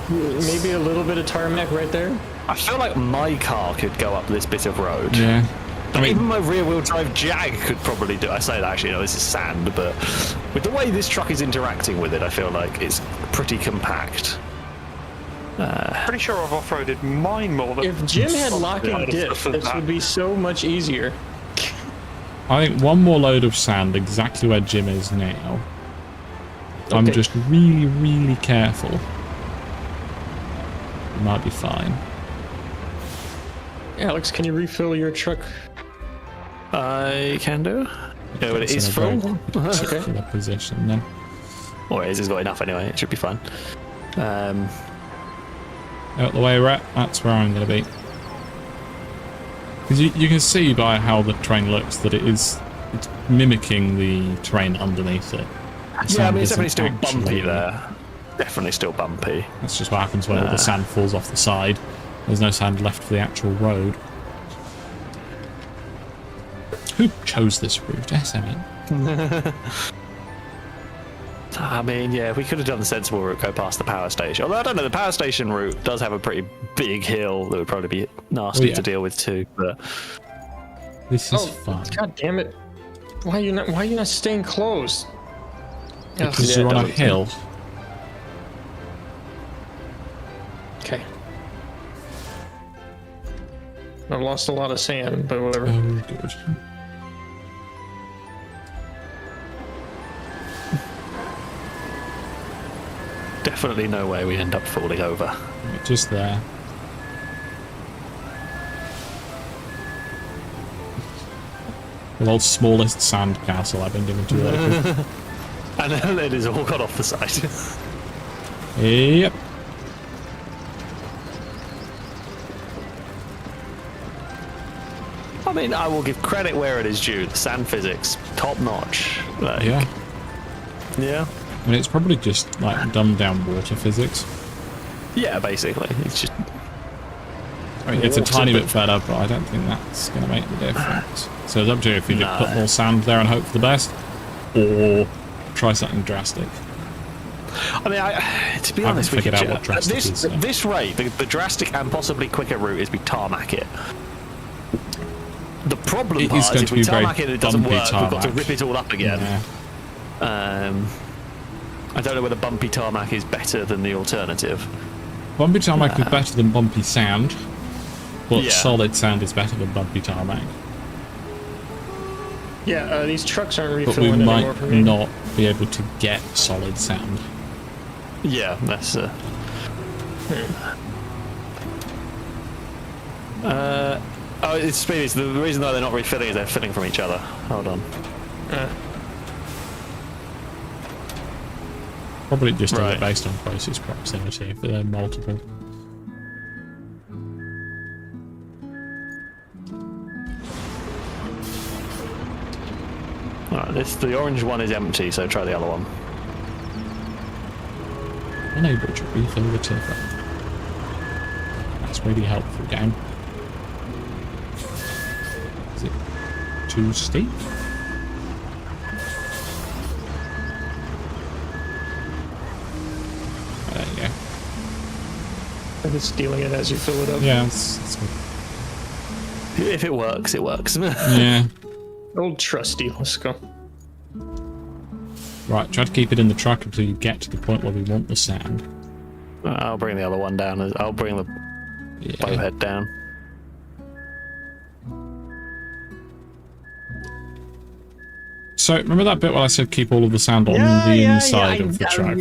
Maybe a little bit of tarmac right there. I feel like my car could go up this bit of road. Yeah. I Even mean, my rear-wheel drive Jag could probably do. I say that actually, no, this is sand, but with the way this truck is interacting with it, I feel like it's pretty compact. Pretty sure I've off-roaded mine more than. If Jim had locking diff, this would be so much easier. I think one more load of sand exactly where Jim is now. I'm Okay. just really, really careful. You might be fine. Alex, can you refill your truck? I can do. Yeah, but it It's is in a full. very particular position then. Or it has got enough anyway. It should be fine. Out the way we're at, that's where I'm going to be. Because you can see by how the terrain looks that it's mimicking the terrain underneath it. Yeah, I mean, it's Sand definitely still isn't bumpy actually- there. Definitely still bumpy. That's just what happens when all the sand falls off the side. There's no sand left for the actual road. Who chose this route? SME. I mean, yeah, we could have done the sensible route, go past the power station. Although I don't know, the power station route does have a pretty big hill that would probably be nasty to deal with too. But This is fun. God damn it! Why are you not staying close? Because Yeah, you're on a that makes hill. Okay. I've lost a lot of sand, but whatever. Oh, good. definitely no way we end up falling over. Just there. The world's smallest sand castle I've been given to work with. And then it is all got off the side. Yep. I mean, I will give credit where it is due. The sand physics, top notch. Like, Yeah. Yeah. I mean, it's probably just like dumbed down water physics. Yeah, basically. It's just. I mean, it's a Water, tiny but- bit fed up, but I don't think that's going to make the difference. So it's up to you if you No. put more sand there and hope for the best, or try something drastic. I mean, to be I honest, haven't we could figured out what drastic this is, so. this rate, the drastic and possibly quicker route is we tarmac it. The problem It part is going if to we be very tarmac it and it doesn't bumpy work, we've got to tarmac. rip it all up again. Yeah. I don't know whether bumpy tarmac is better than the alternative. Bumpy tarmac is better than bumpy sand, but Yeah. solid sand is better than bumpy tarmac. Yeah, these trucks aren't But we refilling anymore might for me. not be able to get solid sand. Yeah, that's. Oh, it's speed. It's the reason why they're not refilling is they're filling from each other. Hold on. Probably just do Right. it based on closest proximity if they're multiple. Alright, the orange one is empty, so try the other one. Unable to refill the tipper. That's really helpful, game. Is it too steep? There you go. I'm just stealing it as you fill it up. Yeah, it's good. If it works, it works. Yeah. Old trusty, let's go. Right, try to keep it in the truck until you get to the point where we want the sand. I'll bring the other one down. I'll bring the bowhead down. So, remember that bit where I said keep all of the sand on the inside of the truck?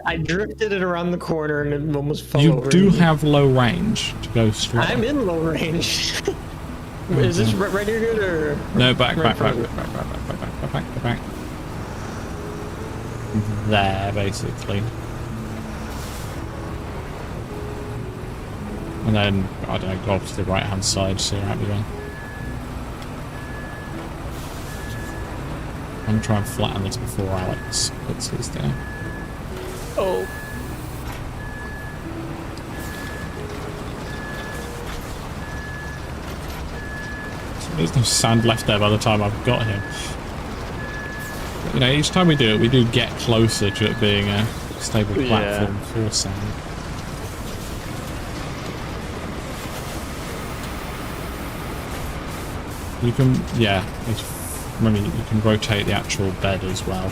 I drifted it around the corner and it almost fell You over. do have low range to go slow. I'm in low range. Is this right here good or? No, back. Right in front of it. Back. There, basically. And then, I don't know, go off to the right-hand side, so you're out the way. I'm going to try and flatten this before Alex puts his down. Oh. There's no sand left there by the time I've got him. But, you know, each time we do it, we do get closer to it being a stable platform for sand. You can, yeah, remember you can rotate the actual bed as well.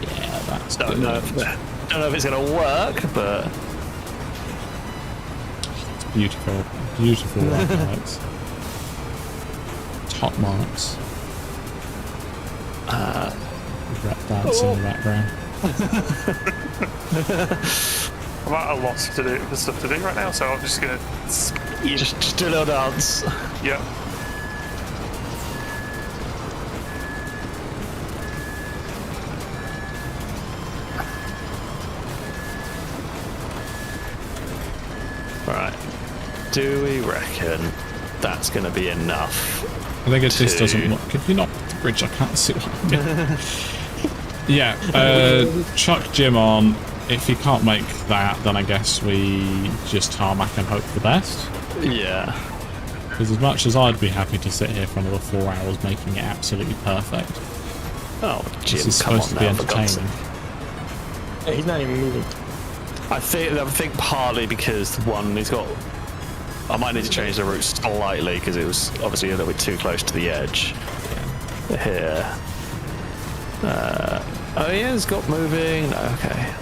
Yeah, that's Don't know if it's going to work, but it's beautiful, beautiful rock marks. Top marks. Regret dancing in the background. I'm at a loss for stuff to do right now, so I'm just gonna. you just do a little dance. Yeah. Right. Do we reckon that's going to be enough? I think it just doesn't work. Could you not put the bridge? I can't see what I'm doing. Yeah, chuck Jim on. If he can't make that, then I guess we just tarmac and hope for the best. Yeah. Because as much as I'd be happy to sit here for another 4 hours making it absolutely perfect, Oh, Jim, this is come supposed on to be now, for God's entertaining. sake. Yeah, he's not even moving. I think partly because one, he's got. I might need to change the route slightly because it was obviously a little bit too close to the edge. Here. Oh yeah, it's got moving. No, okay.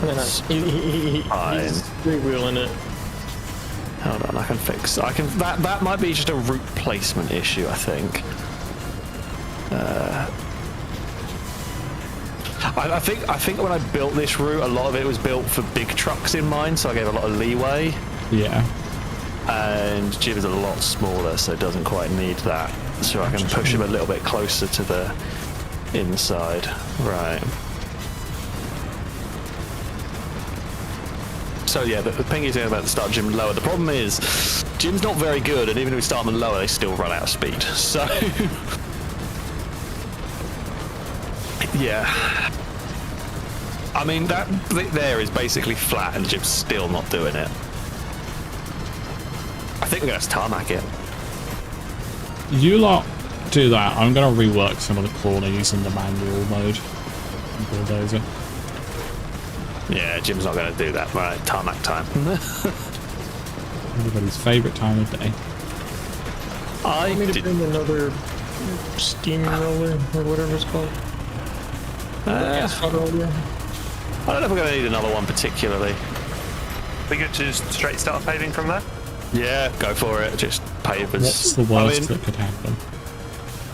He's three-wheeling it. Hold on, I can fix. That might be just a route placement issue. I think. I think when I built this route, a lot of it was built for big trucks in mind, so I gave a lot of leeway. Yeah. And Jim is a lot smaller, so it doesn't quite need that. So I can push him a little bit closer to the inside. Right. So yeah, the thing is about to start Jim lower. The problem is Jim's not very good, and even if we start them lower, they still run out of speed. So yeah. I mean, that bit there is basically flat, and Jim's still not doing it. I think we're going to tarmac it. You lot do that. I'm going to rework some of the corner using the manual mode. Bulldozer. Yeah, Jim's not going to do that. Right, tarmac time. Everybody's favourite time of day. I Need to did. bring another steamroller or whatever it's called. Asphalt roller. I don't know if we're going to need another one particularly. Be good to just straight start paving from there. Yeah, go for it. Just pavers. What's the worst I mean, that could happen?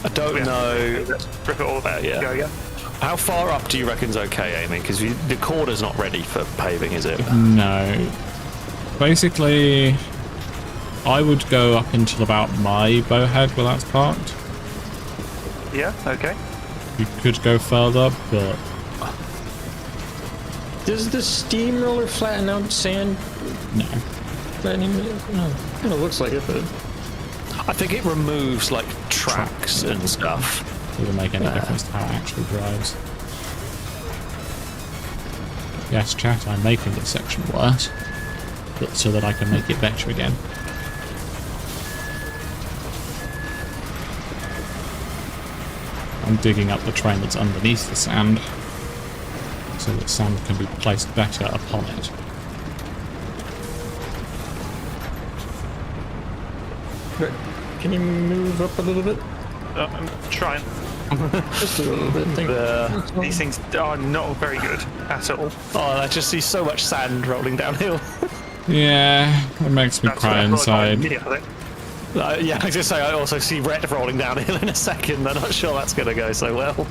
I don't know. Let's rip it all about. Yeah. Go again. How far up do you reckon's okay, Amy? Because the corner's not ready for paving, is it? No. Basically, I would go up until about my bowhead where that's parked. Yeah. Okay. You could go further, but Does the steamroller flatten out sand? no. No, kind of looks like it, but I think it removes like tracks and stuff. Doesn't make any difference to how it actually drives. Yes, chat, I'm making this section worse, but so that I can make it better again. I'm digging up the train that's underneath the sand, so that sand can be placed better upon it. But can you move up a little bit? I'm trying. Just a little bit. These things are not very good at all. Oh, I just see so much sand rolling downhill. Yeah, it makes me cry inside. Yeah, I think. Yeah, I was going to say, I also see red rolling downhill in a second. I'm not sure that's going to go so well.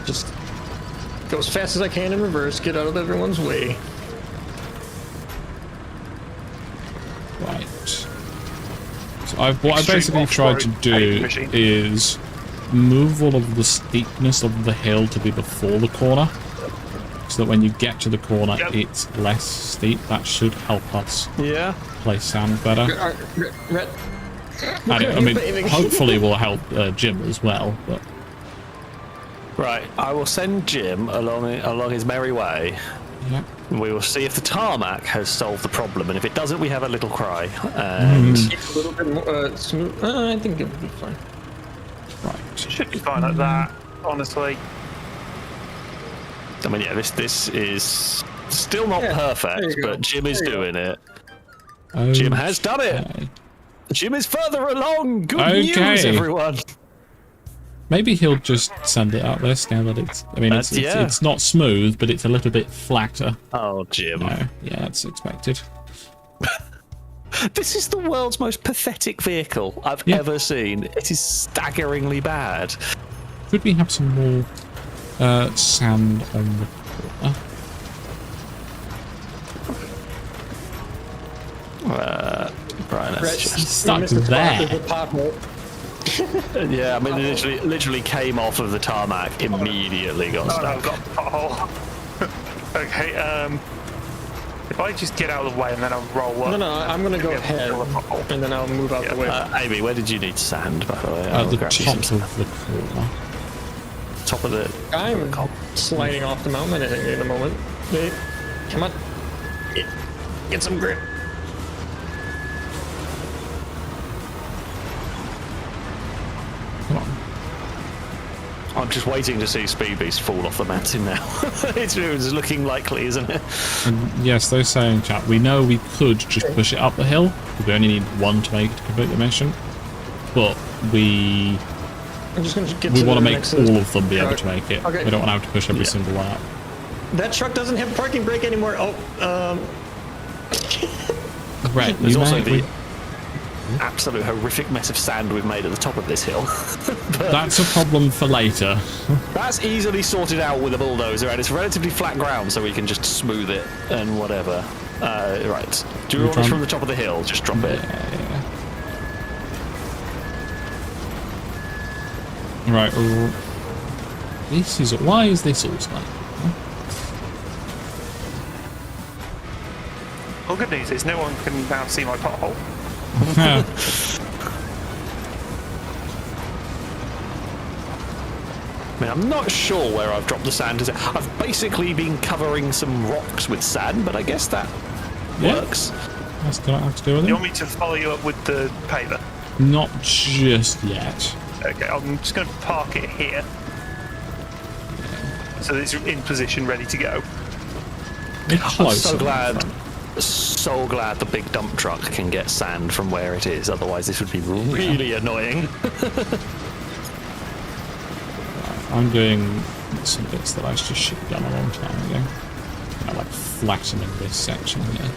Just go as fast as I can in reverse, get out of everyone's way. Right. So what I basically tried to do is move all of the steepness of the hill to be before the corner, so that when you get to the corner, it's less steep. That should help us place sand better. And I mean, hopefully will help Jim as well, but Right, I will send Jim along his merry way. Yep. We will see if the tarmac has solved the problem, and if it doesn't, we have a little cry. And A little bit more smooth. I think it will be fine. Right. Should be fine at that, honestly. I mean, yeah, this is still not Yeah, there perfect, you go. but Jim is There you go. doing it. Okay. Jim has done it. Jim is further along. Good Okay. news, everyone. Maybe he'll just send it up this now that it's. I mean, Yeah. it's not smooth, but it's a little bit flatter. Oh, Jim. No, yeah, that's expected. This is the world's most pathetic vehicle I've ever seen. It is staggeringly bad. Could we have some more sand on the corner? Right, let's just... Stuck You missed the spot. there. There's a pothole. Yeah, I mean, it literally came off of the tarmac, immediately got Oh, no, I've stuck. got a pothole. Okay, if I just get out of the way and then I'll roll up. No, I'm gonna go ahead, and then I'll move out the way. Amy, where did you need sand, by the way? At I'll the grab you top some of the corner. top of the... I'm sliding off the mountain in a moment. Wait, come on. Get some grip. Come on. I'm just waiting to see Speed Beast fall off the mountain now. It's looking likely, isn't it? And yes, those saying, chat, we know we could just push it up the hill. We only need one to make it to complete the mission. But we I'm just gonna get want to the make next all of them be able truck. to make it. Okay. We don't want to have to push every single one up. That truck doesn't have parking brake anymore. Oh, Right, There's you also may, the absolute horrific mess of sand we've made at the top of this hill. that's a problem for later. That's easily sorted out with a bulldozer, and it's relatively flat ground, so we can just smooth it and whatever. Right. Do you want us from the top of the hill? Just drop it. Right. This is. Why is this all slow? Well, good news is no one can now see my pothole. I mean, I'm not sure where I've dropped the sand. I've basically been covering some rocks with sand, but I guess that works. That's gonna have to do with You it. want me to follow you up with the paver? Not just yet. Okay, I'm just going to park it here. So it's in position, ready to go. It's I'm close. so glad the big dump truck can get sand from where it is. Otherwise, this would be really annoying. I'm doing some bits that I should have done a long time ago. I like flattening this section here.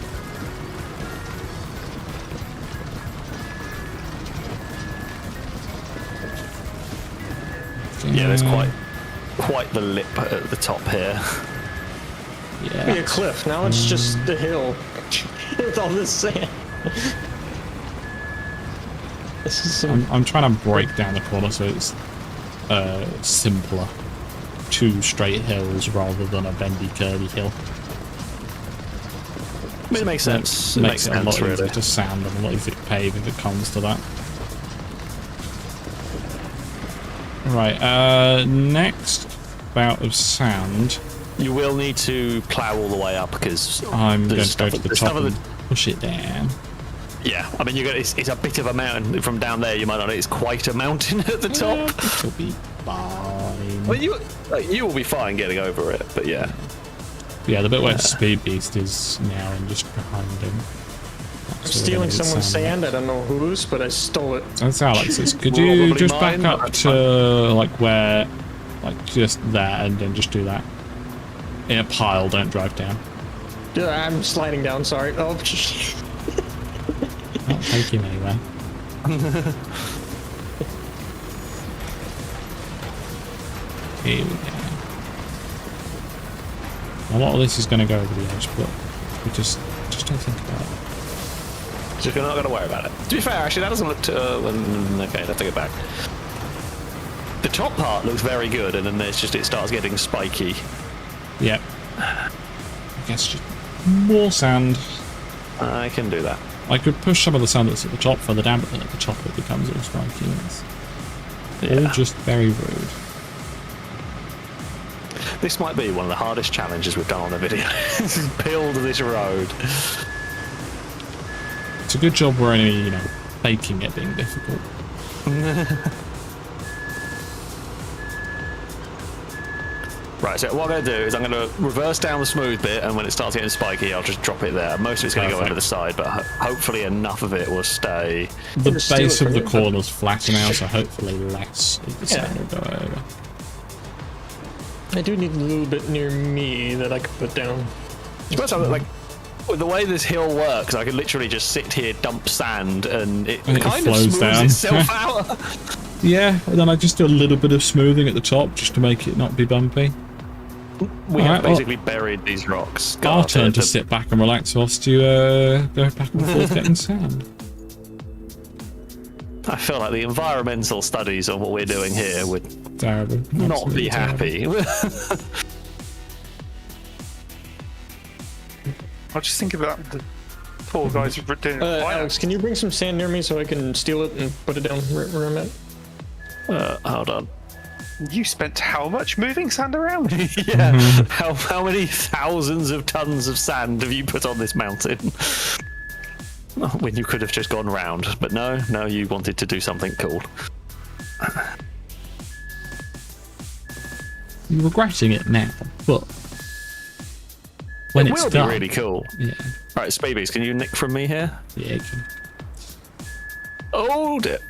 Yeah, there's quite the lip at the top here. be Yeah. a cliff. Now it's just the hill with all this sand. This is some. I'm trying to break down the corner so it's simpler. 2 straight hills rather than a bendy, curvy hill. I mean, it makes sense. It makes it a sense, lot easier really. to sand and a lot easier to pave if it comes to that. Right, next bout of sand. You will need to plough all the way up because I'm going there's to go to the top of and push it down. Yeah, I mean, it's a bit of a mountain from down there. You might not. It's quite a mountain at the top. It'll be fine. Well, you will be fine getting over it. But yeah, Yeah, the bit where Speed Beast is now and just behind him. I'm stealing someone's sand. I don't know whose, but I stole it. That's Alex's. Could you Probably just mine, back but up that's to like where, like just there, and then just do that in a pile? Don't drive down. Yeah, I'm sliding down. Sorry. Oh, Not take him anywhere. Here we go. A lot of this is going to go over the edge, but we just don't think about it. so you're not going to worry about it. To be fair, actually, that doesn't look too. Okay, let's take it back. The top part looks very good, and then there's just it starts getting spiky. Yep. I guess just more sand. I can do that. I could push some of the sand that's at the top further down, but then at the top it becomes all spiky. It's all Yeah. just very rude. This might be one of the hardest challenges we've done on a video. Build this road. It's a good job we're only, you know, faking it being difficult. Right, so what I'm going to do is I'm going to reverse down the smooth bit, and when it starts getting spiky, I'll just drop it there. Most of it's going to go over the side, but hopefully enough of it will stay. The base of the corner's flatter now, so hopefully less of the sand will go over. I do need a little bit near me that I could put down. Like, with the way this hill works, I could literally just sit here, dump sand, and it kind of flows smooths down. itself out. Yeah, and then I just do a little bit of smoothing at the top just to make it not be bumpy. We have basically buried these rocks. Our turn to sit back and relax whilst you go back and forth getting sand. I feel like the environmental studies on what we're doing here would Terrible. not be happy. I just think about the poor guys who are doing Alex, can you bring some sand near me so I can steal it and put it down where I'm at? Hold on. You spent how much moving sand around? Yeah. How many thousands of tons of sand have you put on this mountain? When you could have just gone round, but no, you wanted to do something cool. You're regretting it now, but when it it's will done, be really cool. Yeah. Right, Spabies, can you nick from me here? Yeah. You can. Hold it.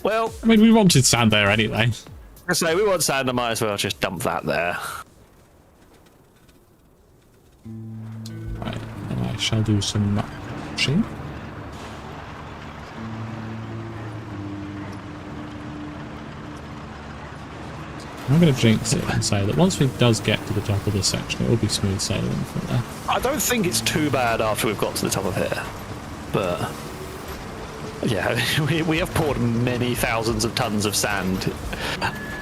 Well, I mean, we wanted sand there anyway. I say we want sand, I might as well just dump that there. Right, and I shall do some matching. I'm going to jinx it and say that once it does get to the top of this section, it will be smooth sailing from there. I don't think it's too bad after we've got to the top of here, but yeah, we have poured many thousands of tons of sand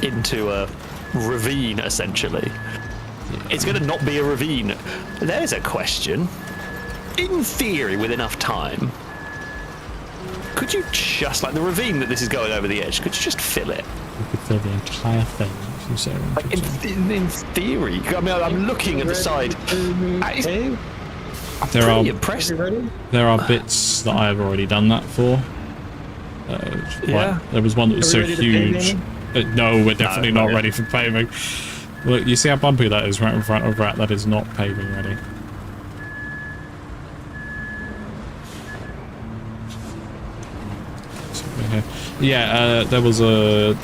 into a ravine, essentially. It's going to not be a ravine. There's a question. In theory, with enough time, could you just, like the ravine that this is going over the edge, could you just fill it? You could fill the entire thing, if you so wanted Like in theory. I mean, I'm looking at the side. There are impressive. There are bits that I have already done that for. Yeah. There was one that was so ready to pave, huge. Amy? No, we're definitely No, not not ready for paving. Look, you see how bumpy that is right in front of that? That is not paving ready. So we're here. Yeah, there was a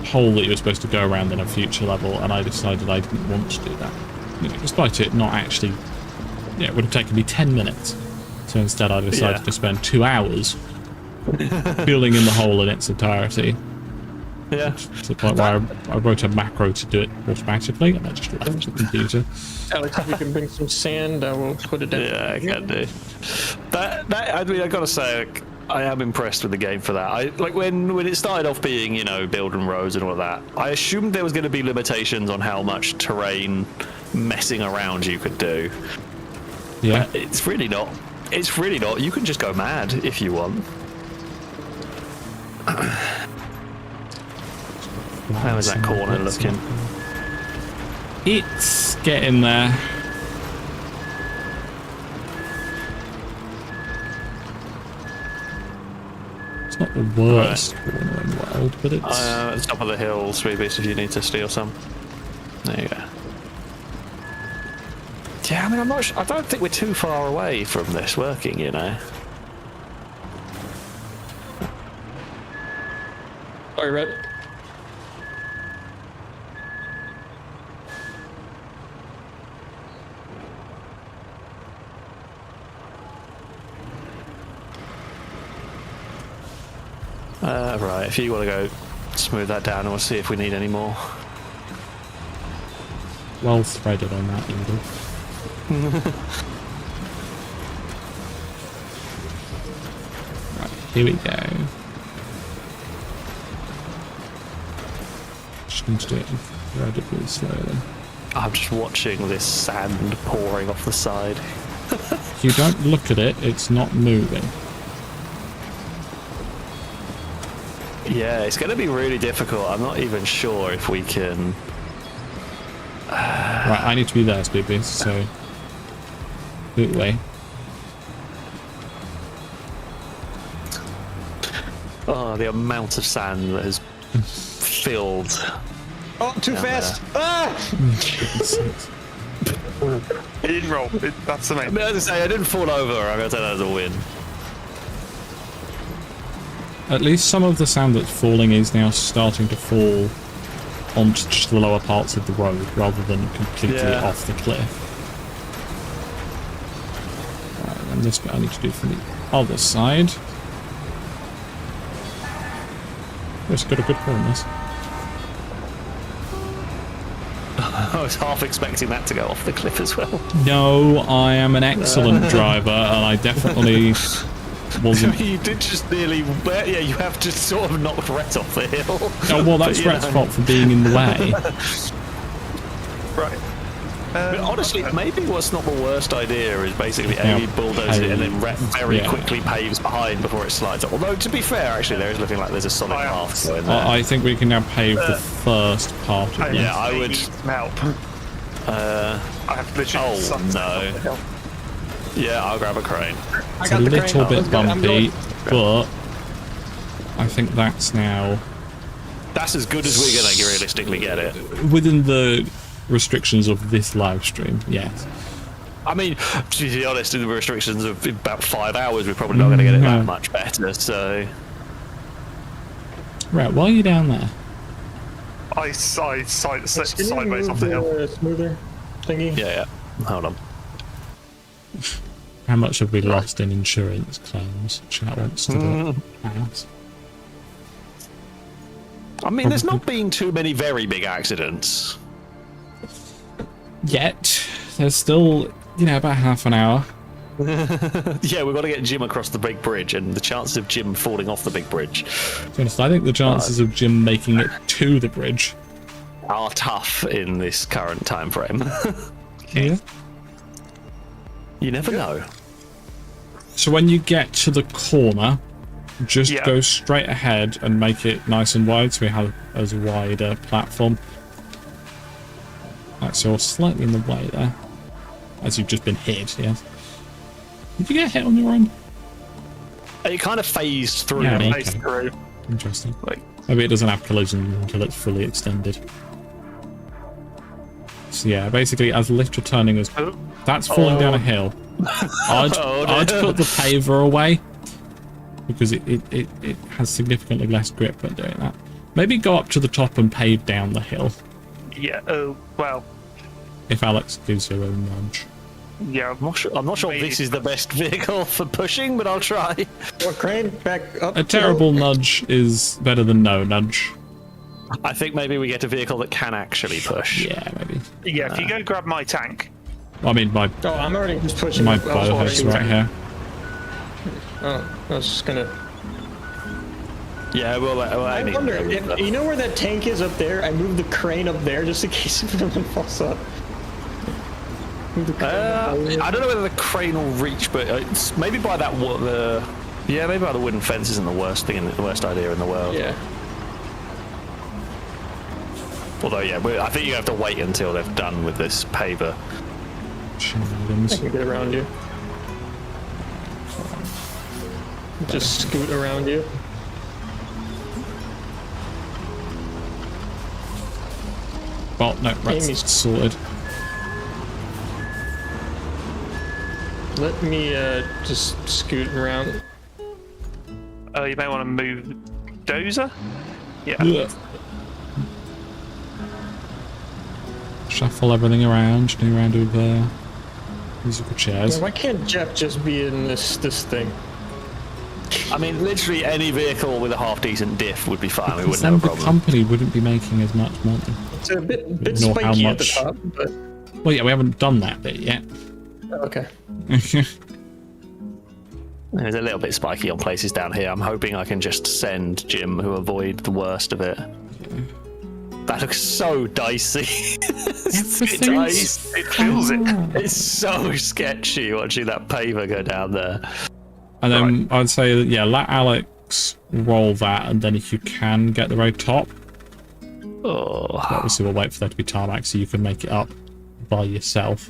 hole that you were supposed to go around in a future level, and I decided I didn't want to do that. You know, despite it not actually, yeah, it would have taken me 10 minutes. So instead I decided to spend 2 hours filling in the hole in its entirety. Yeah. To the point where I wrote a macro to do it automatically, and I just left the computer. Alex, if you can bring some sand, I will put it down. Yeah, I can do. That I mean, I gotta say, like, I am impressed with the game for that. I like when it started off being, you know, building roads and all of that. I assumed there was going to be limitations on how much terrain messing around you could do. Yeah. But it's really not. It's really not. You can just go mad if you want. How is that corner looking? It's getting there. It's not the worst corner in the world, but it's... At the top of the hill, Sweebies, if you need to steal some. There you go. Yeah, I mean, I don't think we're too far away from this working, you know. Sorry, Rhett. Right, if you want to go smooth that down, and we'll see if we need any more. Well threaded on that needle. Right, here we go. Just need to do it incredibly slowly. I'm just watching this sand pouring off the side. If you don't look at it, it's not moving. Yeah, it's going to be really difficult. I'm not even sure if we can Right, I need to be there, Spoopy, so... Boot away. Oh, the amount of sand that has filled. Oh, too fast! There. Ah! It didn't roll. That's the I main. mean, as I say, I didn't fall over. I'm going to take that as a win. At least some of the sand that's falling is now starting to fall onto just the lower parts of the road rather than completely off the cliff. Right, and this bit I need to do from the other side. Just got a good call on this. I was half expecting that to go off the cliff as well. No, I am an excellent driver, and I definitely wasn't. You did just nearly. Yeah, you have just sort of knocked Rhett off the hill. Oh, well, that's Rhett's fault for being in the way. Right. But honestly, maybe what's not the worst idea is basically Amy bulldozes it and then Rhett very quickly paves behind before it slides up. Although, to be fair, actually, there is looking like there's a solid path going there. I think we can now pave the first part of it. Yeah, I would. Need some help. I have literally. Oh, no. Yeah, I'll grab a crane. It's a little bit bumpy, but I think that's now That's as good as we're going to realistically get it. within the restrictions of this live stream. Yes. I mean, to be honest, in the restrictions of about 5 hours, we're probably not going to get it that much better, so... Right, why are you down there? I sideways off the Can you hill. move the smoother thingy? Yeah. Hold on. How much have we lost in insurance claims? Chat wants to ask. I mean, there's not been too many very big accidents. Yet, there's still, about half an hour. Yeah, we've got to get Jim across the big bridge, and the chances of Jim falling off the big bridge To be honest, I think the chances of Jim making it to the bridge are tough in this current time frame. Yeah. You never know. So when you get to the corner, just go straight ahead and make it nice and wide so we have as wide a platform. Right, so you're slightly in the way there. As you've just been hit, yes. Did you get hit on your own? It kind of phased through Yeah, me. okay. Through. Interesting. Like, Maybe it doesn't have collision until it's fully extended. So yeah, basically as lift returning as... That's falling down a hill. I'd put the paver away. Because it has significantly less grip when doing that. Maybe go up to the top and pave down the hill. Yeah. Well. If Alex gives you a nudge. Yeah. I'm not sure this is the best vehicle for pushing, but I'll try. What crane? Back up. A terrible nudge is better than no nudge. I think maybe we get a vehicle that can actually push. Yeah, maybe. Yeah. If you go grab my tank. I mean, my Oh, I'm already just pushing. my I was bow already is right here. Oh, I was just gonna. Yeah, we'll I wonder if you know where that tank is up there. I moved the crane up there just in case if anyone falls up. Move the crane up there. I don't know whether the crane will reach, but it's maybe by that maybe by the wooden fence isn't the worst idea in the world. Yeah. Although I think you have to wait until they've done with this paver. I Shenanigans. can get around you. Just scoot around you. Well, no, Amy's- that's sorted. Let me just scoot around. You may want to move dozer. Yeah. Ugh. Shuffle everything around, do a round of musical chairs. Yeah, why can't Jeff just be in this thing? I mean, literally any vehicle with a half decent diff would be fine. We Because wouldn't then have a the problem. company wouldn't be making as much money. It's a bit Nor how spiky at the much. top, but Well, yeah, we haven't done that bit yet. okay. It's a little bit spiky on places down here. I'm hoping I can just send Jim who avoid the worst of it. That looks so dicey. It's a bit dicey. It feels it. It's so sketchy watching that paver go down there. And then I'd say, yeah, let Alex roll that, and then if you can get the road top, Oh, obviously we'll wait for there to be tarmac so you can make it up by yourself.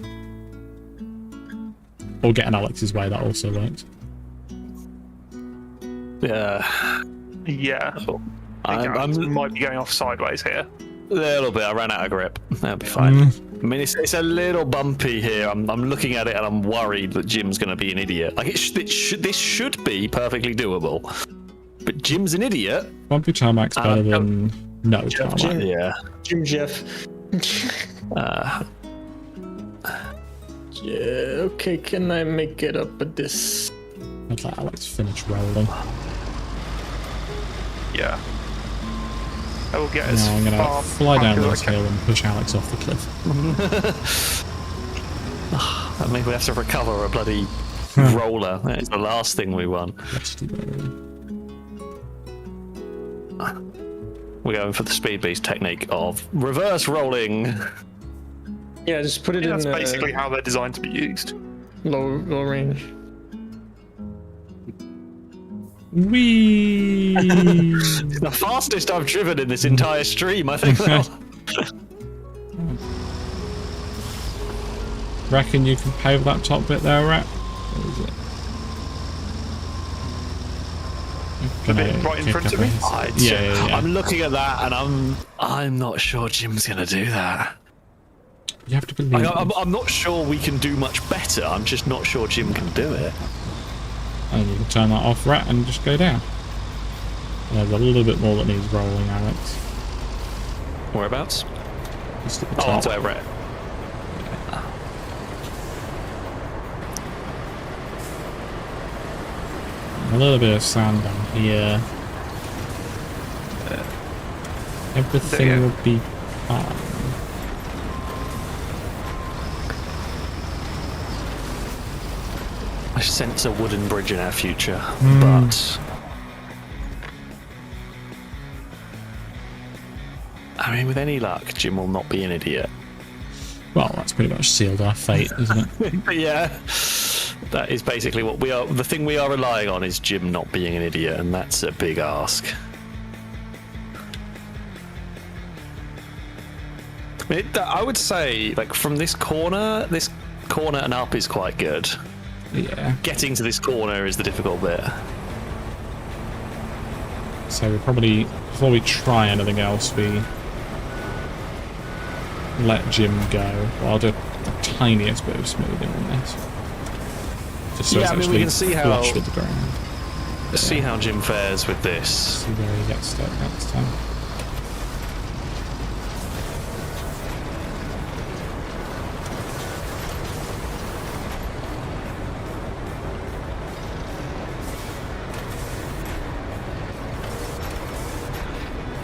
Or getting Alex's way, that also works. Yeah. Yeah. I think Alex might be going off sideways here. A little bit. I ran out of grip. That'll be fine. I mean, it's a little bumpy here. I'm looking at it and I'm worried that Jim's going to be an idiot. Like this should be perfectly doable, but Jim's an idiot. Bumpy tarmac's better than no tarmac. Jim, Yeah. Jim Jeff. Yeah, okay, can I make it up at this? I'd let Alex finish rolling. Yeah. I will get as Now I'm going far to fly down back as this I can. hill and push Alex off the cliff. I mean, we have to recover a bloody roller. That is the last thing we want. We're going for the speed beast technique of reverse rolling. Yeah, just put it in That's basically how they're designed to be used. low range. Whee! The fastest I've driven in this entire stream, I think. Reckon you can pave that top bit there, Rat? Or is it? The bit right in front of me? Yeah. I'm looking at that and I'm not sure Jim's gonna do that. You have to believe. I'm not sure we can do much better. I'm just not sure Jim can do it. And you can turn that off, Rat, and just go down. There's a little bit more that needs rolling, Alex. Whereabouts? Just at the Oh, top. that's where Rat. A little bit of sand down here. Everything There you will be fine. I sense a wooden bridge in our future, but I mean, with any luck, Jim will not be an idiot. Well, that's pretty much sealed our fate, isn't it? But yeah, that is basically what we are. The thing we are relying on is Jim not being an idiot, and that's a big ask. I would say, like, from this corner and up is quite good. Yeah. Getting to this corner is the difficult bit. So we probably, before we try anything else, we let Jim go. Well, I'll do the tiniest bit of smoothing on this. Just so Yeah, it's I mean, actually we can see how- flush with the ground. Let's see how Jim fares with this. See where he gets stuck next time.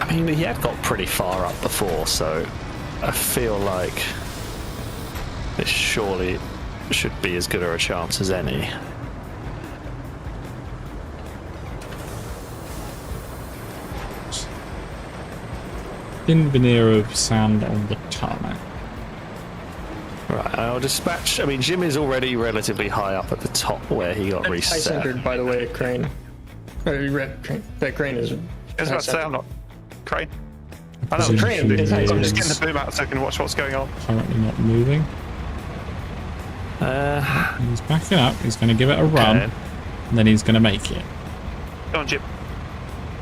I mean, he had got pretty far up before, so I feel like this surely should be as good a chance as any. Thin veneer of sand on the tarmac. Right, I'll dispatch. I mean, Jim is already relatively high up at the top where he got I reset. centered, by the way, crane. Red crane. That crane is. I was about to say, I'm not crane. I Presume know, crane, he it's I'm actually just is getting the boom out so I can watch what's going on. currently not moving. He's backing up. He's going to give it a run, Okay. and then he's going to make it. Go on, Jim.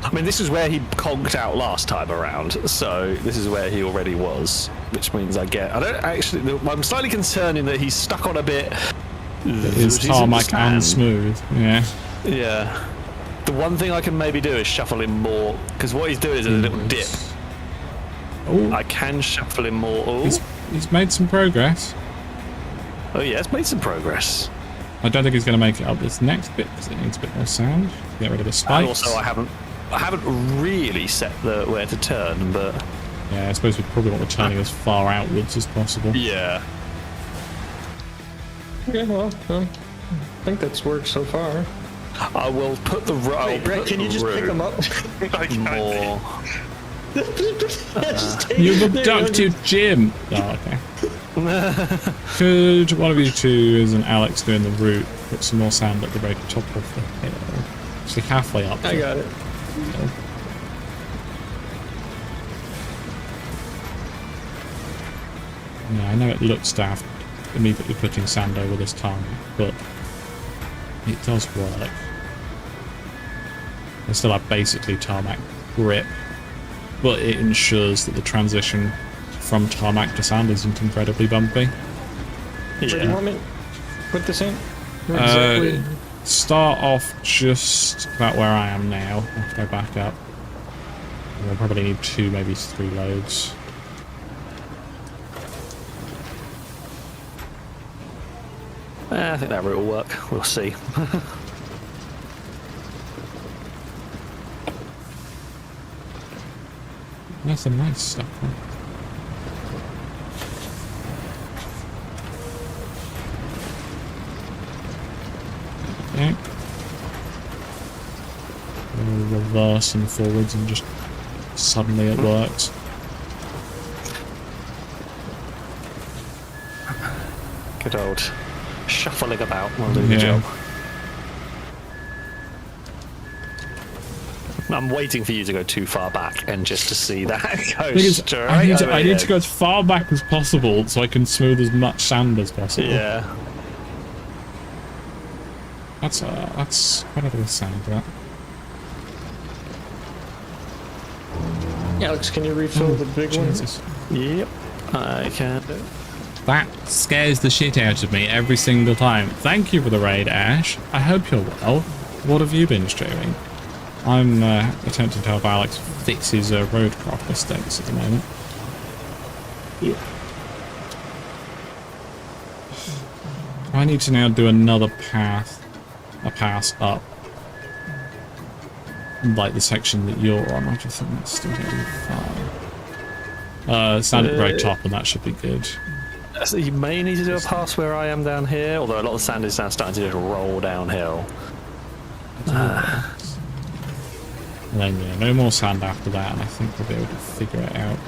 I mean, this is where he conked out last time around, so this is where he already was, which means I don't actually. I'm slightly concerned in that he's stuck on a bit. It's He's in tarmac the and sand. smooth. Yeah. Yeah. The one thing I can maybe do is shuffle him more, because what he's doing is a little dip. Oh, I can shuffle him more. Oh, he's made some progress. oh yeah, it's made some progress. I don't think he's going to make it up this next bit because it needs a bit more sand. Get rid of the And spikes. also, I haven't really set the where to turn, but Yeah, I suppose we probably want to turning as far outwards as possible. yeah. Yeah, well, I think that's worked so far. I will put the Wait, Brett, can you just pick them up? I can't. more. Just take You've it there, abducted Jim! Oh, okay. Could one of you two, as an Alex doing the route, put some more sand at the very top of the hill? Actually, halfway up. I got it. Yeah, I know it looks daft immediately putting sand over this tarmac, but it does work. I still have basically tarmac grip, but it ensures that the transition from tarmac to sand isn't incredibly bumpy. Where do you want me to put this in? Where exactly? Start off just about where I am now. After I back up, we'll probably need 2, maybe 3 loads. I think that route will work. We'll see. That's some nice stuff. Huh? Okay. We'll reverse and forwards and just suddenly it works. Good old shuffling about while doing the job. I'm waiting for you to go too far back and just to see that go straight I need to go as far back as possible so I can smooth as much sand as possible. Yeah. That's quite a bit of sand, that. Alex, can you refill the big Jesus. one? Yep. I can do. That scares the shit out of me every single time. Thank you for the raid, Ash. I hope you're well. What have you been streaming? I'm attempting to help Alex fix his RoadCraft mistakes at the moment. Yeah. I need to now do another pass up. Like the section that you're on, I just think that's still going to be fine. Stand at the very top and that should be good. So you may need to do a pass where I am down here, although a lot of the sand is now starting to just roll downhill. And then, yeah, no more sand after that, and I think we'll be able to figure it out.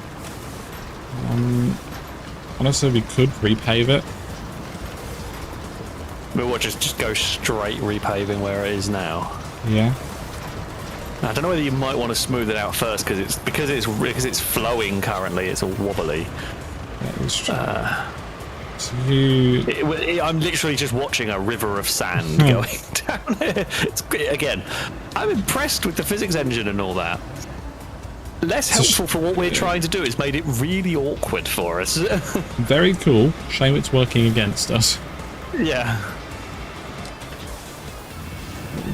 Honestly, we could repave it. But what, just go straight repaving where it is now? Yeah. I don't know whether you might want to smooth it out first because it's flowing currently. It's all wobbly. That is true. So I'm literally just watching a river of sand going down here. Again, I'm impressed with the physics engine and all that. Less helpful for what we're trying to do. It's made it really awkward for us. Very cool. Shame it's working against us. Yeah.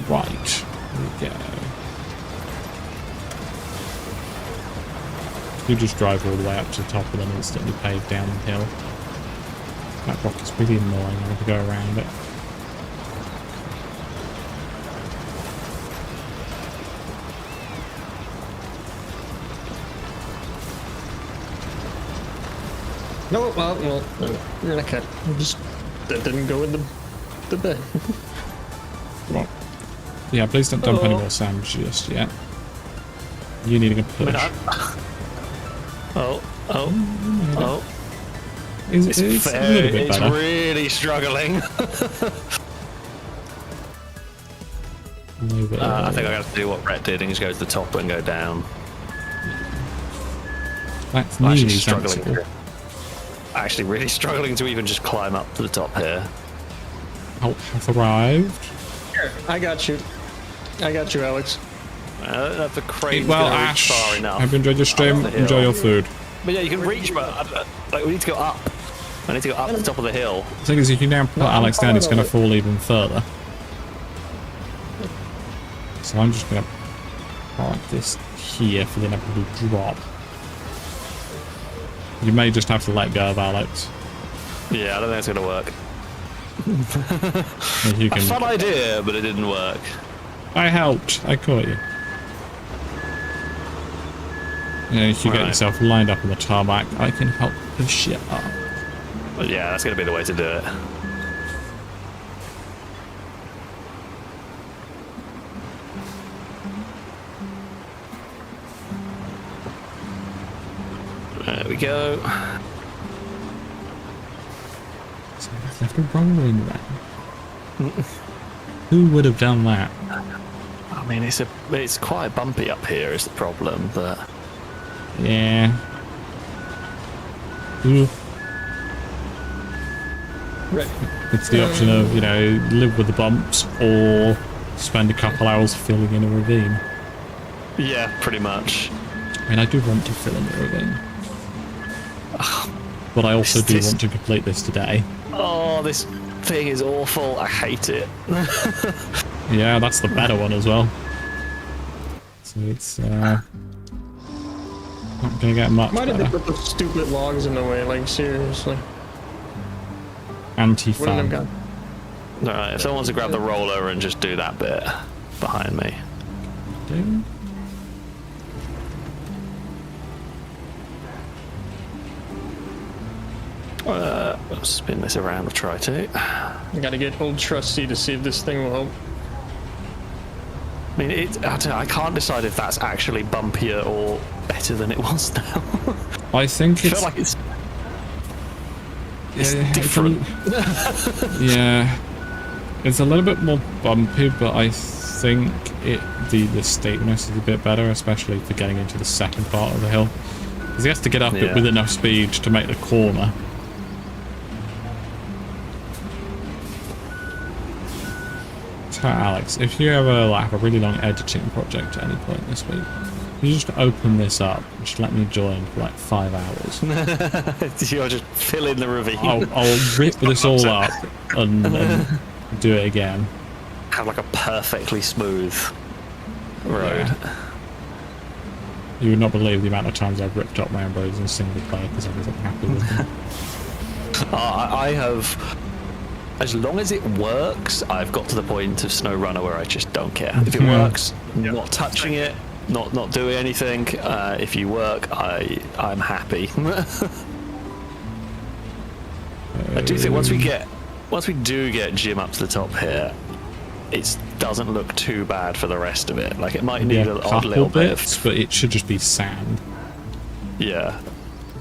Right. Here we go. You just drive all the way up to the top and then instantly pave down the hill. That rock is really annoying. I have to go around it. No, well, you're okay. That didn't go in the bed. Right. Yeah, please don't dump any more sand just yet. You needing a push. Oh. It's a little bit better. Really struggling. I think I got to do what Brett did and just go to the top and go down. That's I'm nearly sensible. Actually really struggling to even just climb up to the top here. Help have arrived. Here, I got you, Alex. I don't know if the crane's Well, going to Ash, reach far enough. I've enjoyed your stream. Enjoy your food. But yeah, you can reach, but like, we need to go up. I need to go up the top of the hill. The thing is, if you now put Alex down, it's going to fall even further. So I'm just going to park this here for the inevitable drop. You may just have to let go of Alex. Yeah, I don't think it's going to work. You can... A fun idea, but it didn't work. I helped. I caught you. Yeah, if you get yourself lined up on the tarmac, I can help push you up. But yeah, that's going to be the way to do it. There we go. So I left a rolling round. Who would have done that? I mean, it's quite bumpy up here is the problem, but... Yeah. Ooh. Right. It's the option of, you know, live with the bumps or spend a couple hours filling in a ravine. Yeah, pretty much. I mean, I do want to fill in the ravine. But I also do want to complete this today. Oh, this thing is awful. I hate it. Yeah, that's the better one as well. So it's not gonna get much Why did they better. put those stupid logs in the way? Like, seriously. Anti-fan. Alright, if someone wants to grab the roller and just do that bit behind me. Let's spin this around and try to. I gotta get old trusty to see if this thing will help. I mean, I don't know, I can't decide if that's actually bumpier or better than it was now. I think I it's... feel like it's yeah, different. Yeah. It's a little bit more bumpy, but I think the steepness is a bit better, especially for getting into the second part of the hill. Because he has to get up it with enough speed to make the corner. So Alex, if you ever have a really long editing project at any point this week, you just open this up and just let me join for like 5 hours. You'll just fill in the ravine. I'll rip this all up and do it again. Have like a perfectly smooth road. Yeah. You would not believe the amount of times I've ripped up my own roads in single player because I wasn't happy with them. I have, as long as it works, I've got to the point of SnowRunner where I just don't care. If it works, not touching it, not doing anything. If you work, I'm happy. I do think once we do get Jim up to the top here, it doesn't look too bad for the rest of it. Like it might need an odd little bits, bit, but it should just be sand. Yeah.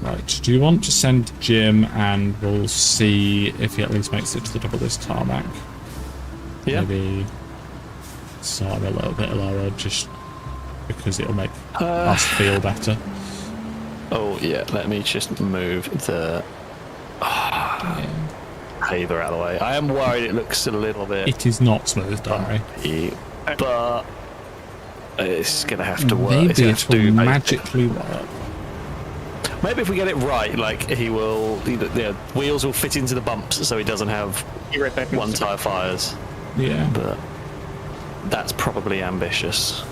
Right. Do you want to send Jim and we'll see if he at least makes it to the top of this tarmac? Yeah. Maybe start a little bit lower, just because it'll make us feel better. Oh yeah. Let me just move the paver out of the way. I am worried it looks a little bit. It is not smooth, don't worry. But it's gonna have to work. Maybe it will magically work. Maybe if we get it right, like the wheels will fit into the bumps, so he doesn't have one tire fires. Yeah. But that's probably ambitious.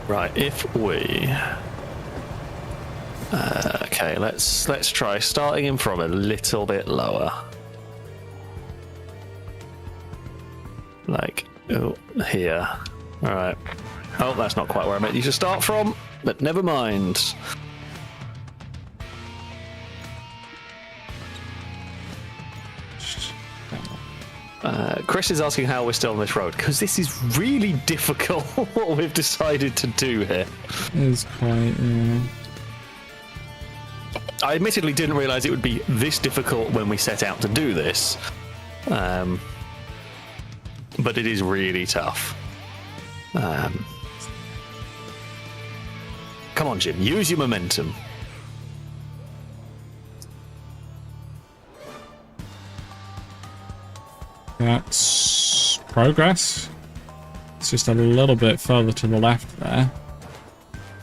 Right, if we. Okay, let's try starting him from a little bit lower. Like here. All right. Oh, that's not quite where I meant you to start from, but never mind. Chris is asking how we're still on this road, because this is really difficult what we've decided to do here. It is quite... I admittedly didn't realise it would be this difficult when we set out to do this. But it is really tough. Come on, Jim, use your momentum. That's progress. It's just a little bit further to the left there.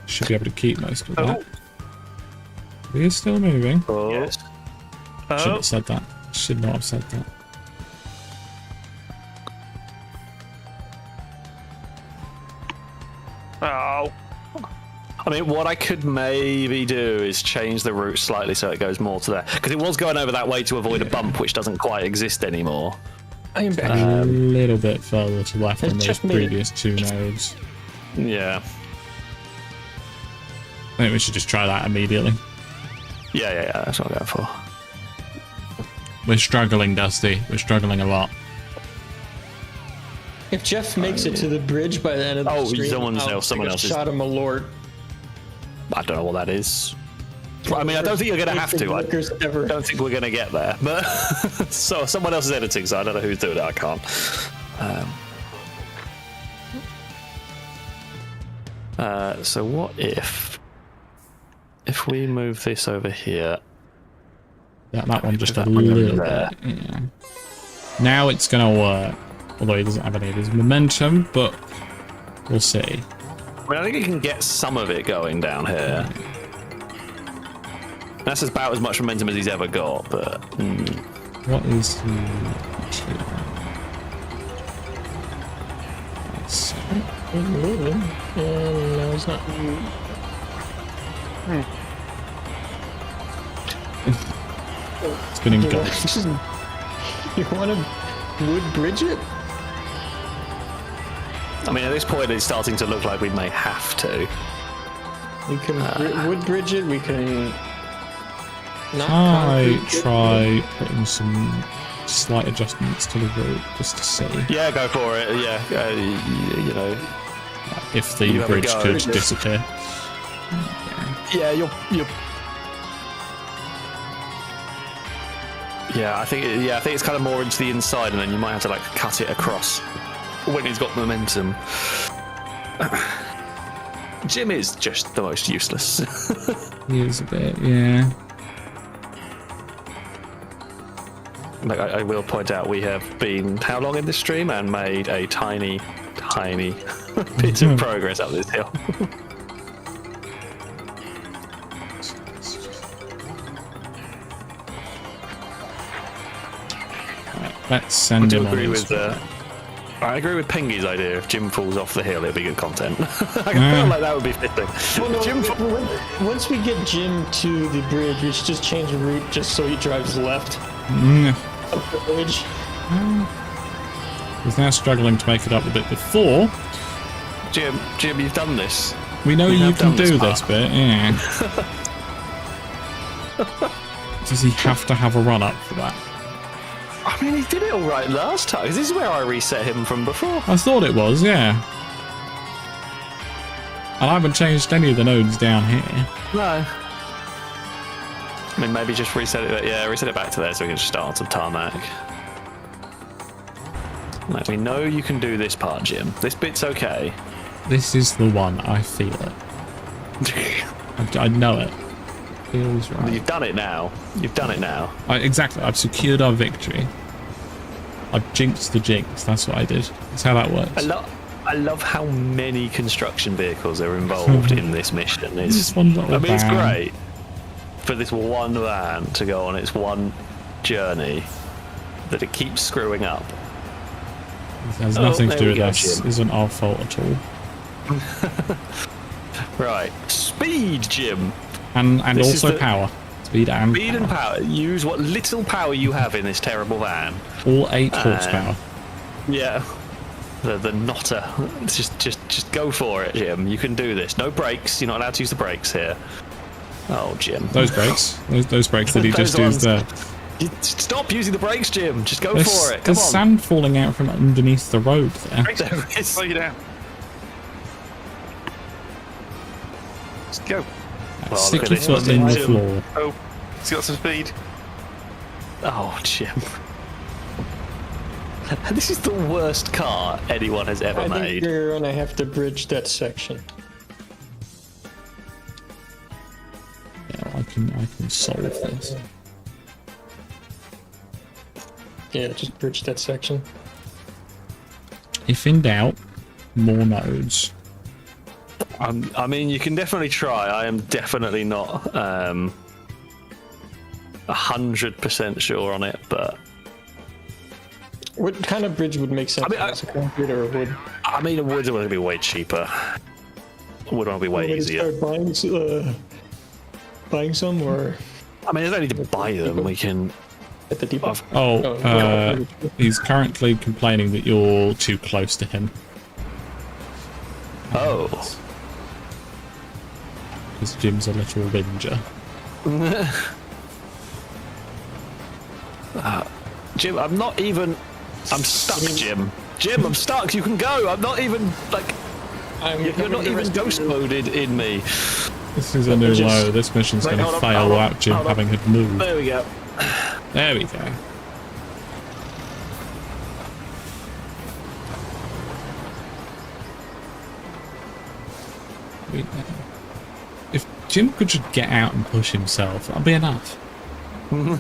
Should be able to keep most of that. He is still moving. Oh. Yes. Shouldn't have said that. Should not have said that. Oh. I mean, what I could maybe do is change the route slightly so it goes more to there. Because it was going over that way to avoid a bump, which doesn't quite exist anymore. I am back. A little bit further to the left It's than those just me. previous two nodes. Yeah. I think we should just try that immediately. Yeah, that's what I'm going for. We're struggling, Dusty. We're struggling a lot. If Jeff makes it to the bridge by the end of the stream, someone I'll else take a is- shot of Malort. I don't know what that is. I mean, I don't think you're going to have to. I Ever. don't think we're going to get there. But so someone else is editing, so I don't know who's doing it. I can't. So what if if we move this over here, That one just a That one little there. bit. Yeah. Now it's gonna work. Although he doesn't have any of his momentum, but we'll see. I mean, I think you can get some of it going down here. That's about as much momentum as he's ever got, but... What is he actually on? Let's see. He's moving. And no, he's not. Spinning You gold. want to wood bridge it? I mean, at this point, it's starting to look like we may have to. We can wood bridge it. We can. Not I concrete it. try putting some slight adjustments to the route just to see Yeah, go for it. Yeah, you know. if the You have a bridge go. could disappear. Yeah, you're. Yeah, I think it's kind of more into the inside, and then you might have to like cut it across when he's got momentum. Jim is just the most useless. He is a bit, yeah. Like I will point out, we have been how long in this stream and made a tiny bit of progress up this hill. Let's send him on agree his with I agree with Pingy's idea. If Jim falls off the hill, it'll be good content. I Yeah. feel like that would be fitting. Well, no, Jim once we get Jim to the bridge, we should just change the route just so he drives left up the bridge. He's now struggling to make it up a bit before. Jim, you've done this. We know You you have can done this do part. this bit, yeah. Does he have to have a run up for that? I mean, he did it all right last time. This is where I reset him from before. I thought it was, yeah. And I haven't changed any of the nodes down here. No. I mean, maybe just reset it. Yeah, reset it back to there so we can just start on some tarmac. Like, we know you can do this part, Jim. This bit's okay. This is the one. I feel it. I know it. Feels right. You've done it now. You've done it now. Exactly. I've secured our victory. I've jinxed the jinx. That's what I did. That's how that works. I love how many construction vehicles are involved in this mission. It's, Just one little it's van. great for this one van to go on its one journey that it keeps screwing up. It has nothing to there do we with go, us. Jim. Isn't our fault at all. Right, speed, Jim. And This is also the- power. Speed and Speed and power. Use what little power you have in this terrible van. all 8 horsepower. Yeah. The knotter. Just go for it, Jim. You can do this. No brakes. You're not allowed to use the brakes here. Oh, Jim. Those brakes. Those brakes that he Those just used ones. there. Stop using the brakes, Jim. Just go There's, for it. Come there's on. sand falling out from underneath the road there. There it is. Slow you down. Let's go. Well, look Stick at your this foot one, in the Jim. floor. Oh, he's got some speed. Oh, Jim. This is the worst car anyone has ever I think made. you're gonna have to bridge that section. Yeah, I can solve this. Yeah, just bridge that section. If in doubt, more nodes. I mean, you can definitely try. I am definitely not 100% sure on it, but What kind of bridge would make sense? I mean, as a concrete or a wood? I mean, a wood would be way cheaper. Wood would be way Want me to easier. start buying some or I mean, there's no need to buy them. We can. at the depot? Oh, he's currently complaining that you're too close to him. Oh. Because Jim's a little whinger. Jim, I'm not even. I'm stuck, Jim. Jim, I'm stuck. You can go. I'm not even like. You're not even ghost moded in me. This is a new low. This mission's Wait, going to hold on, fail hold on, without Jim hold on. having had moved. There we go. There we go. If Jim could just get out and push himself. That'll be enough. Well,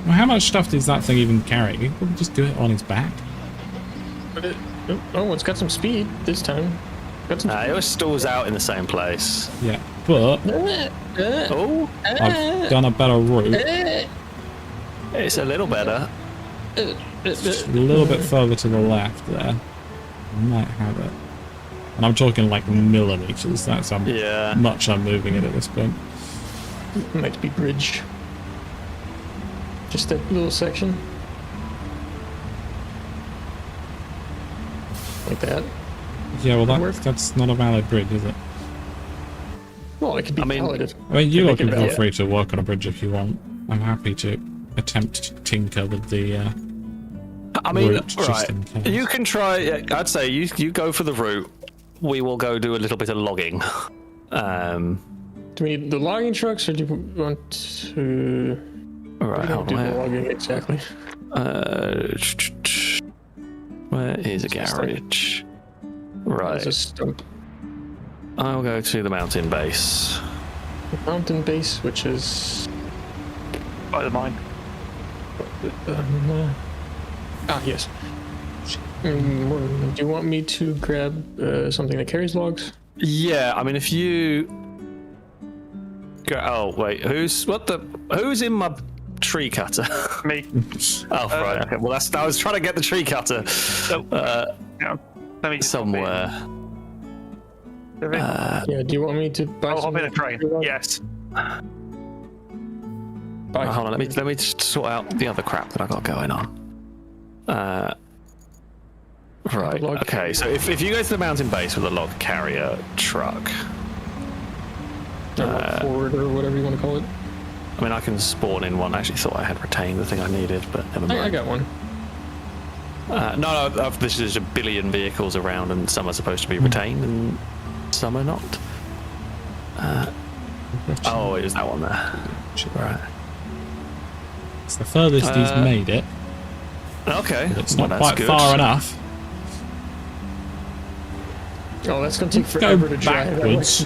how much stuff does that thing even carry? He could just do it on his back. But it's got some speed this time. Got some It always stalls out in the same place. Yeah, but Oh, I've done a better route. it's a little better. Just a little bit further to the left there. I might have it. And I'm talking like millimeters. That's how Yeah. much I'm moving it at this point. Might be bridge. Just that little section. Like that. Yeah, well, Work. that's not a valid bridge, is it? Well, it could be validated. I mean, you Make can it feel valid. free to work on a bridge if you want. I'm happy to attempt to tinker with the I mean, route just right. in case. You can try. Yeah, I'd say you go for the route. We will go do a little bit of logging. Do we need the logging trucks, or do you want to All right, hold do on. the Where, logging exactly? where is a garage? Right. There's a stump. I'll go to the mountain base. Mountain base, which is By the mine. yes. Do you want me to grab something that carries logs? Yeah, I mean, if you go. Oh wait, who's in my tree cutter? Me. Oh right, okay. Well, I was trying to get the tree cutter Yeah. Let me somewhere. Yeah. Do you want me to buy? I'll hop some in a train. logs? Yes. Buy. Hold on, let me just sort out the other crap that I got going on. Right. Log Okay. So if you go to the mountain base with a log carrier truck, Or forward, or whatever you want to call it. I mean, I can spawn in one. I actually thought I had retained the thing I needed, but never mind. I got one. No, this is a billion vehicles around, and some are supposed to be retained, and some are not. Oh, it was that one there. Right. It's the furthest he's made it. Okay. But it's well, not that's quite good. far enough. Oh, that's gonna take Go forever to drive. backwards.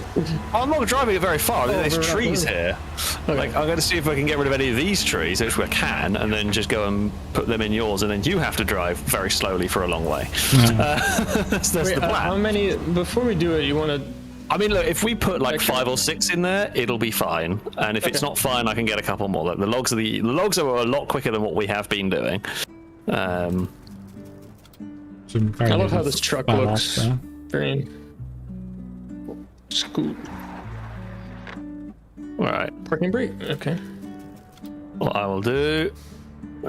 I'm not driving it very far. There's we're not trees moving. here. Okay. Like, I'm going to see if I can get rid of any of these trees, which I can, and then just go and put them in yours, and then you have to drive very slowly for a long way. That's Wait, the plan. how many? Before we do it, you want to? I mean, look, if we put like Okay. 5 or 6 in there, it'll be fine. And if it's Okay. not fine, I can get a couple more. Look, the logs are a lot quicker than what we have been doing. Some very I love how little this truck fell looks. off there. Very. Scoot. All right. Parking brake. Okay. What I will do,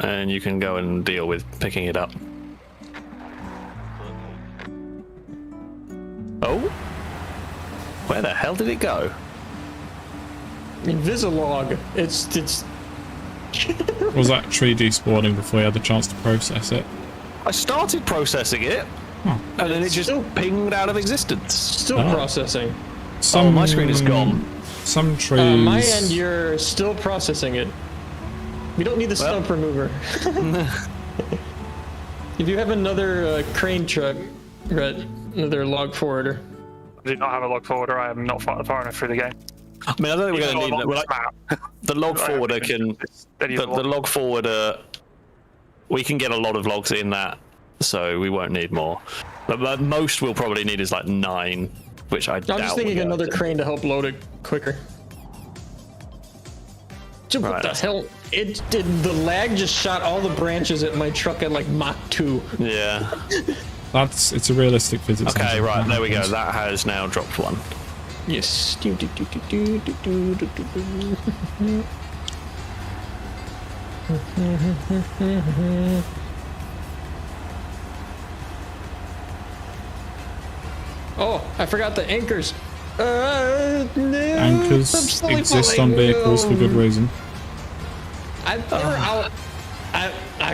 and you can go and deal with picking it up. Oh, where the hell did it go? Invisilog. It's. Was that tree despawning before you had the chance to process it? I started processing it, Oh. and then it just pinged out of existence. Still Oh. processing. Oh, my screen is gone. Some trees. My end, you're still processing it. We don't need the stump remover. If you have another crane truck, Rhett, another log forwarder. I do not have a log forwarder. I am not far enough through the game. I mean, I don't think we're going to need Even though I'm that. on this map. The log forwarder can. The log forwarder. We can get a lot of logs in that, so we won't need more. But most we'll probably need is like 9, which I doubt. I'm just thinking we'll another get. crane to help load it quicker. What Right. the hell? It did. The lag just shot all the branches at my truck at like Mach 2. Yeah. It's a realistic physics. Okay, engine. right, there we go. happens. That has now dropped one. Yes. Oh, I forgot the anchors. No, I'm Anchors slowly exist falling. on vehicles for good reason. I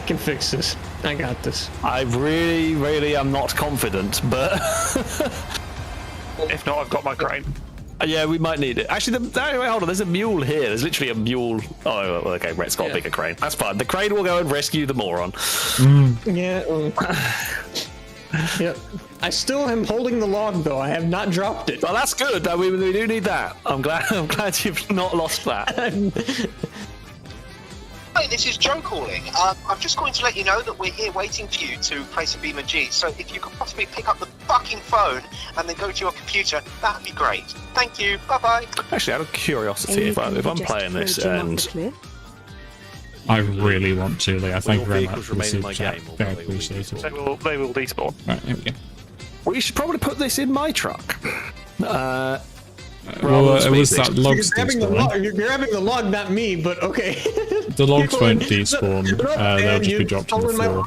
can fix this. I got this. I really am not confident, but If not, I've got my crane. yeah, we might need it. Actually, wait, hold on. There's a mule here. There's literally a mule. Oh, well, okay. Rhett's got a Yeah. bigger crane. That's fine. The crane will go and rescue the moron. Yeah. Yep. I still am holding the log though. I have not dropped it. Well, that's good. We do need that. I'm glad you've not lost that. Hi, this is Joe calling. I'm just calling to let you know that we're here waiting for you to place a Beamer G. So if you could possibly pick up the fucking phone and then go to your computer, that'd be great. Thank you. Bye-bye. Actually, out of curiosity, if I'm playing this and I really want to, Lee. I thank you very much vehicles for the remain in my super chat. game, or Very will they all appreciated. They will despawn. Right, here we go. we should probably put this in my truck. Well, it was that log You're grabbing the log, not me, but okay. The logs won't despawn. They'll just be dropped on the floor.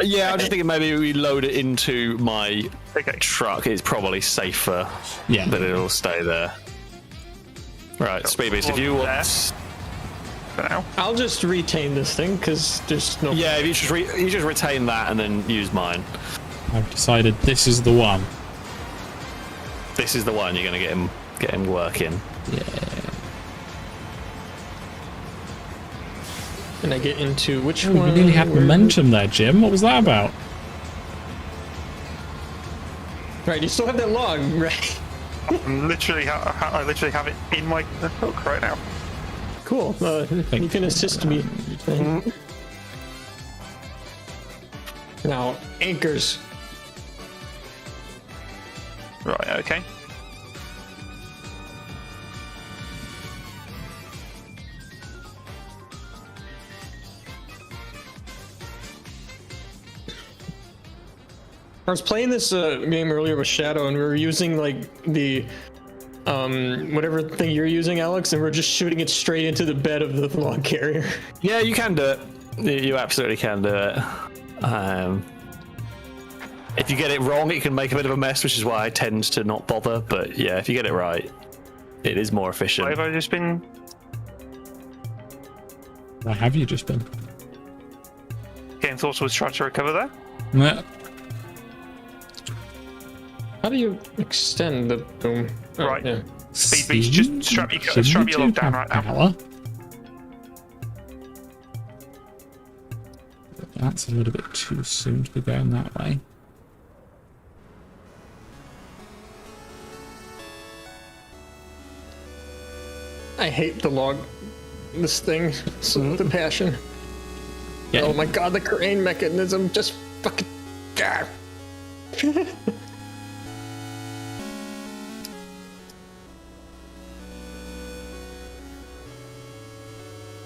Yeah, I'm just thinking maybe we load it into my truck. It's probably safer that it'll stay there. Right, Speed Beast, if you want... For now. I'll just retain this thing because there's no. Yeah, if you just retain that and then use mine. I've decided this is the one. This is the one you're gonna get him working. Yeah. And I get into which We one? nearly had momentum there, Jim. What was that about? Right, you still have that log, right? I literally have it in my hook right now. Cool. You can assist me. Now, anchors. Right, okay. I was playing this game earlier with Shadow, and we were using like the whatever thing you're using, Alex, and we're just shooting it straight into the bed of the log carrier. Yeah, you can do it. You absolutely can do it. If you get it wrong, it can make a bit of a mess, which is why I tend to not bother. But yeah, if you get it right, it is more efficient. Why have I just been? Why have you just been? Game thought I was trying to recover there. Nah. How do you extend the boom? Oh, Right. Yeah. Speed Beast, just strap your log down right now. Power. That's a little bit too soon to be going that way. I hate the log. This thing. So with a passion. Yeah. Oh my god, the crane mechanism just fucking. God.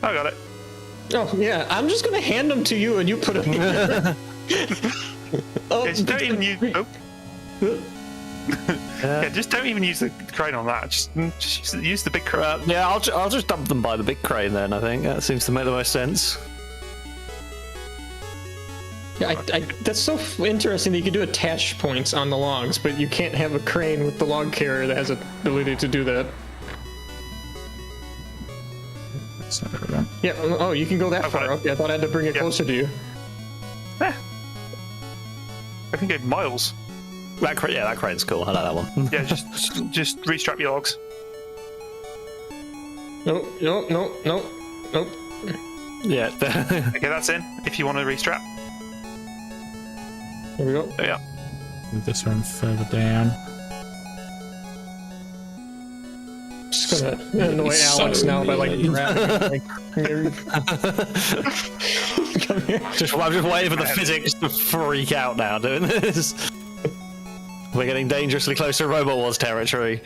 I got it. Oh yeah, I'm just gonna hand them to you and you put them in. Oh, Yeah, just don't even use. Oh. Yeah, just don't even use the crane on that. Just use the big crane. Yeah, I'll just dump them by the big crane then. I think that seems to make the most sense. Yeah, that's so interesting that you can do attach points on the logs, but you can't have a crane with the log carrier that has the ability to do that. That's not what I want. Yeah, oh, you can go that far up. Yeah, I thought I had to bring it closer to you. I can go miles. That crane's cool. I like that one. Yeah, just restrap your logs. Nope. Yeah. Okay, that's in. If you want to restrap. Here we go. There you are. Move this one further down. Just gonna annoy Alex now by like grabbing like, come here. Come here. I'm just waiting for the physics to freak out now doing this. We're getting dangerously close to Robot Wars territory.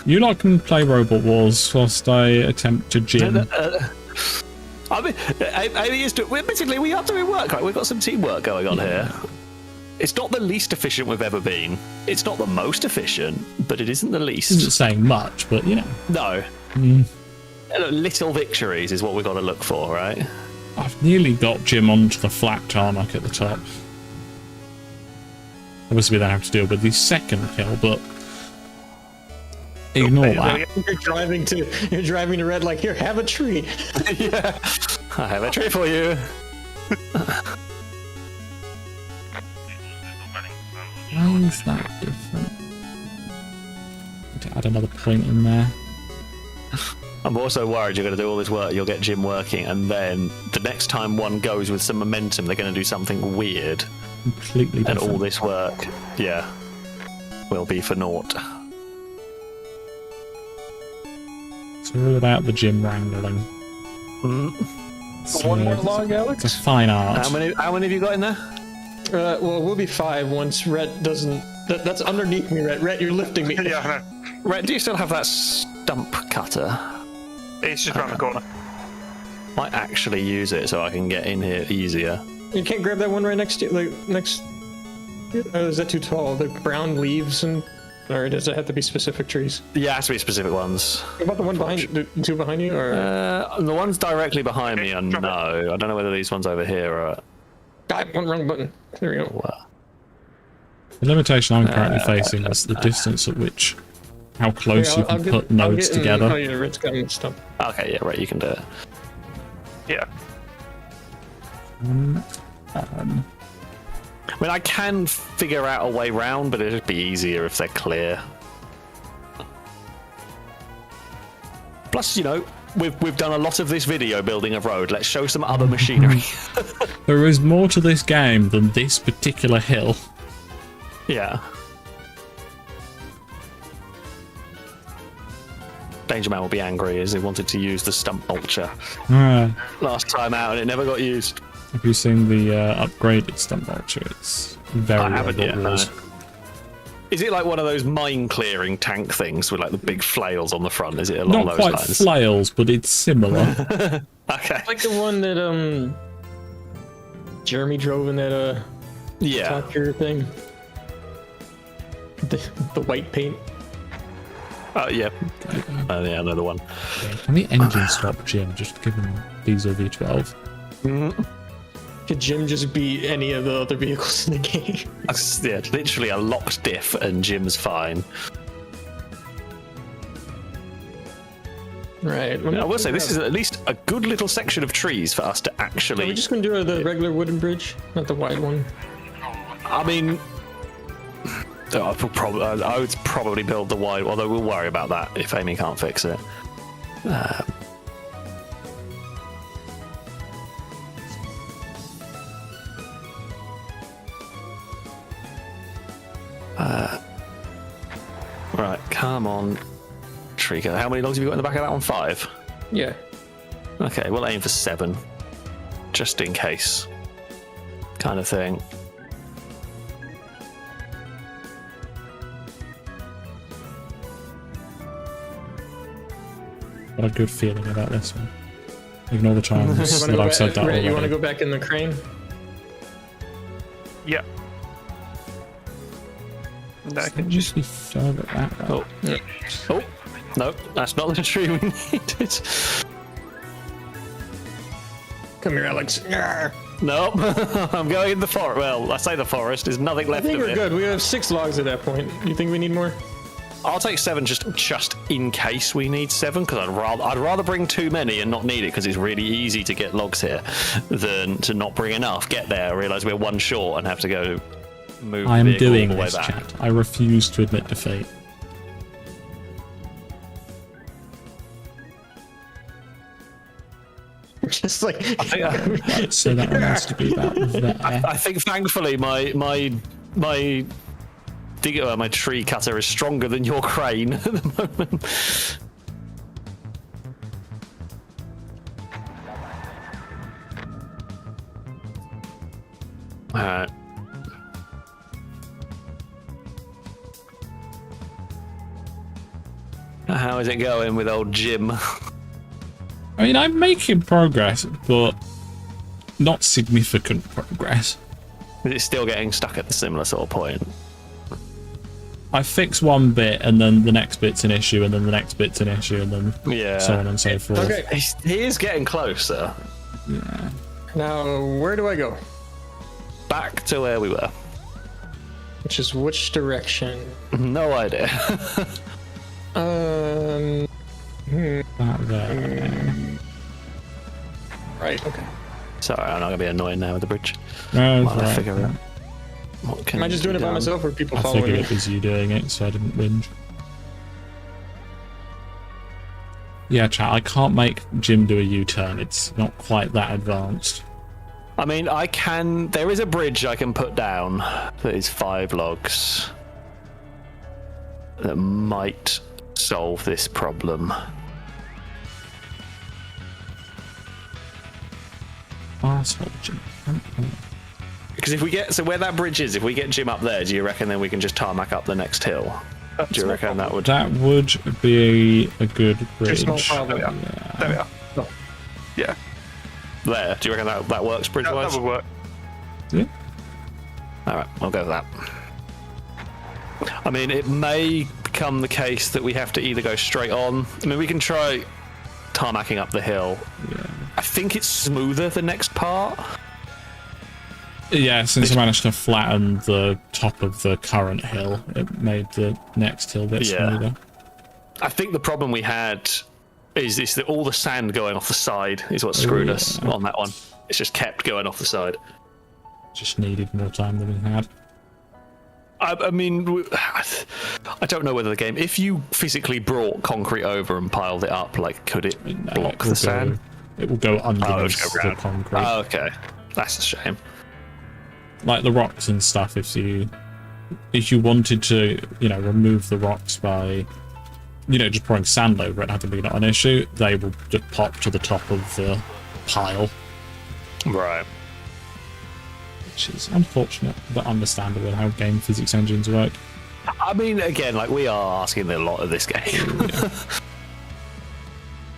You lot can play Robot Wars whilst I attempt to gym. I mean, Amy is doing. Basically, we are doing work. Right? We've got some teamwork going on here. It's not the least efficient we've ever been. It's not the most efficient, but it isn't the least. Isn't saying much, but you know. No. Little victories is what we've got to look for, right? I've nearly got Jim onto the flat tarmac at the top. Obviously, we don't have to deal with the second kill, but ignore that. You're driving to red. Like, here, have a tree. Yeah, I have a tree for you. Why is that different? Need to add another point in there. I'm also worried you're going to do all this work, you'll get Jim working, and then the next time one goes with some momentum, they're going to do something weird. Completely different. And all this work, yeah, will be for naught. It's all about the gym wrangling. One more log, Alex? It's a fine art. How many have you got in there? Well, we'll be 5 once Rhett doesn't... That's underneath me, Rhett. Rhett, you're lifting me. Yeah, I know. Rhett, do you still have that stump cutter? It's just around the corner. Might actually use it so I can get in here easier. You can't grab that one right next to you, like, next... Oh, is that too tall? The brown leaves and... Or does it have to be specific trees? Yeah, it has to be specific ones. What about the one behind you? The two behind you, or...? The ones directly behind me are drop it. no. I don't know whether these ones over here are... God, one wrong button. There we go. The limitation I'm currently facing is the distance at which... How close you can put nodes together. Oh, yeah, Rhett's got him stumped. Okay, yeah, right, you can do it. Yeah. I mean, I can figure out a way round, but it'd be easier if they're clear. Plus, you know, we've done a lot of this video building a road. Let's show some other machinery. There is more to this game than this particular hill. Yeah. Danger Man will be angry as he wanted to use the stump mulcher last time out and it never got used. Have you seen the upgraded stump mulcher? It's very I haven't yet, no. rules. Is it like one of those mine clearing tank things with like the big flails on the front? Is it along Not those quite lines? flails, but it's similar. Okay. Like the one that, Jeremy drove in that, Yeah. Top Gear thing. The white paint. Yeah. Yeah, another one. Can the engine stop Jim? Just give him diesel V12. Could Jim just be any of the other vehicles in the game? Yeah, literally a locked diff and Jim's fine. Right. I will say, this is at least a good little section of trees for us to actually... Are we just going to do the regular wooden bridge? Not the wide one? I mean... I would probably build the wide, although we'll worry about that if Amy can't fix it. Right, come on, Trigger. How many logs have you got in the back of that one? 5? Yeah. Okay, we'll aim for 7. Just in case. Kind of thing. Got a good feeling about this one. Ignore the times that I've said that Ray, already. you want to go back in the crane? Yeah. And I can Just be further back. Oh. Oh, no, that's not the tree we needed. Come here, Alex. Arr. Nope, I'm going in the forest. Well, I say the forest, there's nothing I left think of we're it. good. We have 6 logs at that point. You think we need more? I'll take 7 just in case we need 7, because I'd rather bring too many and not need it, because it's really easy to get logs here, than to not bring enough, get there, realise we're 1 short, and have to go move I am the vehicle doing all the way this, back. chat. I refuse to admit defeat. Just like... I So that one has to be about there. think thankfully my digger, my tree cutter is stronger than your crane at the moment. Alright. How is it going with old Jim? I mean, I'm making progress, but not significant progress. Is it still getting stuck at the similar sort of point? I fix one bit, and then the next bit's an issue, and then the next bit's an issue, and then Yeah. so on and so forth. Okay. He is getting closer. Yeah. Now, where do I go? Back to where we were. Which is which direction? No idea. That there. Right, okay. Sorry, I'm not going to be annoying now with the bridge. No, While I right. figure out what can Am I just be doing it by done. myself, or people I following figured me? it was you doing it, so I didn't whinge. Yeah, chat, I can't make Jim do a U-turn. It's not quite that advanced. I mean, I can... There is a bridge I can put down that is 5 logs that might solve this problem. Arsehole Jim. Because if we get... So where that bridge is, if we get Jim up there, do you reckon then we can just tarmac up the next hill? Do you reckon that would... That would be a good bridge. There we are. Yeah. There we are. Oh. Yeah. There. Do you reckon that works bridge-wise? That would work. Yeah. Alright, I'll go with that. I mean, it may become the case that we have to either go straight on. I mean, we can try tarmacking up the hill. Yeah. I think it's smoother the next part. Yeah, since I managed to flatten the top of the current hill, it made the next hill a bit smoother. I think the problem we had is that all the sand going off the side is what screwed us on that one. It's just kept going off the side. Just needed more time than we had. I mean, I don't know whether the game... If you physically brought concrete over and piled it up, like, could it block the sand? It will go underneath the concrete. Oh, okay. That's a shame. Like the rocks and stuff, if you wanted to, remove the rocks by, just pouring sand over it, having been not an issue, they will just pop to the top of the pile. Right. Which is unfortunate, but understandable how game physics engines work. I mean, again, like, we are asking a lot of this game.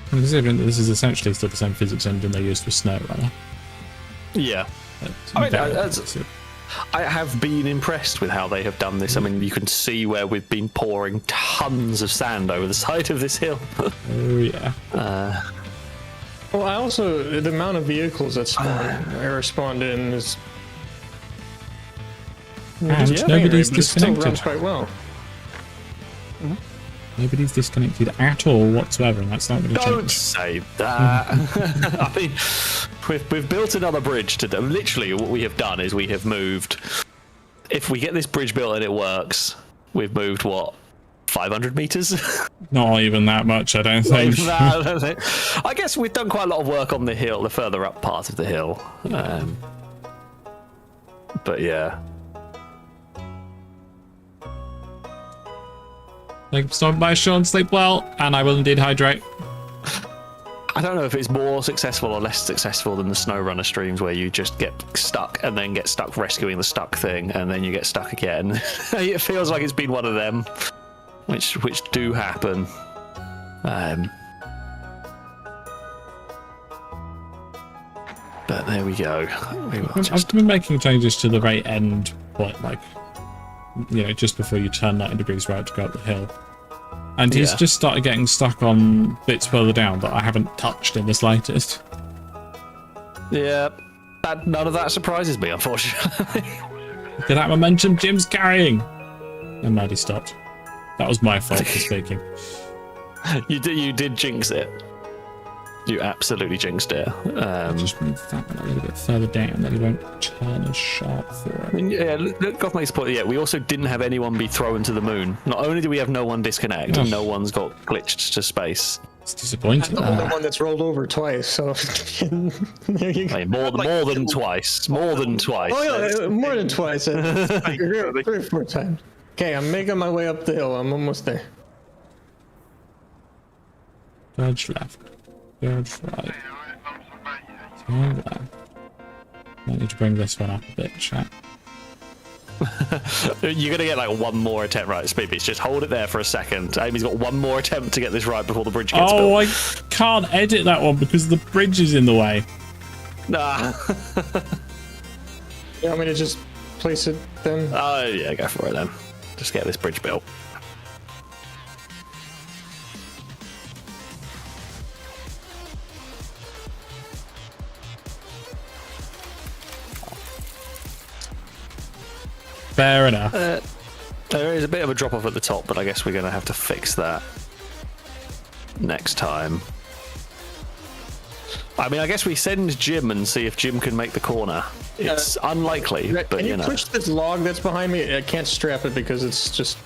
Considering that this is essentially still the same physics engine they used with SnowRunner. Yeah. I mean, I have been impressed with how they have done this. I mean, you can see where we've been pouring tons of sand over the side of this hill. Oh, yeah. Well, I also, the amount of vehicles that spawned in is... And nobody's disconnected. It still runs quite well. Nobody's disconnected at all whatsoever, and that's not going to change. Don't say that. I mean, we've built another bridge to do. Literally, what we have done is we have moved. If we get this bridge built and it works, we've moved what, 500 meters? Not even that much, I don't think. I guess we've done quite a lot of work on the hill, the further up part of the hill. But yeah. Stop by Sean, sleep well, and I will indeed hydrate. I don't know if it's more successful or less successful than the SnowRunner streams where you just get stuck and then get stuck rescuing the stuck thing and then you get stuck again. It feels like it's been one of them, which do happen. But there we go. I've been making changes to the very end point, like, just before you turn 90 degrees right to go up the hill. And he's just started getting stuck on bits further down that I haven't touched in the slightest. Yeah, none of that surprises me, unfortunately. Look at that momentum Jim's carrying! And now he stopped. That was my fault for speaking. You did jinx it. You absolutely jinxed it. Just move that one a little bit further down, then he won't turn as sharp for it. I mean, yeah, Goth makes a point. Yeah, we also didn't have anyone be thrown to the moon. Not only do we have no one disconnect, no one's got glitched to space. It's disappointing. I'm the one that's rolled over twice, so there you go. I mean, more than twice. More than twice. Oh yeah, more than twice. 3 or 4 times. Okay, I'm making my way up the hill. I'm almost there. Dodge left. Dodge right. Turn left. I need to bring this one up a bit, chat. You're gonna get like one more attempt right, Speebies. Just hold it there for a second. Amy's got one more attempt to get this right before the bridge gets built. Oh, I can't edit that one because the bridge is in the way. Nah. You want me to just place it then? Oh yeah, go for it then. Just get this bridge built. Fair enough. There is a bit of a drop off at the top, but I guess we're going to have to fix that next time. I mean, I guess we send Jim and see if Jim can make the corner. It's unlikely, but Can you push this log that's behind me? I can't strap it because it's just...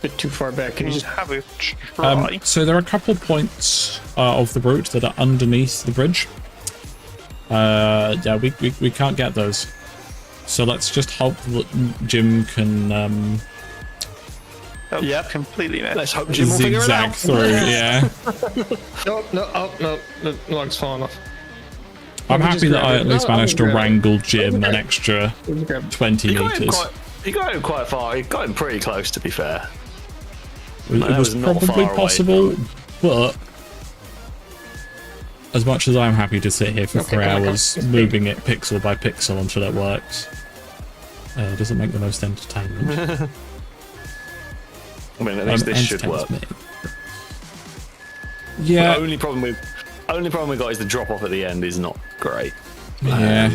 bit too far back. Can you just Have a try. So there are a couple points of the route that are underneath the bridge. Yeah, we can't get those. So let's just hope that Jim can Yep. Completely missed. Let's hope Jim will figure it zigzag out. through. Yeah, no, the log's falling off. I'm me happy just that grab I it. at least No, managed to I'll grab it. wrangle Jim an grab it. extra Just grab it. 20 You got him meters. quite far. You got him pretty close, to be fair. It that was was not probably far away. possible, but as much as I'm happy to sit here for Okay, 3 come on, hours come on. moving it pixel by pixel until it works, it doesn't make the most entertainment. I mean, at least this should Entertains work. me. Yeah, The only problem we got is the drop off at the end is not great. yeah.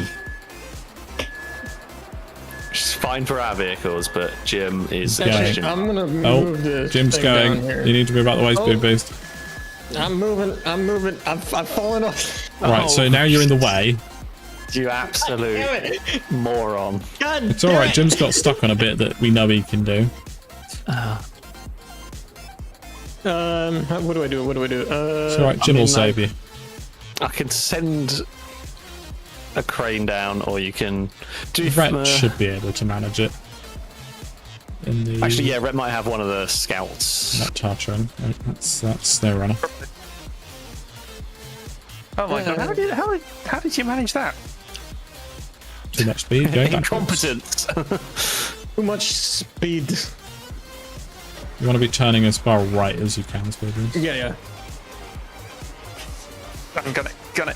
It's fine for our vehicles, but Jim is Okay. efficient. I'm gonna Oh, move the Jim's thing going. down here. You need to move out the way, Speed Oh. Beast. I'm moving. I've fallen off. Right, so now you're in the way. You absolute Damn it. moron. God It's all right. Jim's got stuck on a bit that we know he can do. What do I do? It's all right. Jim will save you. I can send a crane down, or you can do. Rhett should be able to manage it. In the Actually, yeah, Red might have one of the scouts. Not Tartron. Right, that's their runner. Oh my god! How did you manage that? Too much speed. Go backwards. Incompetence. Too much speed. You want to be turning as far right as you can, Speed Beast. Yeah. I'm gun it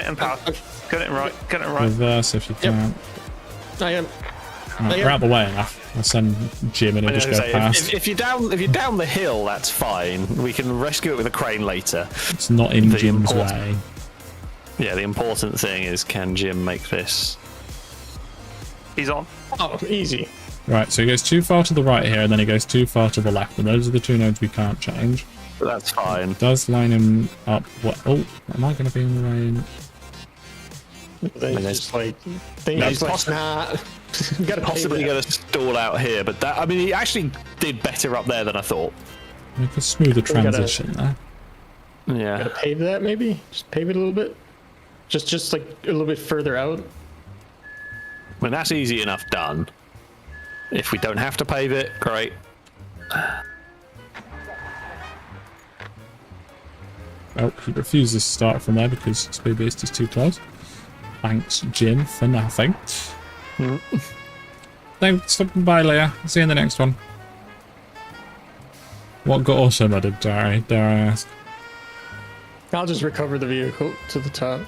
and power. Gun it right. Gun it right. Reverse if you can. I am. Right, we're out the way enough. I'll send Jim and he'll just go past. If you're down the hill, that's fine. We can rescue it with a crane later. It's not in the Jim's important- way. Yeah, the important thing is, can Jim make this? He's on. Oh, easy. Right, so he goes too far to the right here, and then he goes too far to the left, and those are the two nodes we can't change. That's fine. Does line him up. What? Oh, am I going to be in the way? They there's- just like. They No, just like, possi- nah. Gotta pay Possibly that. going to stall out here, but that, I mean, he actually did better up there than I thought. Make a smoother gotta- transition there. Yeah. Gotta pave that maybe. Just pave it a little bit. Just like a little bit further out. I mean, that's easy enough done. If we don't have to pave it, great. Oh, he refuses to start from there because Speed Beast is too close. Thanks, Jim, for nothing. Thanks, stopping by, Leah. See you in the next one. What got also mudded, dare I ask? I'll just recover the vehicle to the top.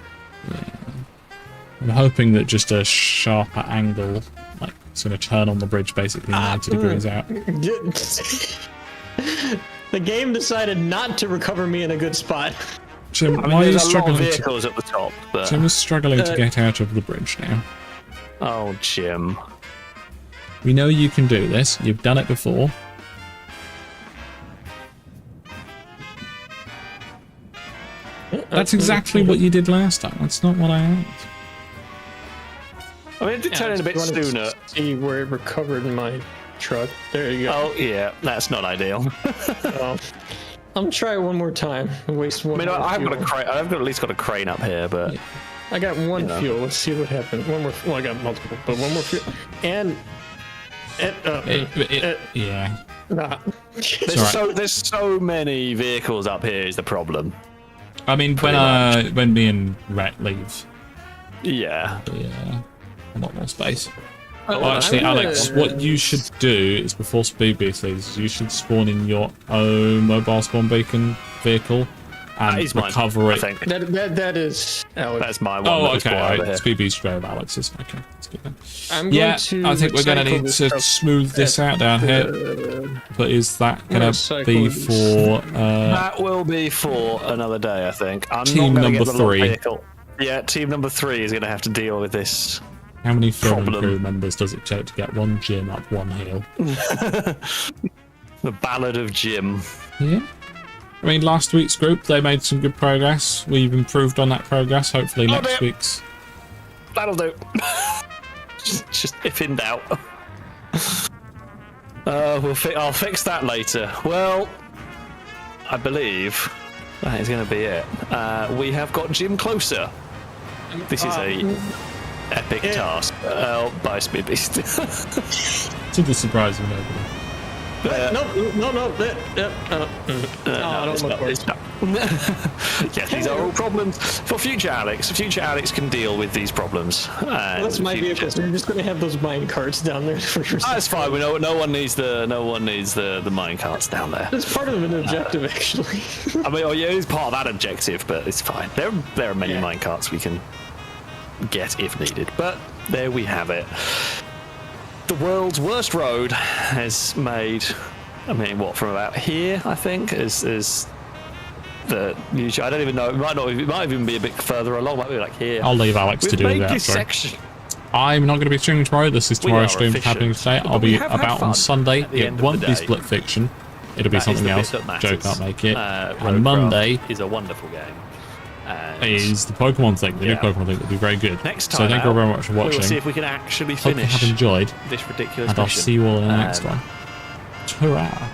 I'm hoping that just a sharper angle, like it's going to turn on the bridge basically 90 degrees out. The game decided not to recover me in a good spot. Jim, I mean, why are you there's a lot of struggling to... vehicles at the top, but... Jim is struggling to get out of the bridge now. Oh, Jim. We know you can do this. You've done it before. That's exactly what you did last time. That's not what I asked. I mean, it did turn in a bit Just wanted to sooner. See where it recovered in my truck. There you go. Oh, yeah, that's not ideal. Well, I'm try it one more time. Waste one. I mean, more I've got a fuel. crane. I've got at least got a crane up here, but I got one know. fuel. Let's see what happens. One more. Well, I got multiple, but one more fuel. And Yeah. nah. there's so many vehicles up here is the problem. I mean, when me and Rhett leave, Yeah. yeah, a lot more space. Oh, Well, actually, I'm gonna- Alex, what you should do is before Speed Beast leaves, you should spawn in your own mobile spawn beacon vehicle That and is mine, recover I it. think. That is Alex. That's my one. Oh, that was okay. brought over Right. here. Speed Beast drove Alex's. Okay, that's good then. I'm Yeah, going to I think we're going to recycle need this to stuff smooth this out down here. But is that going to recycle be this. for That will be for another day, I think. I'm Team not gonna number get the log 3. vehicle. Yeah, team number 3 is going to have to deal with this. how many film Problem. crew members does it take to get one gym up one hill? The Ballad of Jim. Yeah. I mean, last week's group, they made some good progress. We've improved on that progress. Hopefully next dear. week's... That'll do. just if in doubt. I'll fix that later. Well, I believe that is going to be it. We have got Jim closer. This is a epic task. By Speed Beast. To the surprise of nobody. No. I don't look for it. Yes, these are all problems for future Alex. Future Alex can deal with these problems. Well, that's my vehicle. So you're just going to have those mine carts down there for your. That's fine. We know no one needs the mine carts down there. It's part of an objective, actually. I mean, yeah, it's part of that objective, but it's fine. There are many mine carts we can get if needed. But there we have it. The world's worst road has made, I mean, what, from about here, I think, is the new. I don't even know. It might even be a bit further along. Might be like here. I'll leave Alex to do that. This section. I'm not going to be streaming tomorrow. This is tomorrow's stream happening today. I'll be about on Sunday. It won't be Split Fiction. It'll be something else. Joe can't make it. And Monday is a wonderful game. Is the Pokemon thing. The new Pokemon thing will be very good. Next time so thank you all very much for watching. We'll see if we can actually Hope you finish have enjoyed. this ridiculous And I'll mission. see you all in the next one. Ta-ra.